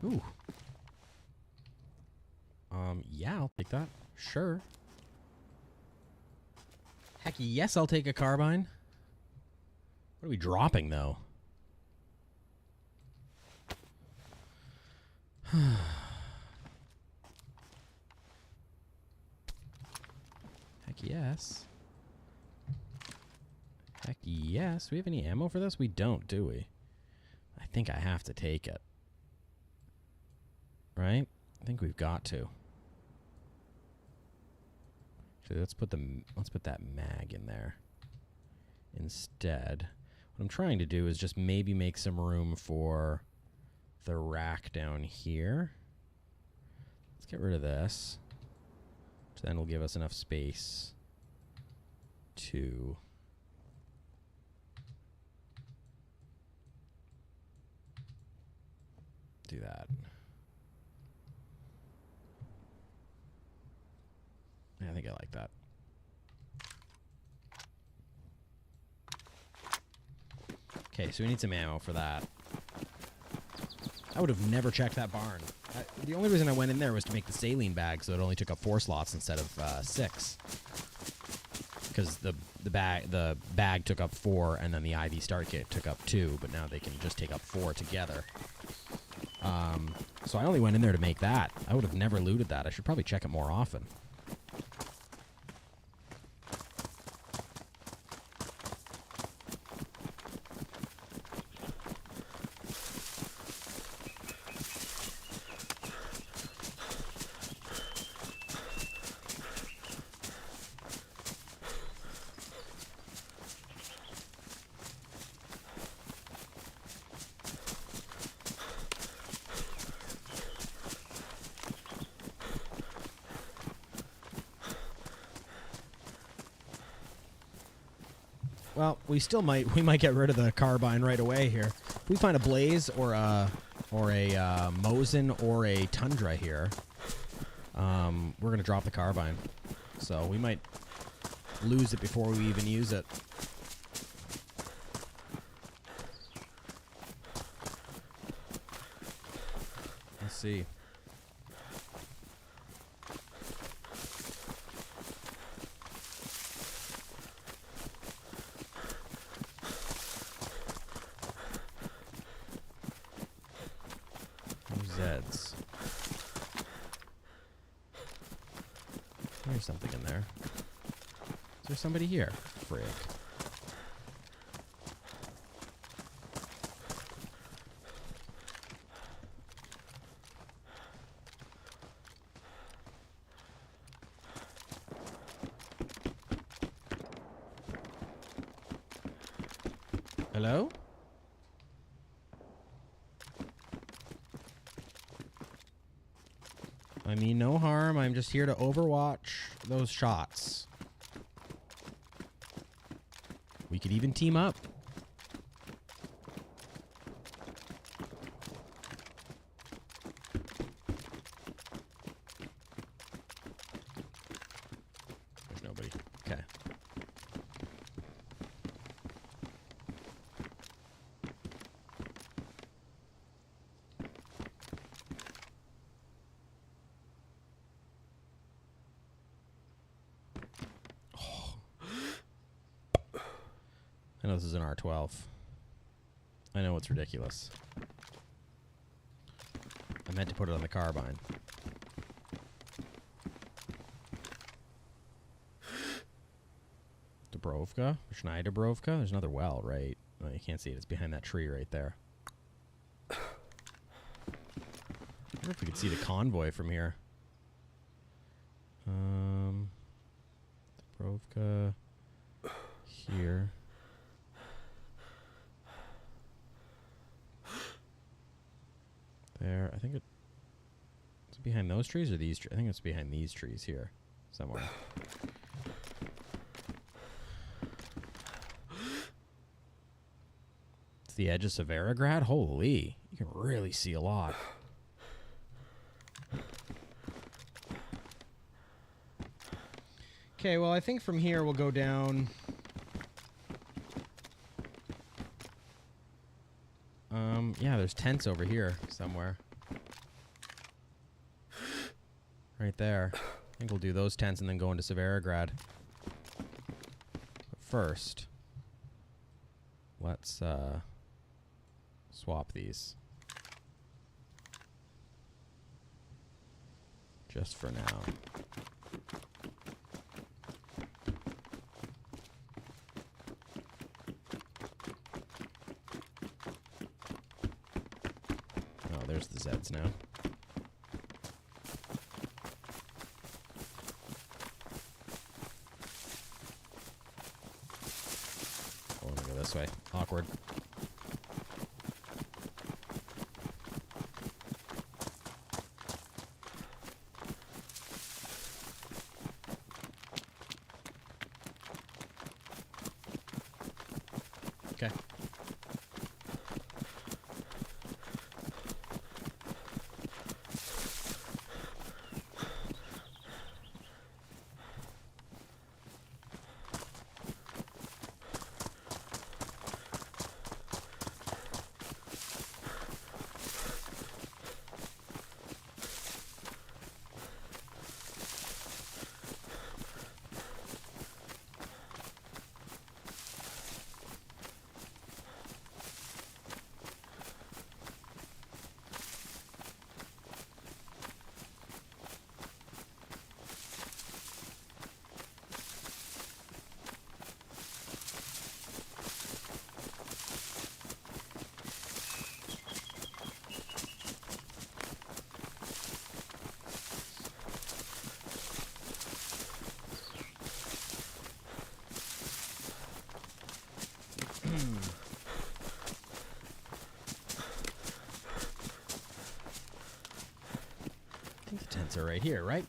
Ooh. Yeah, I'll take that. Sure. Heck yes, I'll take a carbine. What are we dropping, though? Heck yes. Heck yes. Do we have any ammo for this? We don't, do we? I think I have to take it. Right? I think we've got to. Actually, let's put that mag in there instead. What I'm trying to do is just maybe make some room for the rack down here. Let's get rid of this. So then it'll give us enough space to do that. Yeah, I think I like that. Okay, so we need some ammo for that. I would have never checked that barn. The only reason I went in there was to make the saline bag, so it only took up 4 slots instead of 6. Because the bag took up 4, and then the IV start kit took up 2, but now they can just take up 4 together. So I only went in there to make that. I would have never looted that. I should probably check it more often. Well, we might get rid of the carbine right away here. If we find a blaze or a Mosin or a Tundra here, we're gonna drop the carbine. So we might lose it before we even use it. Let's see. Zeds. There's something in there. Is there somebody here? Frig. Hello? I mean no harm. I'm just here to overwatch those shots. We could even team up. There's nobody. Okay. I know this is an R12. I know it's ridiculous. I meant to put it on the carbine. Dubrovka? Schneiderbrovka? There's another well, right? Oh, you can't see it. It's behind that tree right there. I wonder if we could see the convoy from here. Dubrovka. Here. There, I think it's behind those trees or these trees. I think it's behind these trees here, somewhere. It's the edge of Severograd? Holy, you can really see a lot. Okay, well, I think from here we'll go down. Yeah, there's tents over here somewhere. Right there. I think we'll do those tents and then go into Severograd. But first, let's swap these. Just for now. There's the Zeds now. Oh, let me go this way. Awkward. Okay. I think the tents are right here, right?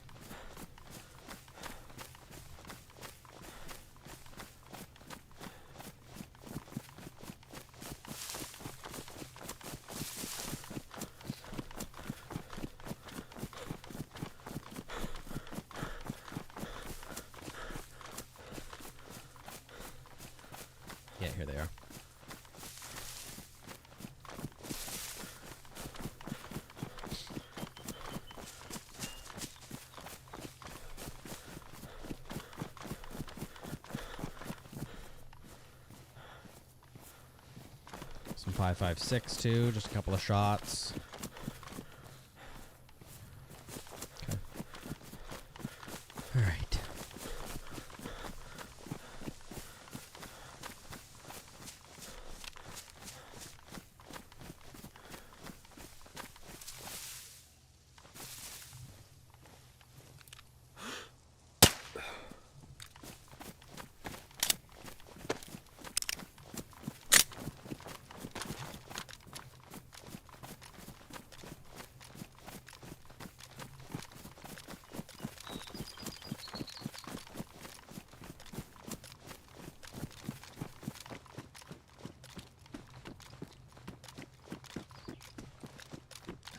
5.56 too, just a couple of shots. Okay. All right.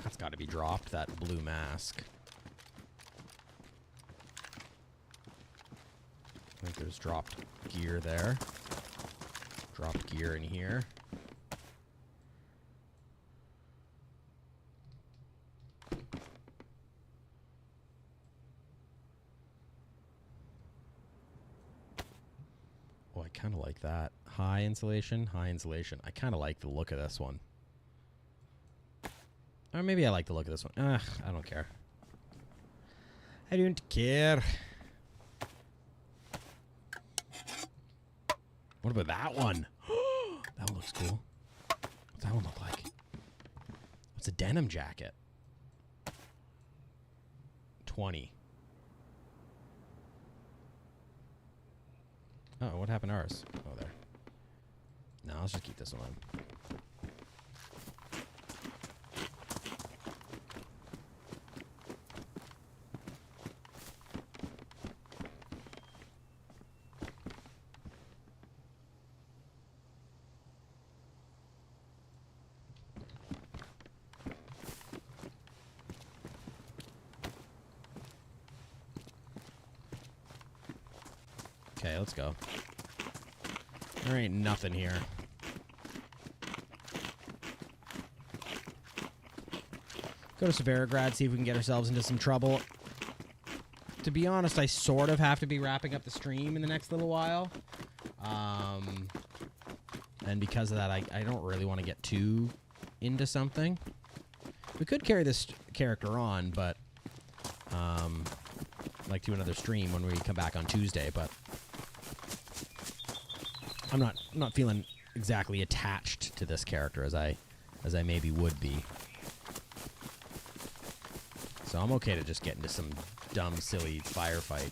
That's got to be dropped, that blue mask. I think there's dropped gear there. Dropped gear in here. Oh, I kind of like that. High insulation, high insulation. I kind of like the look of this one. Or maybe I like the look of this one. Ugh, I don't care. I don't care. What about that one? That one looks cool. What's that one look like? It's a denim jacket. 20. Oh, what happened to ours? Oh, there. No, let's just keep this one. Okay, let's go. There ain't nothing here. Go to Severograd, see if we can get ourselves into some trouble. To be honest, I sort of have to be wrapping up the stream in the next little while. And because of that, I don't really want to get too into something. We could carry this character on, but like do another stream when we come back on Tuesday, but I'm not feeling exactly attached to this character as I maybe would be. So I'm okay to just get into some dumb, silly firefight.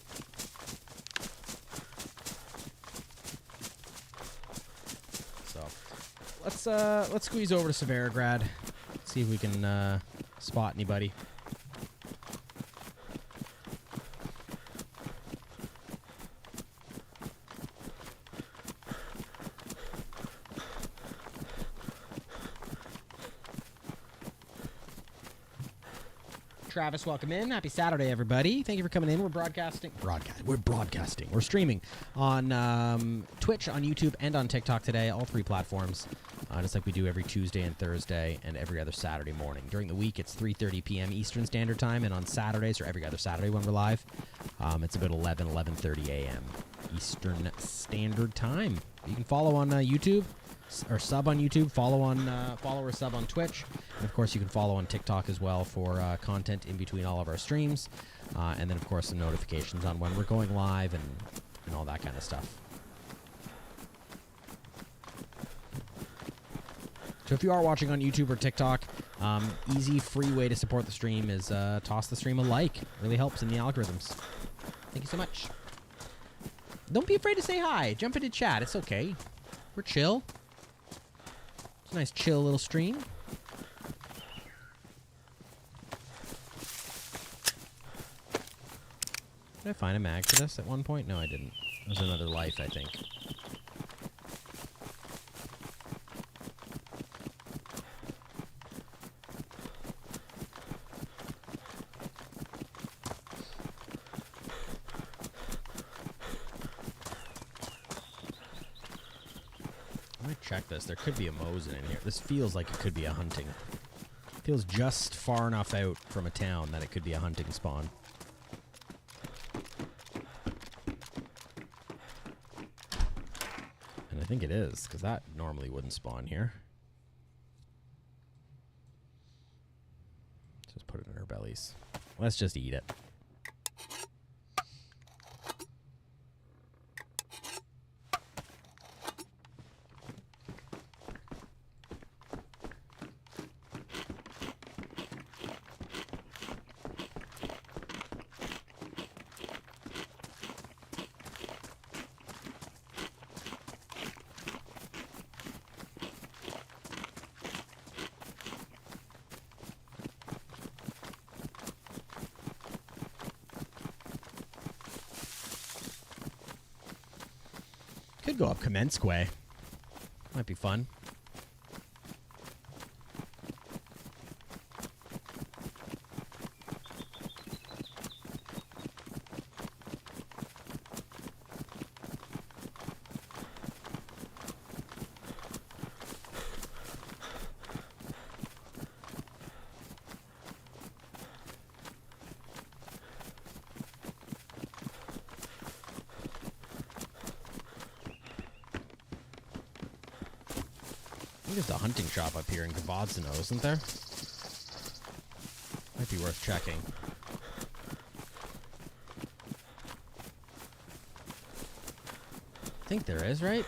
So let's squeeze over to Severograd, see if we can spot anybody. Travis, welcome in. Happy Saturday, everybody. Thank you for coming in. We're broadcasting. We're streaming on Twitch, on YouTube, and on TikTok today. All three platforms. Just like we do every Tuesday and Thursday and every other Saturday morning. During the week, it's 3:30 p.m. Eastern Standard Time, and on Saturdays, or every other Saturday when we're live, it's about 11:30 a.m. Eastern Standard Time. You can follow on YouTube, or sub on YouTube, follow or sub on Twitch, and of course you can follow on TikTok as well for content in between all of our streams, and then of course some notifications on when we're going live and all that kind of stuff. So if you are watching on YouTube or TikTok, easy, free way to support the stream is toss the stream a like. It really helps in the algorithms. Thank you so much. Don't be afraid to say hi. Jump into chat. It's okay. We're chill. It's a nice, chill little stream. Did I find a mag for this at one point? No, I didn't. It was another life, I think. Check this. There could be a Mosin in here. This feels like it could be a hunting. Feels just far enough out from a town that it could be a hunting spawn. And I think it is, because that normally wouldn't spawn here. bellies. Let's just eat it. Could go up Commence Quay. Might be fun. I think there's a hunting shop up here in Kabodsino, isn't there? Might be worth checking. I think there is, right?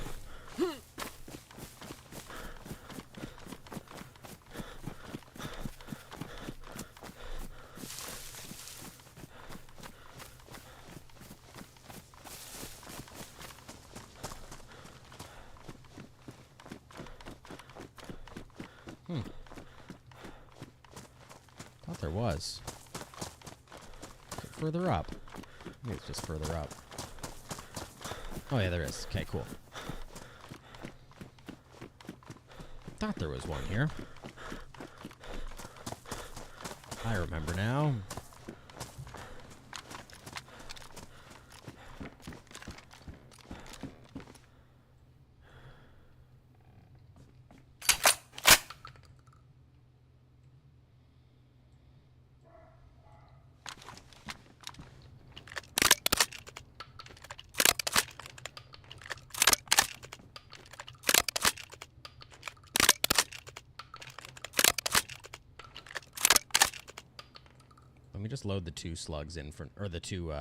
Thought there was. Is it further up? Maybe it's just further up. Oh yeah, there is. Okay, cool. Thought there was one here. I remember now. Let me just load the 2 slugs in for, or the 2,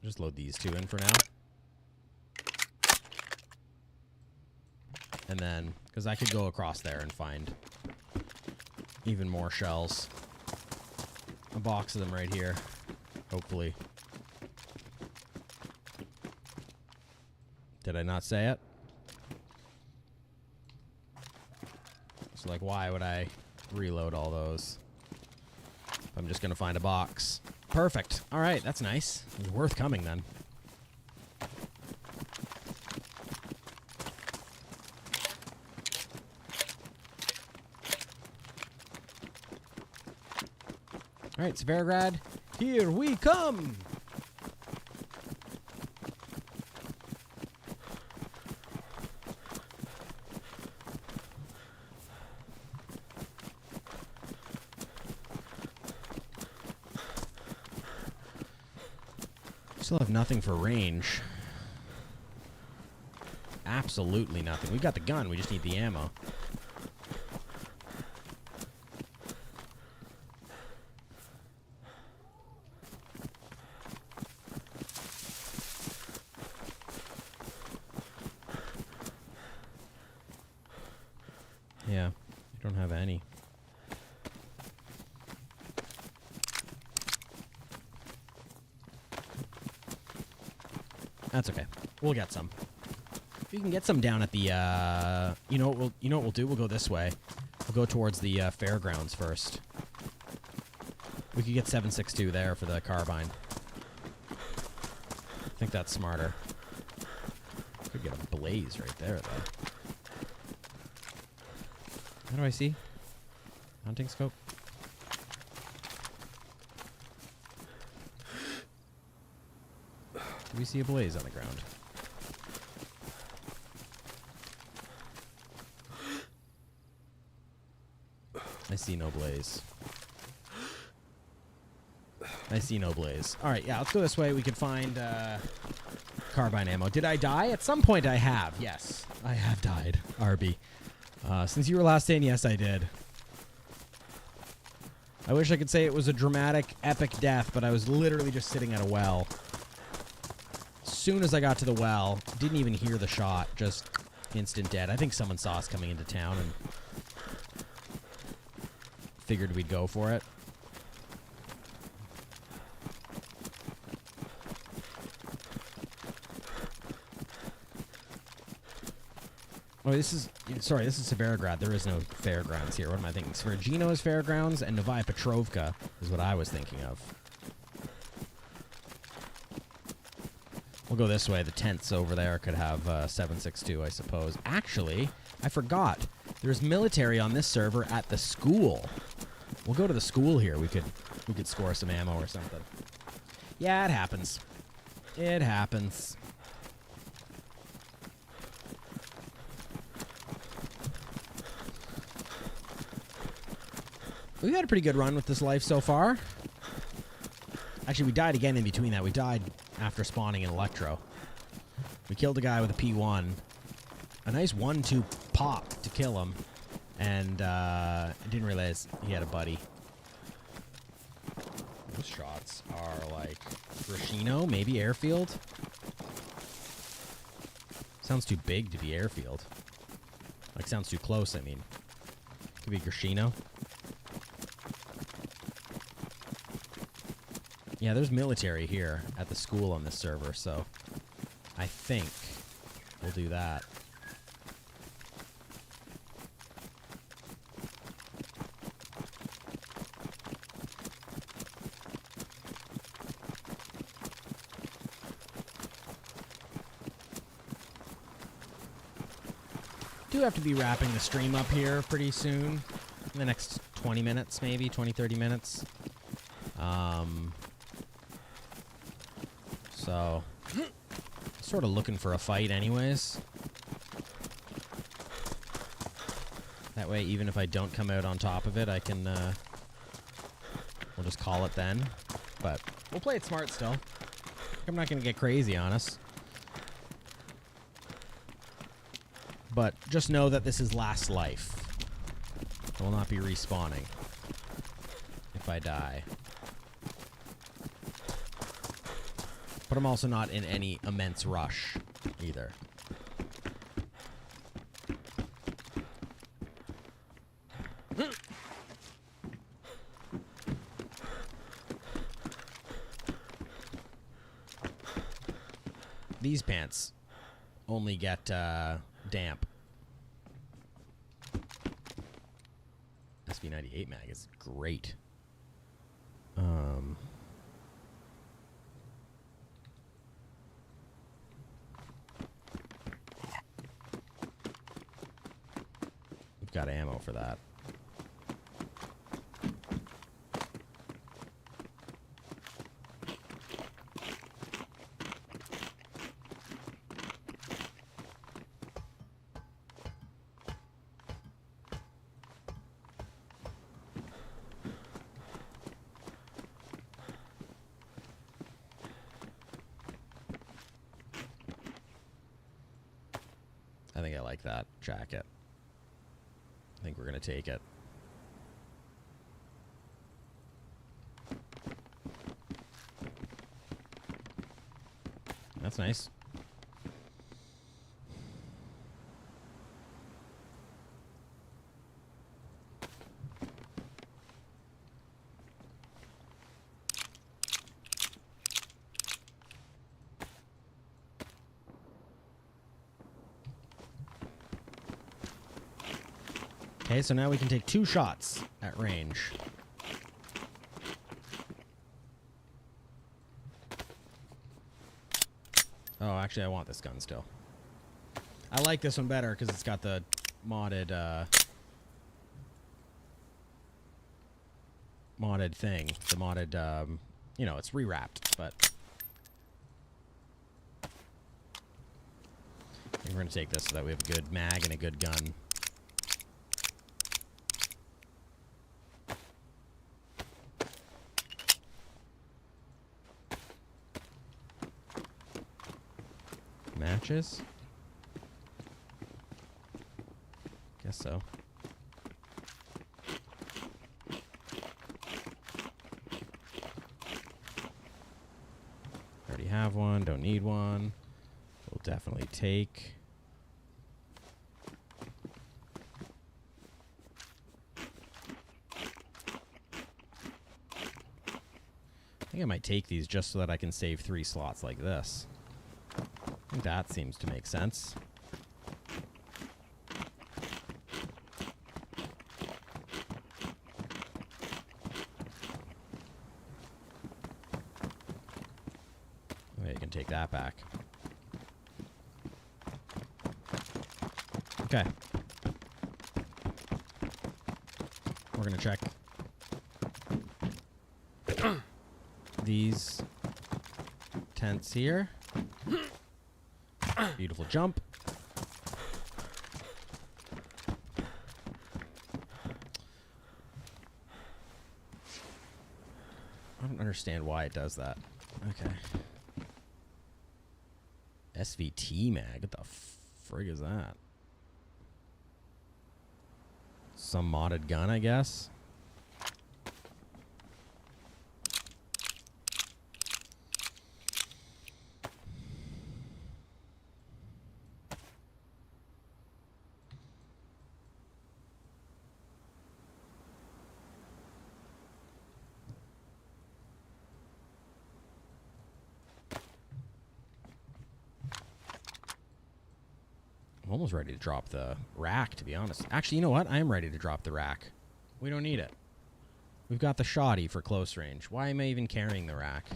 just load these 2 in for now. And then, because I could go across there and find even more shells. A box of them right here, hopefully. Did I not say it? So, like, why would I reload all those? I'm just going to find a box. Perfect. All right, that's nice. It's worth coming then. All right, Svargrad, here we come! Still have nothing for range. Absolutely nothing. We got the gun, we just need the ammo. Yeah, you don't have any. That's okay. We'll get some. You can get some down at the, you know what we'll do? We'll go this way. We'll go towards the fairgrounds first. We could get 7.62 there for the carbine. I think that's smarter. Could get a blaze right there, though. How do I see? Hunting scope? Do we see a blaze on the ground? I see no blaze. I see no blaze. Alright, yeah, let's go this way. We could find carbine ammo. Did I die? At some point I have. Yes, I have died. RB. Since you were last in, yes, I did. I wish I could say it was a dramatic, epic death, but I was literally just sitting at a well. As soon as I got to the well, didn't even hear the shot, just instant dead. I think someone saw us coming into town and figured we'd go for it. Oh, this is Severograd. There is no fairgrounds here. What am I thinking? Svergino is fairgrounds, and Novaya Petrovka is what I was thinking of. We'll go this way. The tents over there could have 762, I suppose. Actually, I forgot. There's military on this server at the school. We'll go to the school here. We could score some ammo or something. Yeah, it happens. It happens. We've had a pretty good run with this life so far. Actually, we died again in between that. We died after spawning in Electro. We killed a guy with a P1. A nice 1-2 pop to kill him. And I didn't realize he had a buddy. Those shots are like Rashino, maybe airfield. Sounds too big to be airfield. Like, sounds too close, I mean. Could be Grashino. Yeah, there's military here at the school on this server, so I think we'll do that. Do have to be wrapping the stream up here pretty soon. In the next 20 minutes, maybe 20, 30 minutes. So, sort of looking for a fight anyways. That way, even if I don't come out on top of it, I can, we'll just call it then. But we'll play it smart still. I'm not going to get crazy on us. But just know that this is last life. I will not be respawning if I die. But I'm also not in any immense rush either. These pants only get damp. SV98 mag is great. We've got ammo for that. I think I like that jacket. I think we're going to take it. That's nice. Okay, so now we can take 2 shots at range. Oh, actually, I want this gun still. I like this one better because it's got the modded, modded thing. The modded, you know, it's rewrapped, but I think we're going to take this so that we have a good mag and a good gun. Matches? Guess so. Already have one. Don't need one. We'll definitely take. I think I might take these just so that I can save 3 slots like this. I think that seems to make sense. Okay, you can take that back. Okay. We're going to check these tents here. Beautiful jump. I don't understand why it does that. Okay. SVT mag? What the frig is that? Some modded gun, I guess. I'm almost ready to drop the rack, to be honest. Actually, you know what? I am ready to drop the rack. We don't need it. We've got the shoddy for close range. Why am I even carrying the rack?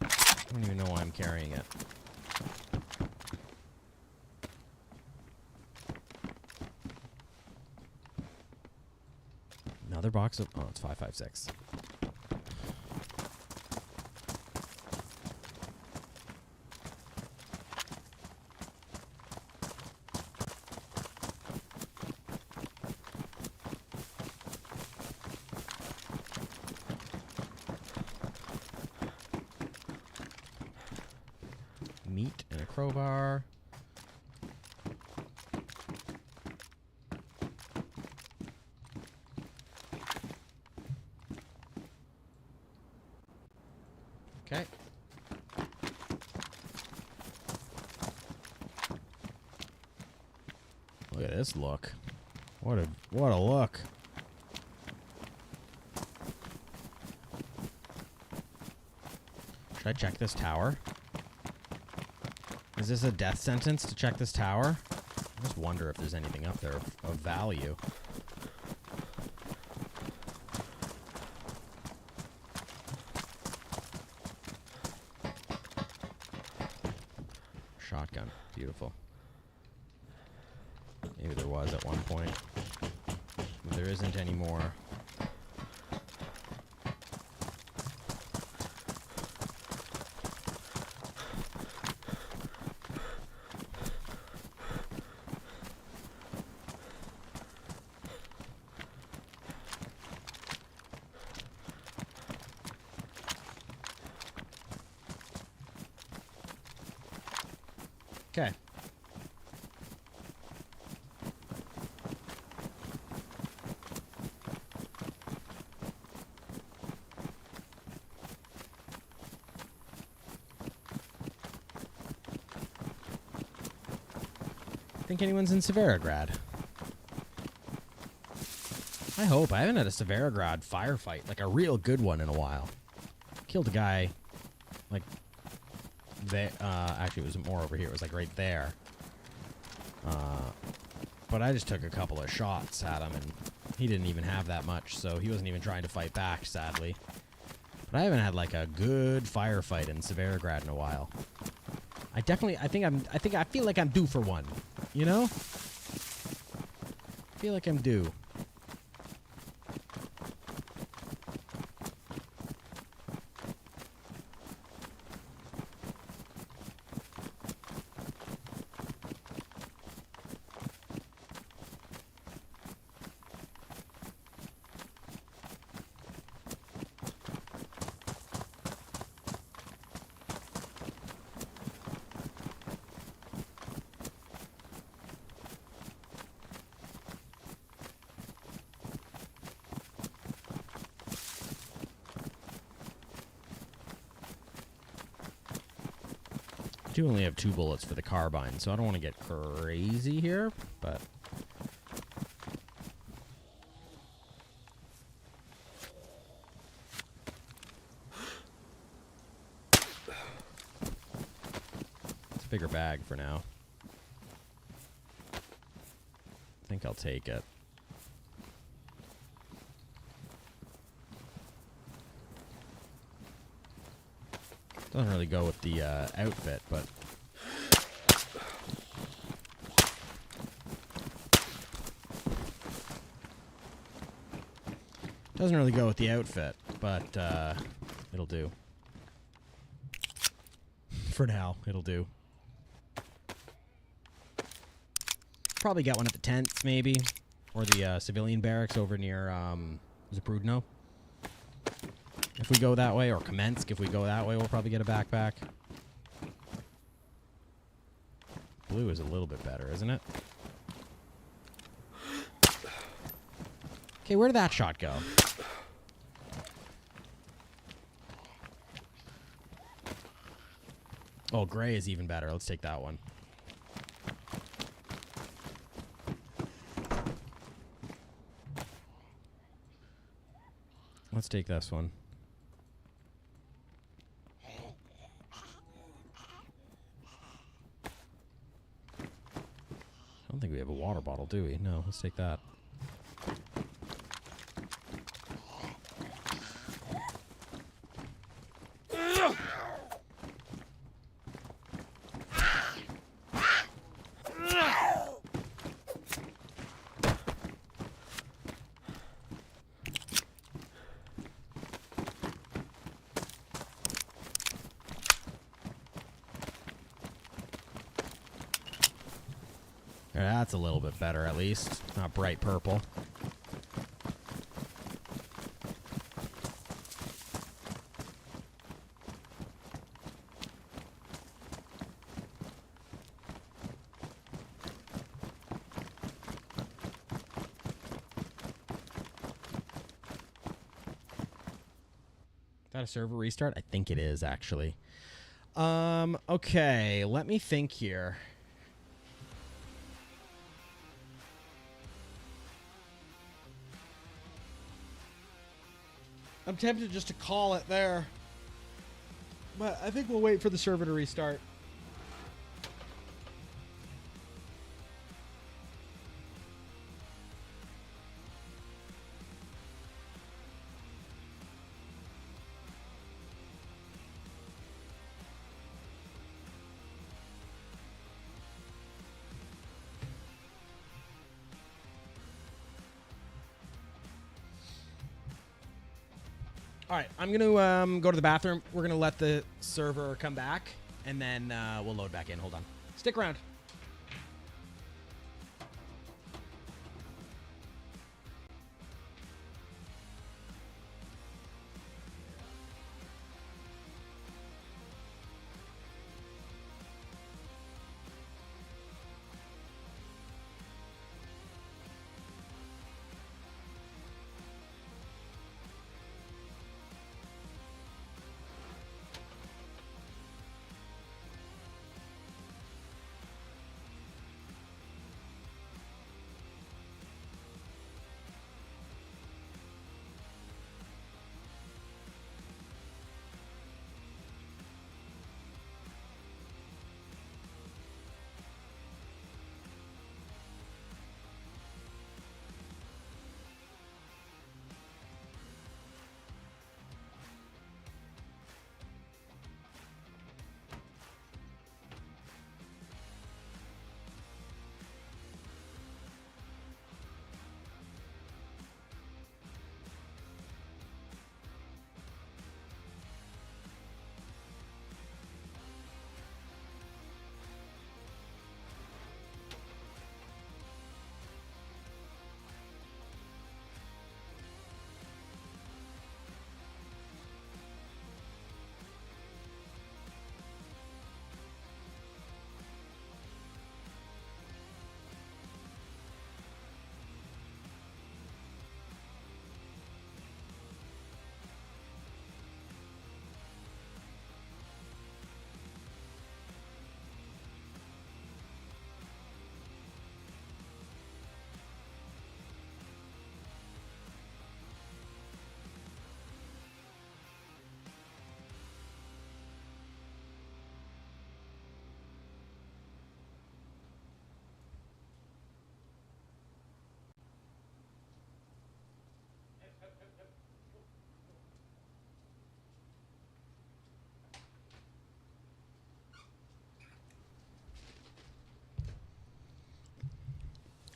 I don't even know why I'm carrying it. Another box of... Oh, it's 556. Meat and a crowbar. Okay. Look at this look. What a look. Should I check this tower? Is this a death sentence to check this tower? I just wonder if there's anything up there of value. Shotgun. Beautiful. Maybe there was at one point. But there isn't anymore. Okay. Think anyone's in Severograd? I hope. I haven't had a Severograd firefight, like a real good one, in a while. Killed a guy, like, actually, it was more over here. It was, like, right there. But I just took a couple of shots at him, and he didn't even have that much, so he wasn't even trying to fight back, sadly. But I haven't had, like, a good firefight in Severograd in a while. I feel like I'm due for one. You know? I feel like I'm due. do only have 2 bullets for the carbine, so I don't want to get crazy here, but... It's a bigger bag for now. I think I'll take it. Doesn't really go with the outfit, but... Doesn't really go with the outfit, but it'll do. For now, it'll do. Probably get one at the tents, maybe. Or the civilian barracks over near Zaprudno. If we go that way, or Kamensk, if we go that way, we'll probably get a backpack. Blue is a little bit better, isn't it? Okay, where did that shot go? Oh, gray is even better. Let's take that one. Let's take this one. I don't think we have a water bottle, do we? No, let's take that. That's a little bit better, at least. Not bright purple. Is that a server restart? I think it is, actually. Okay, let me think here. I'm tempted just to call it there. But I think we'll wait for the server to restart. All right, I'm going to go to the bathroom. We're going to let the server come back, and then we'll load back in. Hold on. Stick around.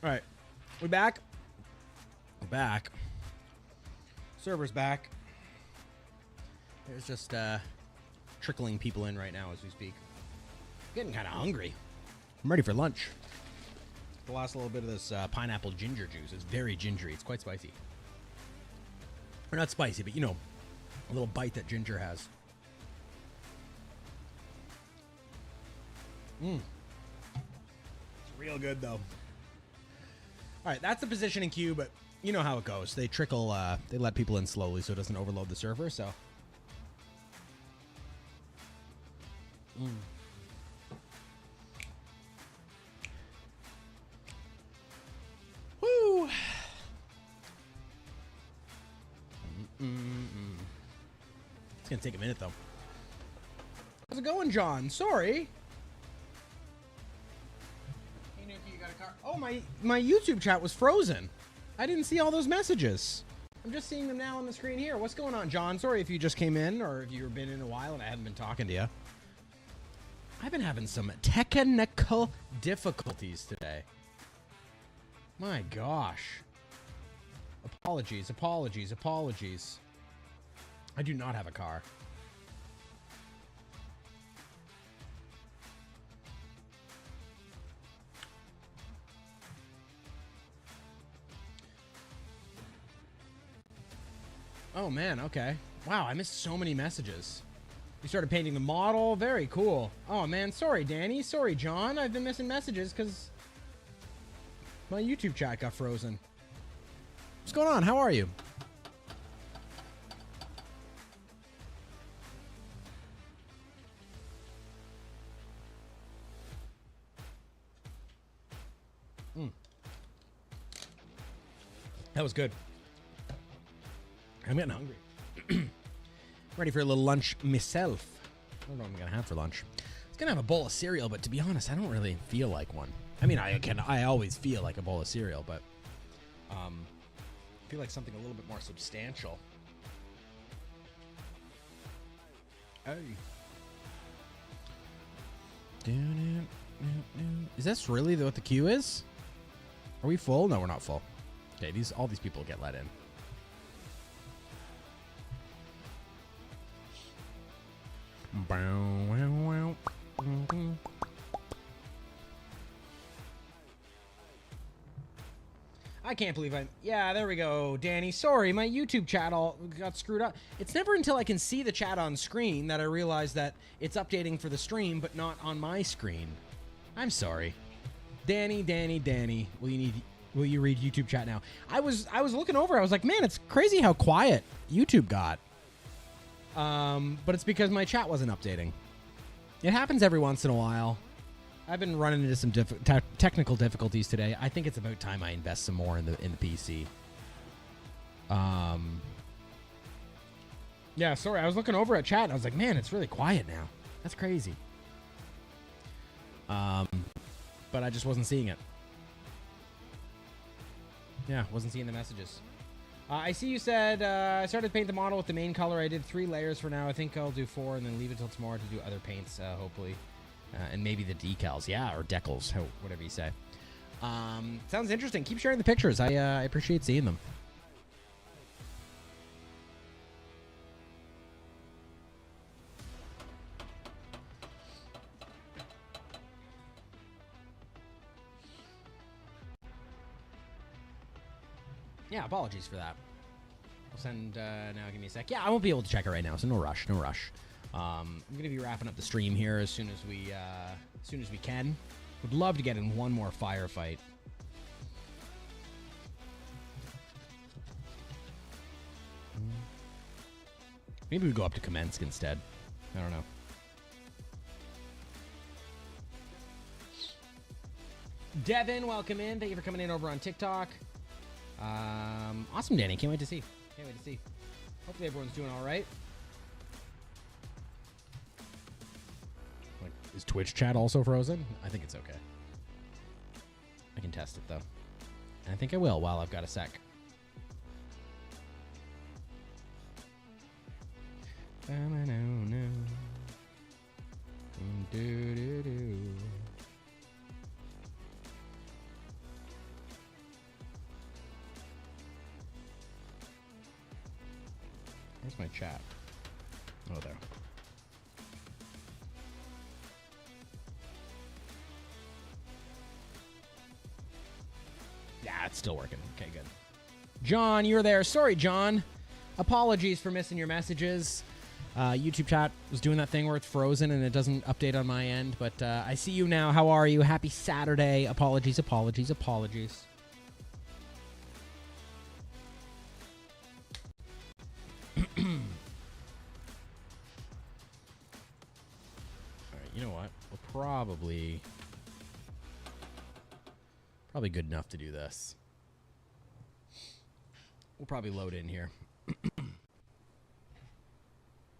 All right. We back? We're back. Server's back. There's just trickling people in right now as we speak. Getting kind of hungry. I'm ready for lunch. The last little bit of this pineapple ginger juice is very gingery. It's quite spicy. Or not spicy, but you know, a little bite that ginger has. It's real good though. All right, that's the positioning queue, but you know how it goes. They trickle, they let people in slowly so it doesn't overload the server, so. Woo! It's gonna take a minute though. How's it going, John? Sorry. Hey, Nuki, you got a car? Oh, my YouTube chat was frozen. I didn't see all those messages. I'm just seeing them now on the screen here. What's going on, John? Sorry if you just came in or if you've been in a while and I haven't been talking to you. I've been having some technical difficulties today. My gosh. Apologies, apologies, apologies. I do not have a car. Oh man, okay. Wow, I missed so many messages. You started painting the model. Very cool. Oh man, sorry Danny. Sorry John. I've been missing messages because my YouTube chat got frozen. What's going on? How are you? That was good. I'm getting hungry. Ready for a little lunch myself. I don't know what I'm gonna have for lunch. I was gonna have a bowl of cereal, but to be honest, I don't really feel like one. I mean, I always feel like a bowl of cereal, but I feel like something a little bit more substantial. Hey. Is this really what the queue is? Are we full? No, we're not full. Okay, all these people get let in. I can't believe yeah, there we go, Danny. Sorry, my YouTube chat all got screwed up. It's never until I can see the chat on screen that I realize that it's updating for the stream, but not on my screen. I'm sorry. Danny, will you read YouTube chat now? I was looking over, I was like, man, it's crazy how quiet YouTube got. But it's because my chat wasn't updating. It happens every once in a while. I've been running into some technical difficulties today. I think it's about time I invest some more in the PC. Yeah, sorry. I was looking over at chat and I was like, man, it's really quiet now. That's crazy. But I just wasn't seeing it. Yeah, wasn't seeing the messages. I see you said I started to paint the model with the main color. I did 3 layers for now. I think I'll do 4 and then leave it till tomorrow to do other paints, hopefully. And maybe the decals. Yeah, or decals, whatever you say. Sounds interesting. Keep sharing the pictures. I appreciate seeing them. Yeah, apologies for that. I'll send, now give me a sec. Yeah, I won't be able to check it right now, so no rush, no rush. I'm going to be wrapping up the stream here as soon as we can. Would love to get in one more firefight. Maybe we go up to Kamensk instead. I don't know. Devin, welcome in. Thank you for coming in over on TikTok. Awesome, Danny. Can't wait to see. Can't wait to see. Hopefully everyone's doing all right. Like, is Twitch chat also frozen? I think it's okay. I can test it though. And I think I will while I've got a sec. Where's my chat? Oh, there. Yeah, it's still working. Okay, good. John, you're there. Sorry, John. Apologies for missing your messages. YouTube chat was doing that thing where it's frozen and it doesn't update on my end, but I see you now. How are you? Happy Saturday. Apologies, apologies, apologies. Alright, you know what? We'll probably good enough to do this. We'll probably load in here.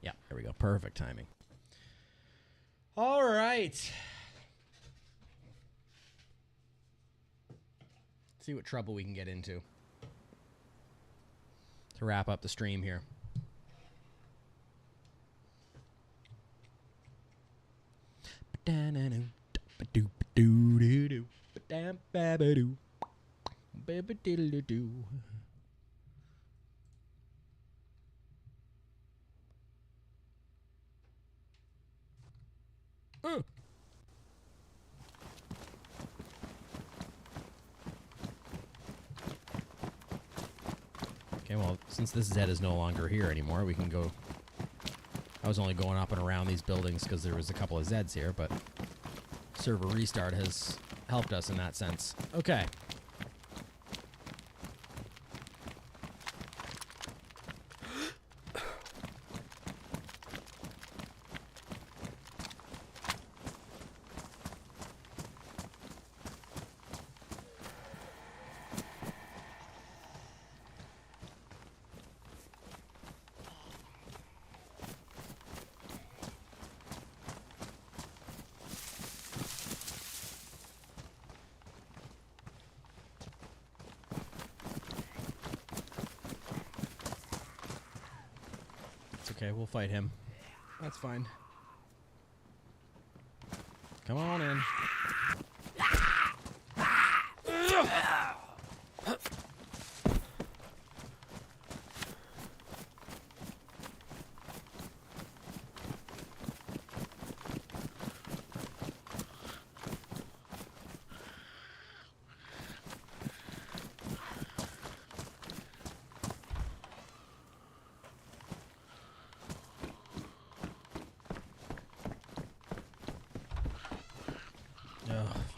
Yeah, there we go. Perfect timing. All right. See what trouble we can get into to wrap up the stream here. Okay, well, since this Zed is no longer here anymore, we can go... I was only going up and around these buildings because there was a couple of Zeds here, but server restart has helped us in that sense. Okay. Okay, we'll fight him. That's fine. Come on in.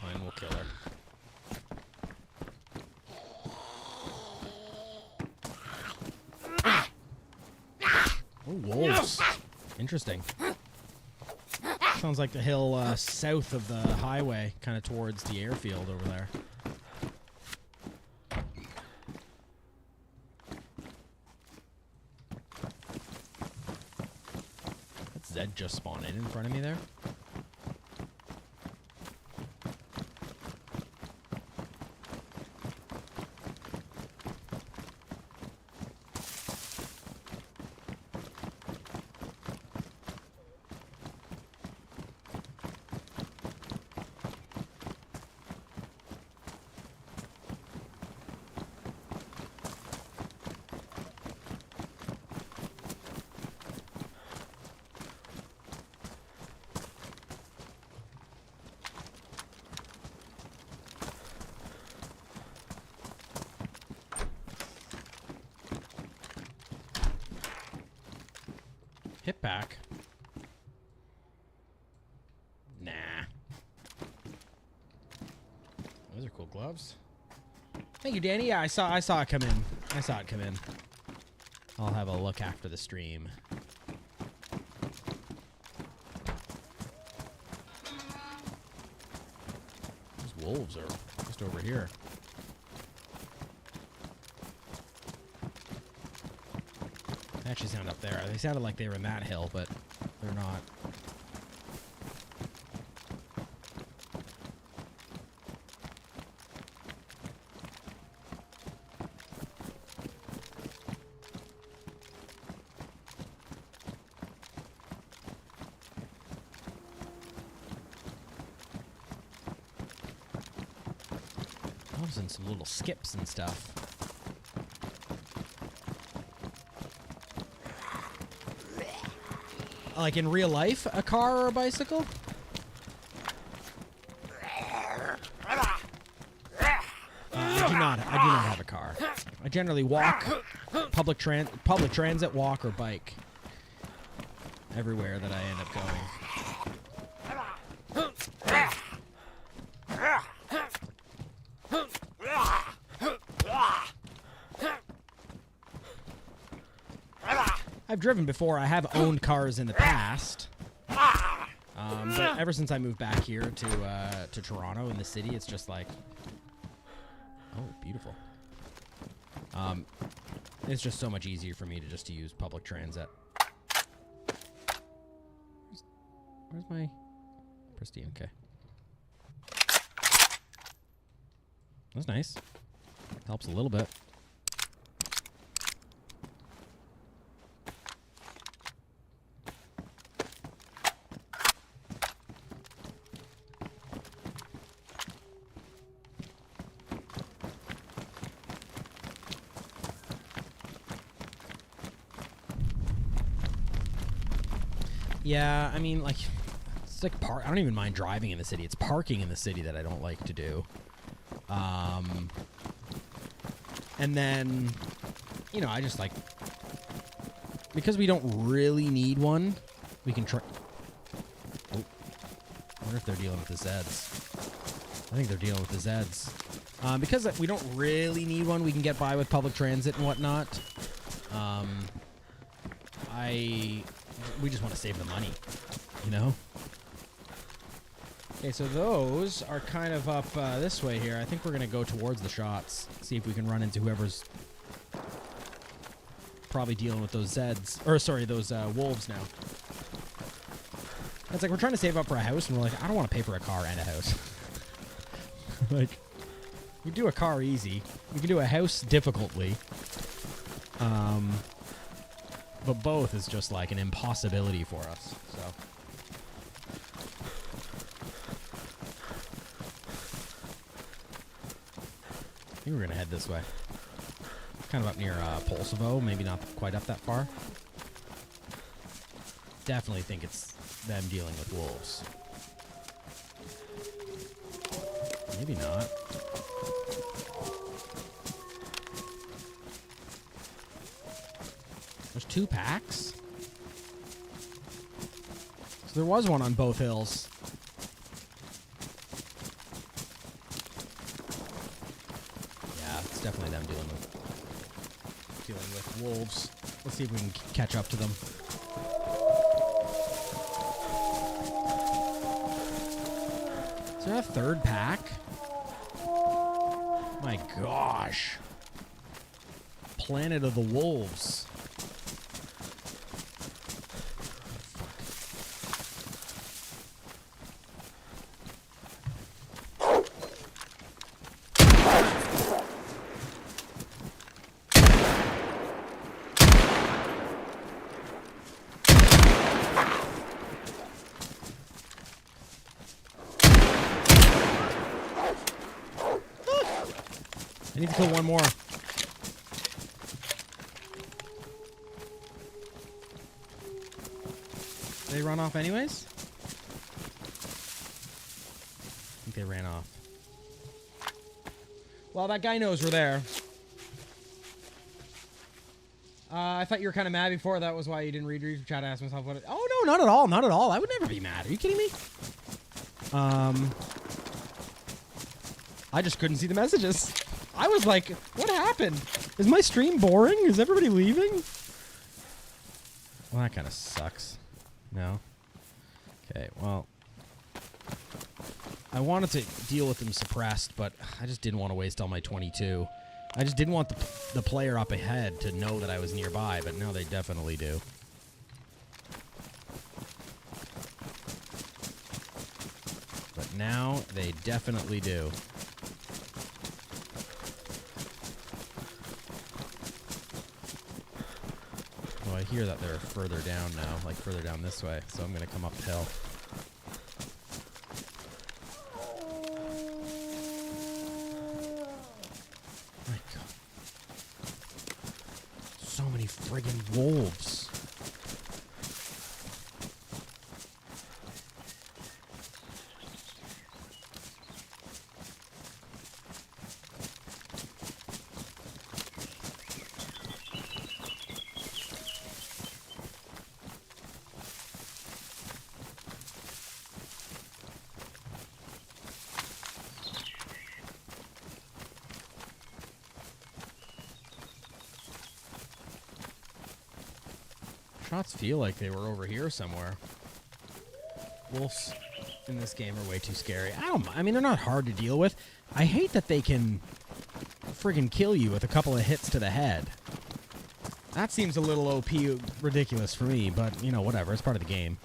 Fine, we'll kill her. Oh, wolves. Interesting. Sounds like the hill south of the highway, kind of towards the airfield over there. That Zed just spawned in front of me there. Hip pack? Nah. Those are cool gloves. Thank you, Danny. Yeah, I saw it come in. I saw it come in. I'll have a look after the stream. Those wolves are just over here. They actually sound up there. They sounded like they were in that hill, but they're not. And some little skips and stuff. Like in real life, a car or a bicycle? I do not have a car. I generally walk, public transit, walk, or bike. Everywhere that I end up going. I've driven before. I have owned cars in the past. But ever since I moved back here to Toronto in the city, it's just like, oh, beautiful. It's just so much easier for me to use public transit. Where's my pristine? Okay. That's nice. Helps a little bit. Yeah, I mean, like, it's like I don't even mind driving in the city. It's parking in the city that I don't like to do. And then, you know, I just like, because we don't really need one, we can try. Oh, I wonder if they're dealing with the Zeds. I think they're dealing with the Zeds. Because we don't really need one, we can get by with public transit and whatnot. We just want to save the money, you know? Okay, so those are kind of up this way here. I think we're going to go towards the shots, see if we can run into whoever's probably dealing with those Zeds, or sorry, those wolves now. It's like we're trying to save up for a house, and we're like, I don't want to pay for a car and a house. Like, we do a car easy. We can do a house difficultly. But both is just like an impossibility for us, so. I think we're gonna head this way. Kind of up near Polsevo, maybe not quite up that far. Definitely think it's them dealing with wolves. Maybe not. There's 2 packs? So there was one on both hills. Yeah, it's definitely them dealing with wolves. Let's see if we can catch up to them. Is there a 3rd pack? My gosh. Planet of the Wolves. I need to kill one more. They run off anyways? I think they ran off. Well, that guy knows we're there. I thought you were kind of mad before. That was why you didn't read your chat. I asked myself what it... Oh, no, not at all. Not at all. I would never be mad. Are you kidding me? I just couldn't see the messages. I was like, what happened? Is my stream boring? Is everybody leaving? Well, that kind of sucks. No? Okay, well. I wanted to deal with them suppressed, but I just didn't want to waste all my 22. I just didn't want the player up ahead to know that I was nearby, but now they definitely do. But now they definitely do. Well, I hear that they're further down now, like further down this way, so I'm going to come uphill. My God. So many friggin' wolves. Shots feel like they were over here somewhere. Wolves in this game are way too scary. I mean, they're not hard to deal with. I hate that they can friggin' kill you with a couple of hits to the head. That seems a little OP ridiculous for me, but, you know, whatever. It's part of the game.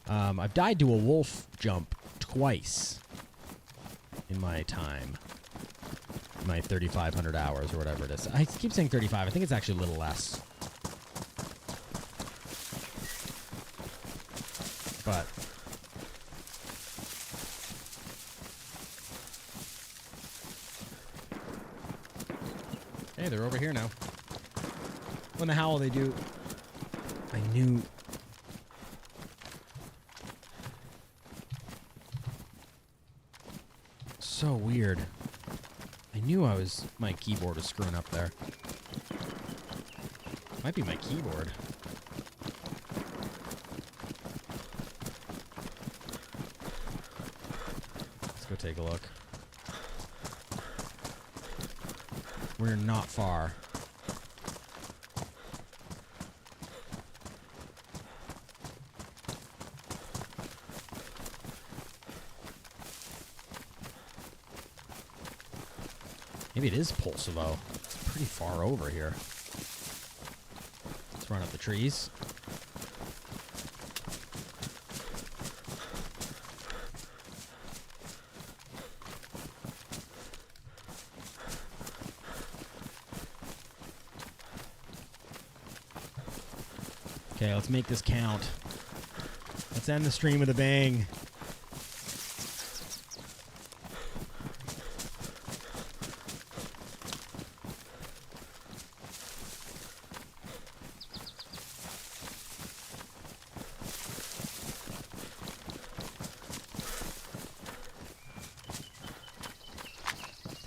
I've died to a wolf jump twice in my time. My 3,500 hours or whatever it is. I keep saying 35. I think it's actually a little less. But hey, they're over here now. When the howl they do. I knew. So weird. I knew my keyboard was screwing up there. Might be my keyboard. Let's go take a look. We're not far. Maybe it is Pulsivo. It's pretty far over here. Let's run up the trees. Okay, let's make this count. Let's end the stream with a bang.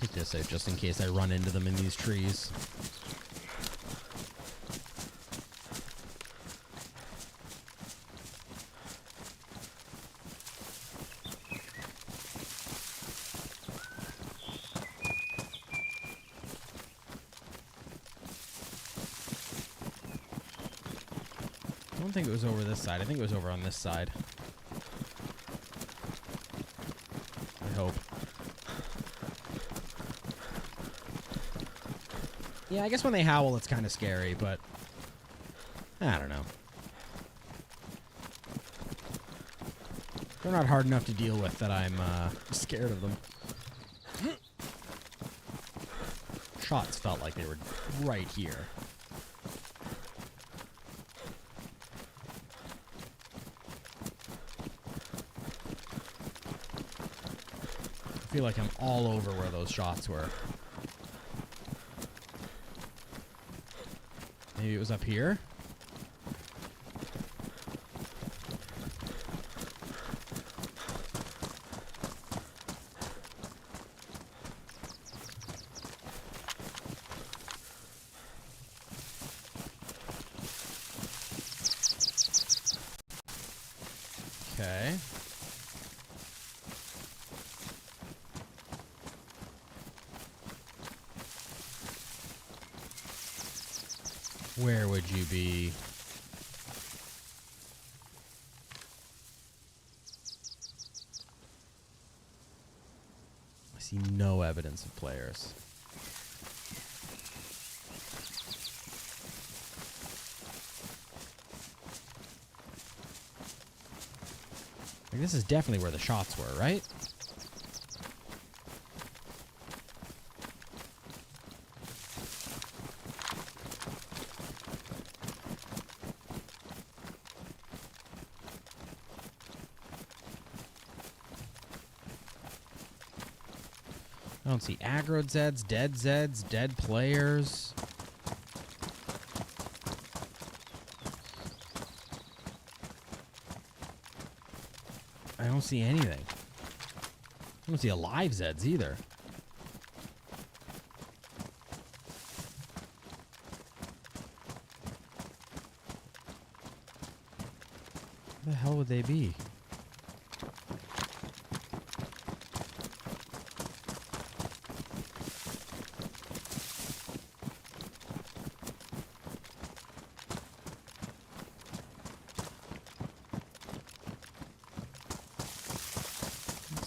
Take this out just in case I run into them in these trees. I don't think it was over this side. I think it was over on this side. I hope. Yeah, I guess when they howl, it's kind of scary, but I don't know. They're not hard enough to deal with that I'm scared of them. Shots felt like they were right here. I feel like I'm all over where those shots were. Maybe it was up here? Okay. Where would you be? I see no evidence of players. Like, this is definitely where the shots were, right? I don't see aggroed Zeds, dead players. I don't see anything. I don't see alive Zeds either. Where the hell would they be?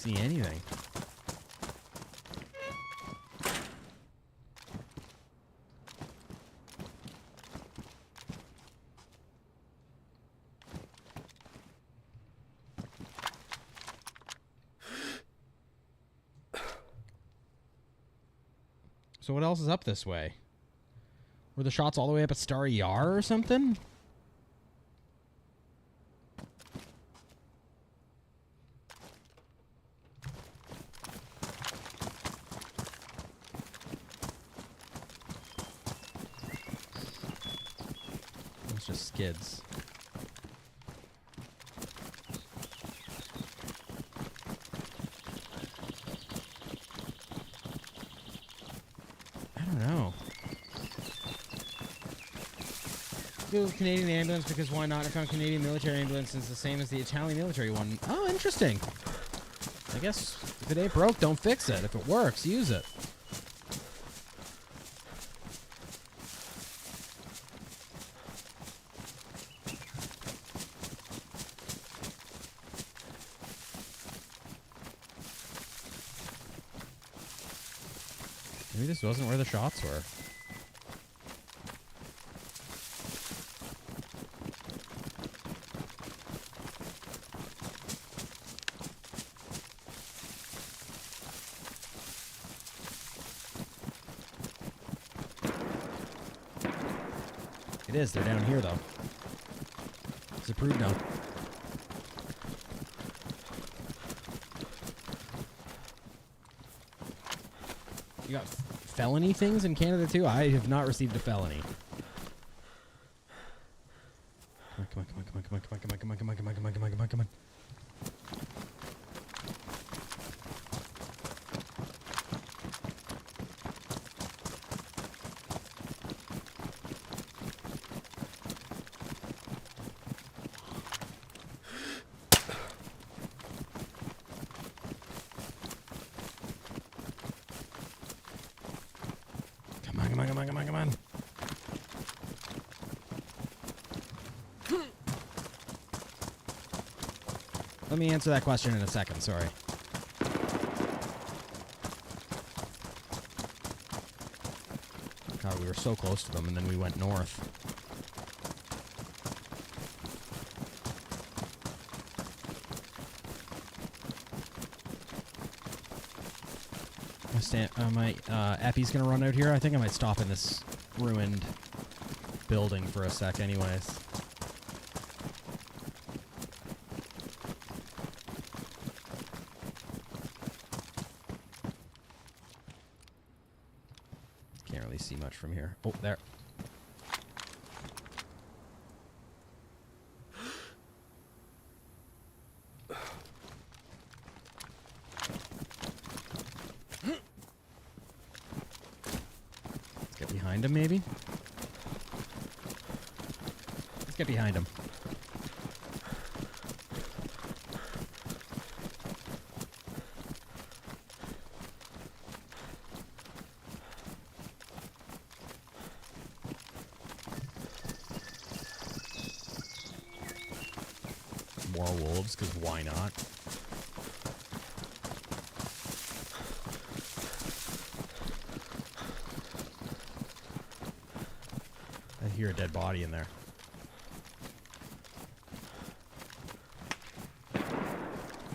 see anything. So what else is up this way? Were the shots all the way up at Starry Yar or something? It's just skids. I don't know. Go with Canadian ambulance because why not? I found Canadian military ambulance is the same as the Italian military one. Oh, interesting. I guess if it ain't broke, don't fix it. If it works, use it. Maybe this wasn't where the shots were. It is. They're down here, though. It's approved now. You got felony things in Canada, too? I have not received a felony. Come on, come on, come on, come on, come on, come on, come on, come on, come on, come on, come on, come on, come on. Come on, come on, come on, come on. Let me answer that question in a second, sorry. God, we were so close to them and then we went north. My Epi's gonna run out here. I think I might stop in this ruined building for a sec anyways. Can't really see much from here. Oh, there. Behind him, maybe? Let's get behind him. More wolves, because why not? I hear a dead body in there.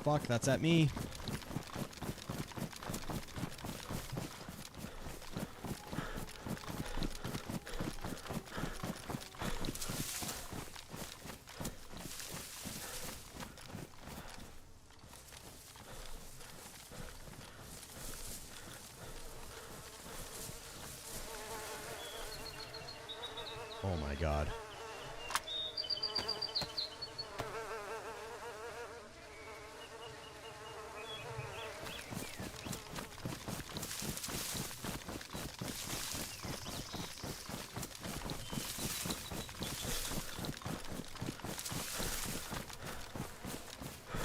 Fuck, that's at me. Oh my god.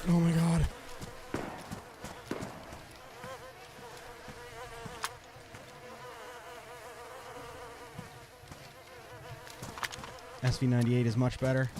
Oh my god. SV98 is much better.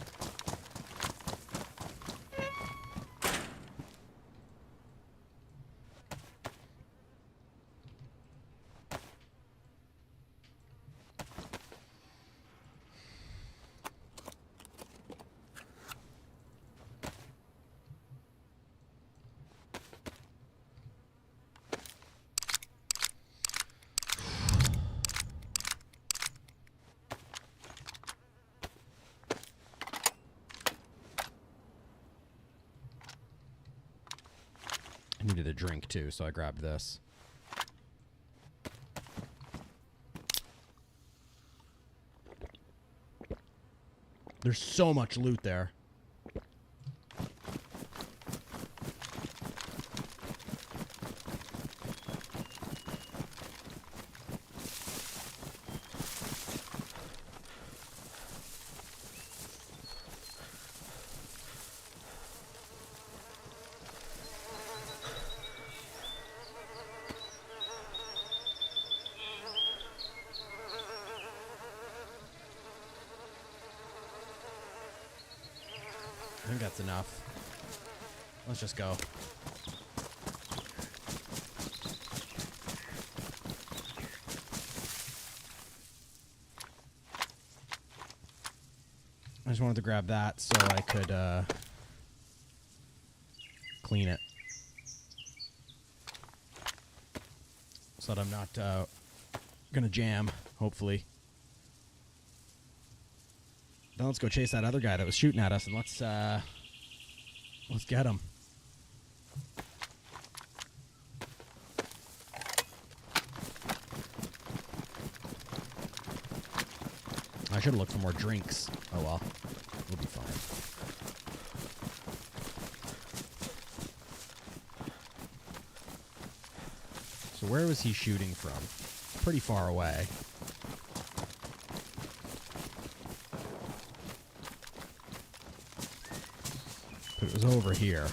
needed a drink too, so I grabbed this. There's so much loot there. I think that's enough. Let's just go. I just wanted to grab that so I could clean it. So that I'm not gonna jam, hopefully. Now let's go chase that other guy that was shooting at us, and let's get him. I should have looked for more drinks. Oh well, we'll be fine. So where was he shooting from? Pretty far away. But it was over here.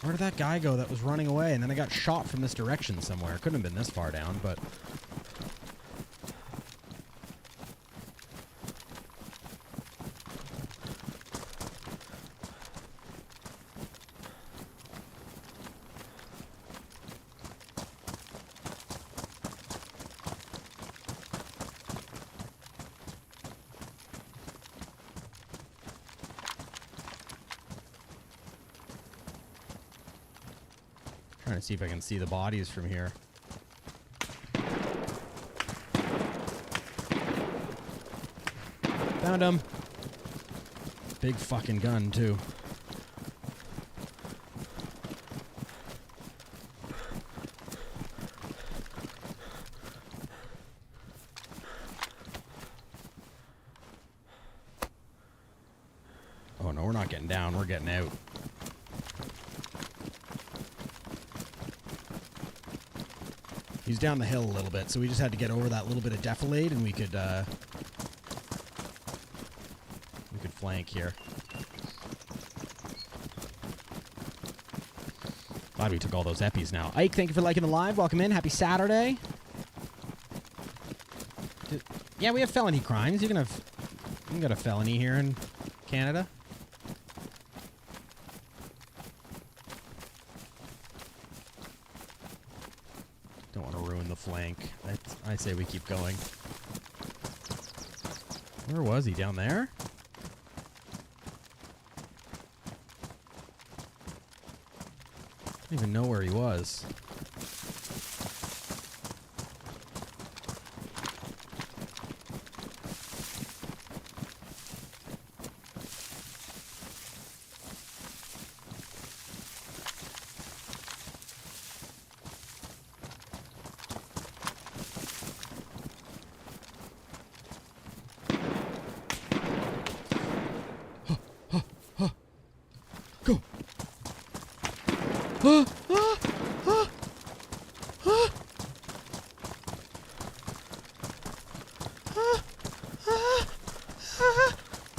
Where did that guy go that was running away? And then I got shot from this direction somewhere. Couldn't have been this far down, but... Trying to see if I can see the bodies from here. Found him. Big fucking gun, too. Oh no, we're not getting down, we're getting out. He's down the hill a little bit, so we just had to get over that little bit of defilade, and we could flank here. Glad we took all those eppies now. Ike, thank you for liking the live. Welcome in. Happy Saturday. Yeah, we have felony crimes. You can got a felony here in Canada. Don't want to ruin the flank. I say we keep going. Where was he? Down there? I don't even know where he was.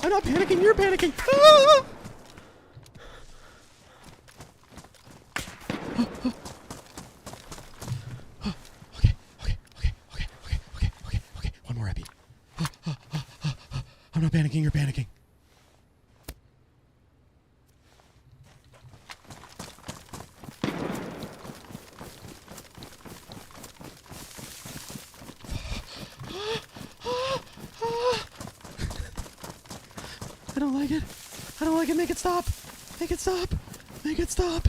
I'm not panicking. You're panicking. Ah! Okay. One more epi. I'm not panicking. You're panicking. I don't like it. I don't like it. Make it stop. Make it stop. Make it stop.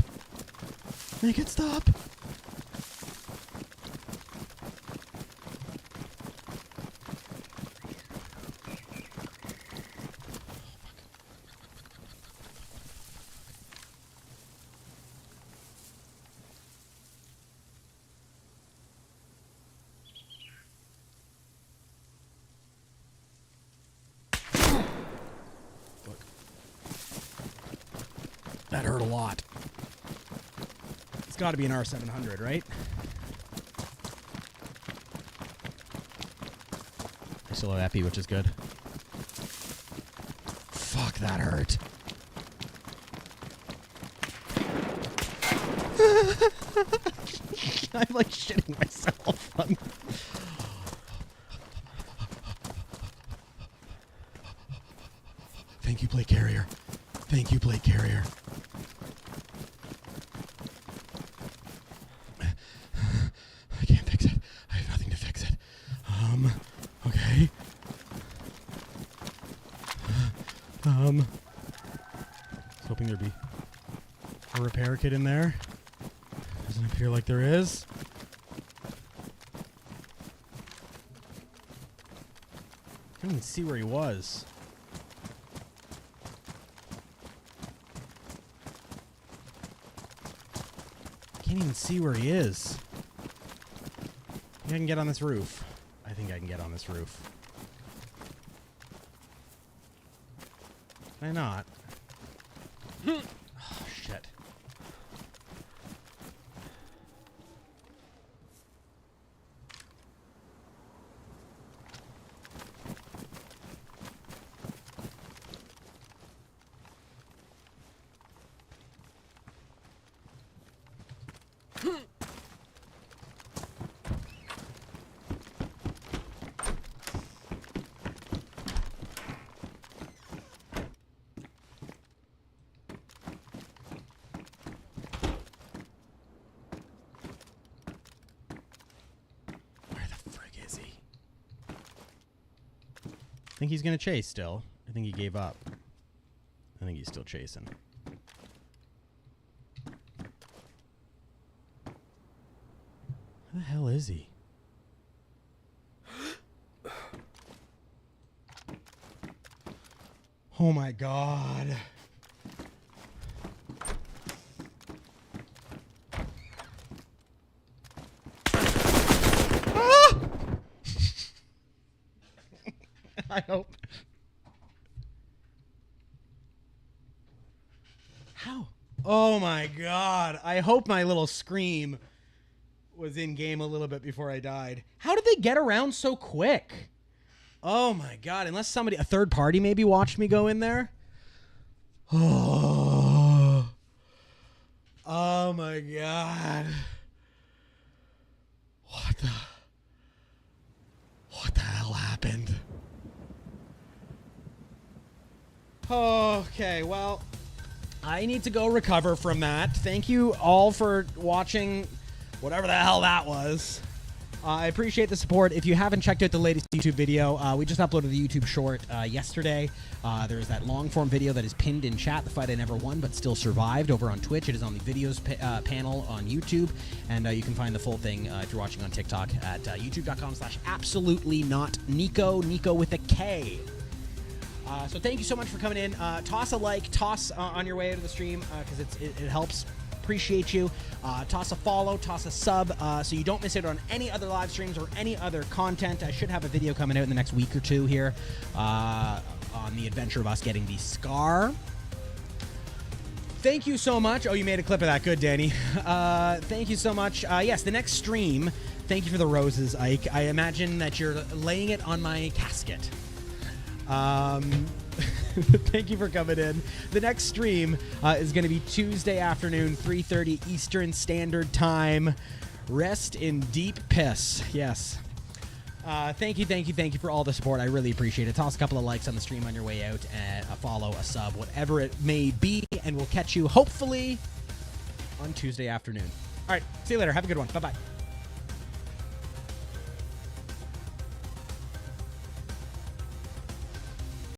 Make it stop. That hurt a lot. It's got to be an R700, right? I still have epi, which is good. Fuck, that hurt. I'm like shitting myself. Thank you, plate carrier. Thank you, plate carrier. I can't fix it. I have nothing to fix it. Okay. I was hoping there'd be a repair kit in there. Doesn't appear like there is. I can't even see where he was. Can't even see where he is. I can get on this roof. I think I can get on this roof. Can I not? Oh, shit. I think he's going to chase still. I think he gave up. I think he's still chasing. Where the hell is he? Oh my god. I hope. How? Oh my god. I hope my little scream was in game a little bit before I died. How did they get around so quick? Oh my god. Unless somebody, a third party maybe watched me go in there. Oh. Oh my god. What the hell happened? Okay, well, I need to go recover from that. Thank you all for watching whatever the hell that was. I appreciate the support. If you haven't checked out the latest YouTube video, we just uploaded the YouTube short yesterday. There's that long-form video that is pinned in chat, the fight I never won but still survived, over on Twitch. It is on the videos panel on YouTube, and you can find the full thing if you're watching on TikTok at youtube.com/absolutelynotnico, Nico with a K. So thank you so much for coming in. Toss a like, toss on your way out of the stream, because it helps. Appreciate you. Toss a follow, toss a sub, so you don't miss out on any other live streams or any other content. I should have a video coming out in the next week or two here on the adventure of us getting the Scar. Thank you so much. Oh, you made a clip of that. Good, Danny. Thank you so much. Yes, the next stream, thank you for the roses, Ike. I imagine that you're laying it on my casket. Thank you for coming in. The next stream is going to be Tuesday afternoon, 3:30 Eastern Standard Time. Rest in deep piss. Yes. Thank you for all the support. I really appreciate it. Toss a couple of likes on the stream on your way out, and a follow, a sub, whatever it may be, and we'll catch you hopefully on Tuesday afternoon. All right, see you later. Have a good one. Bye-bye.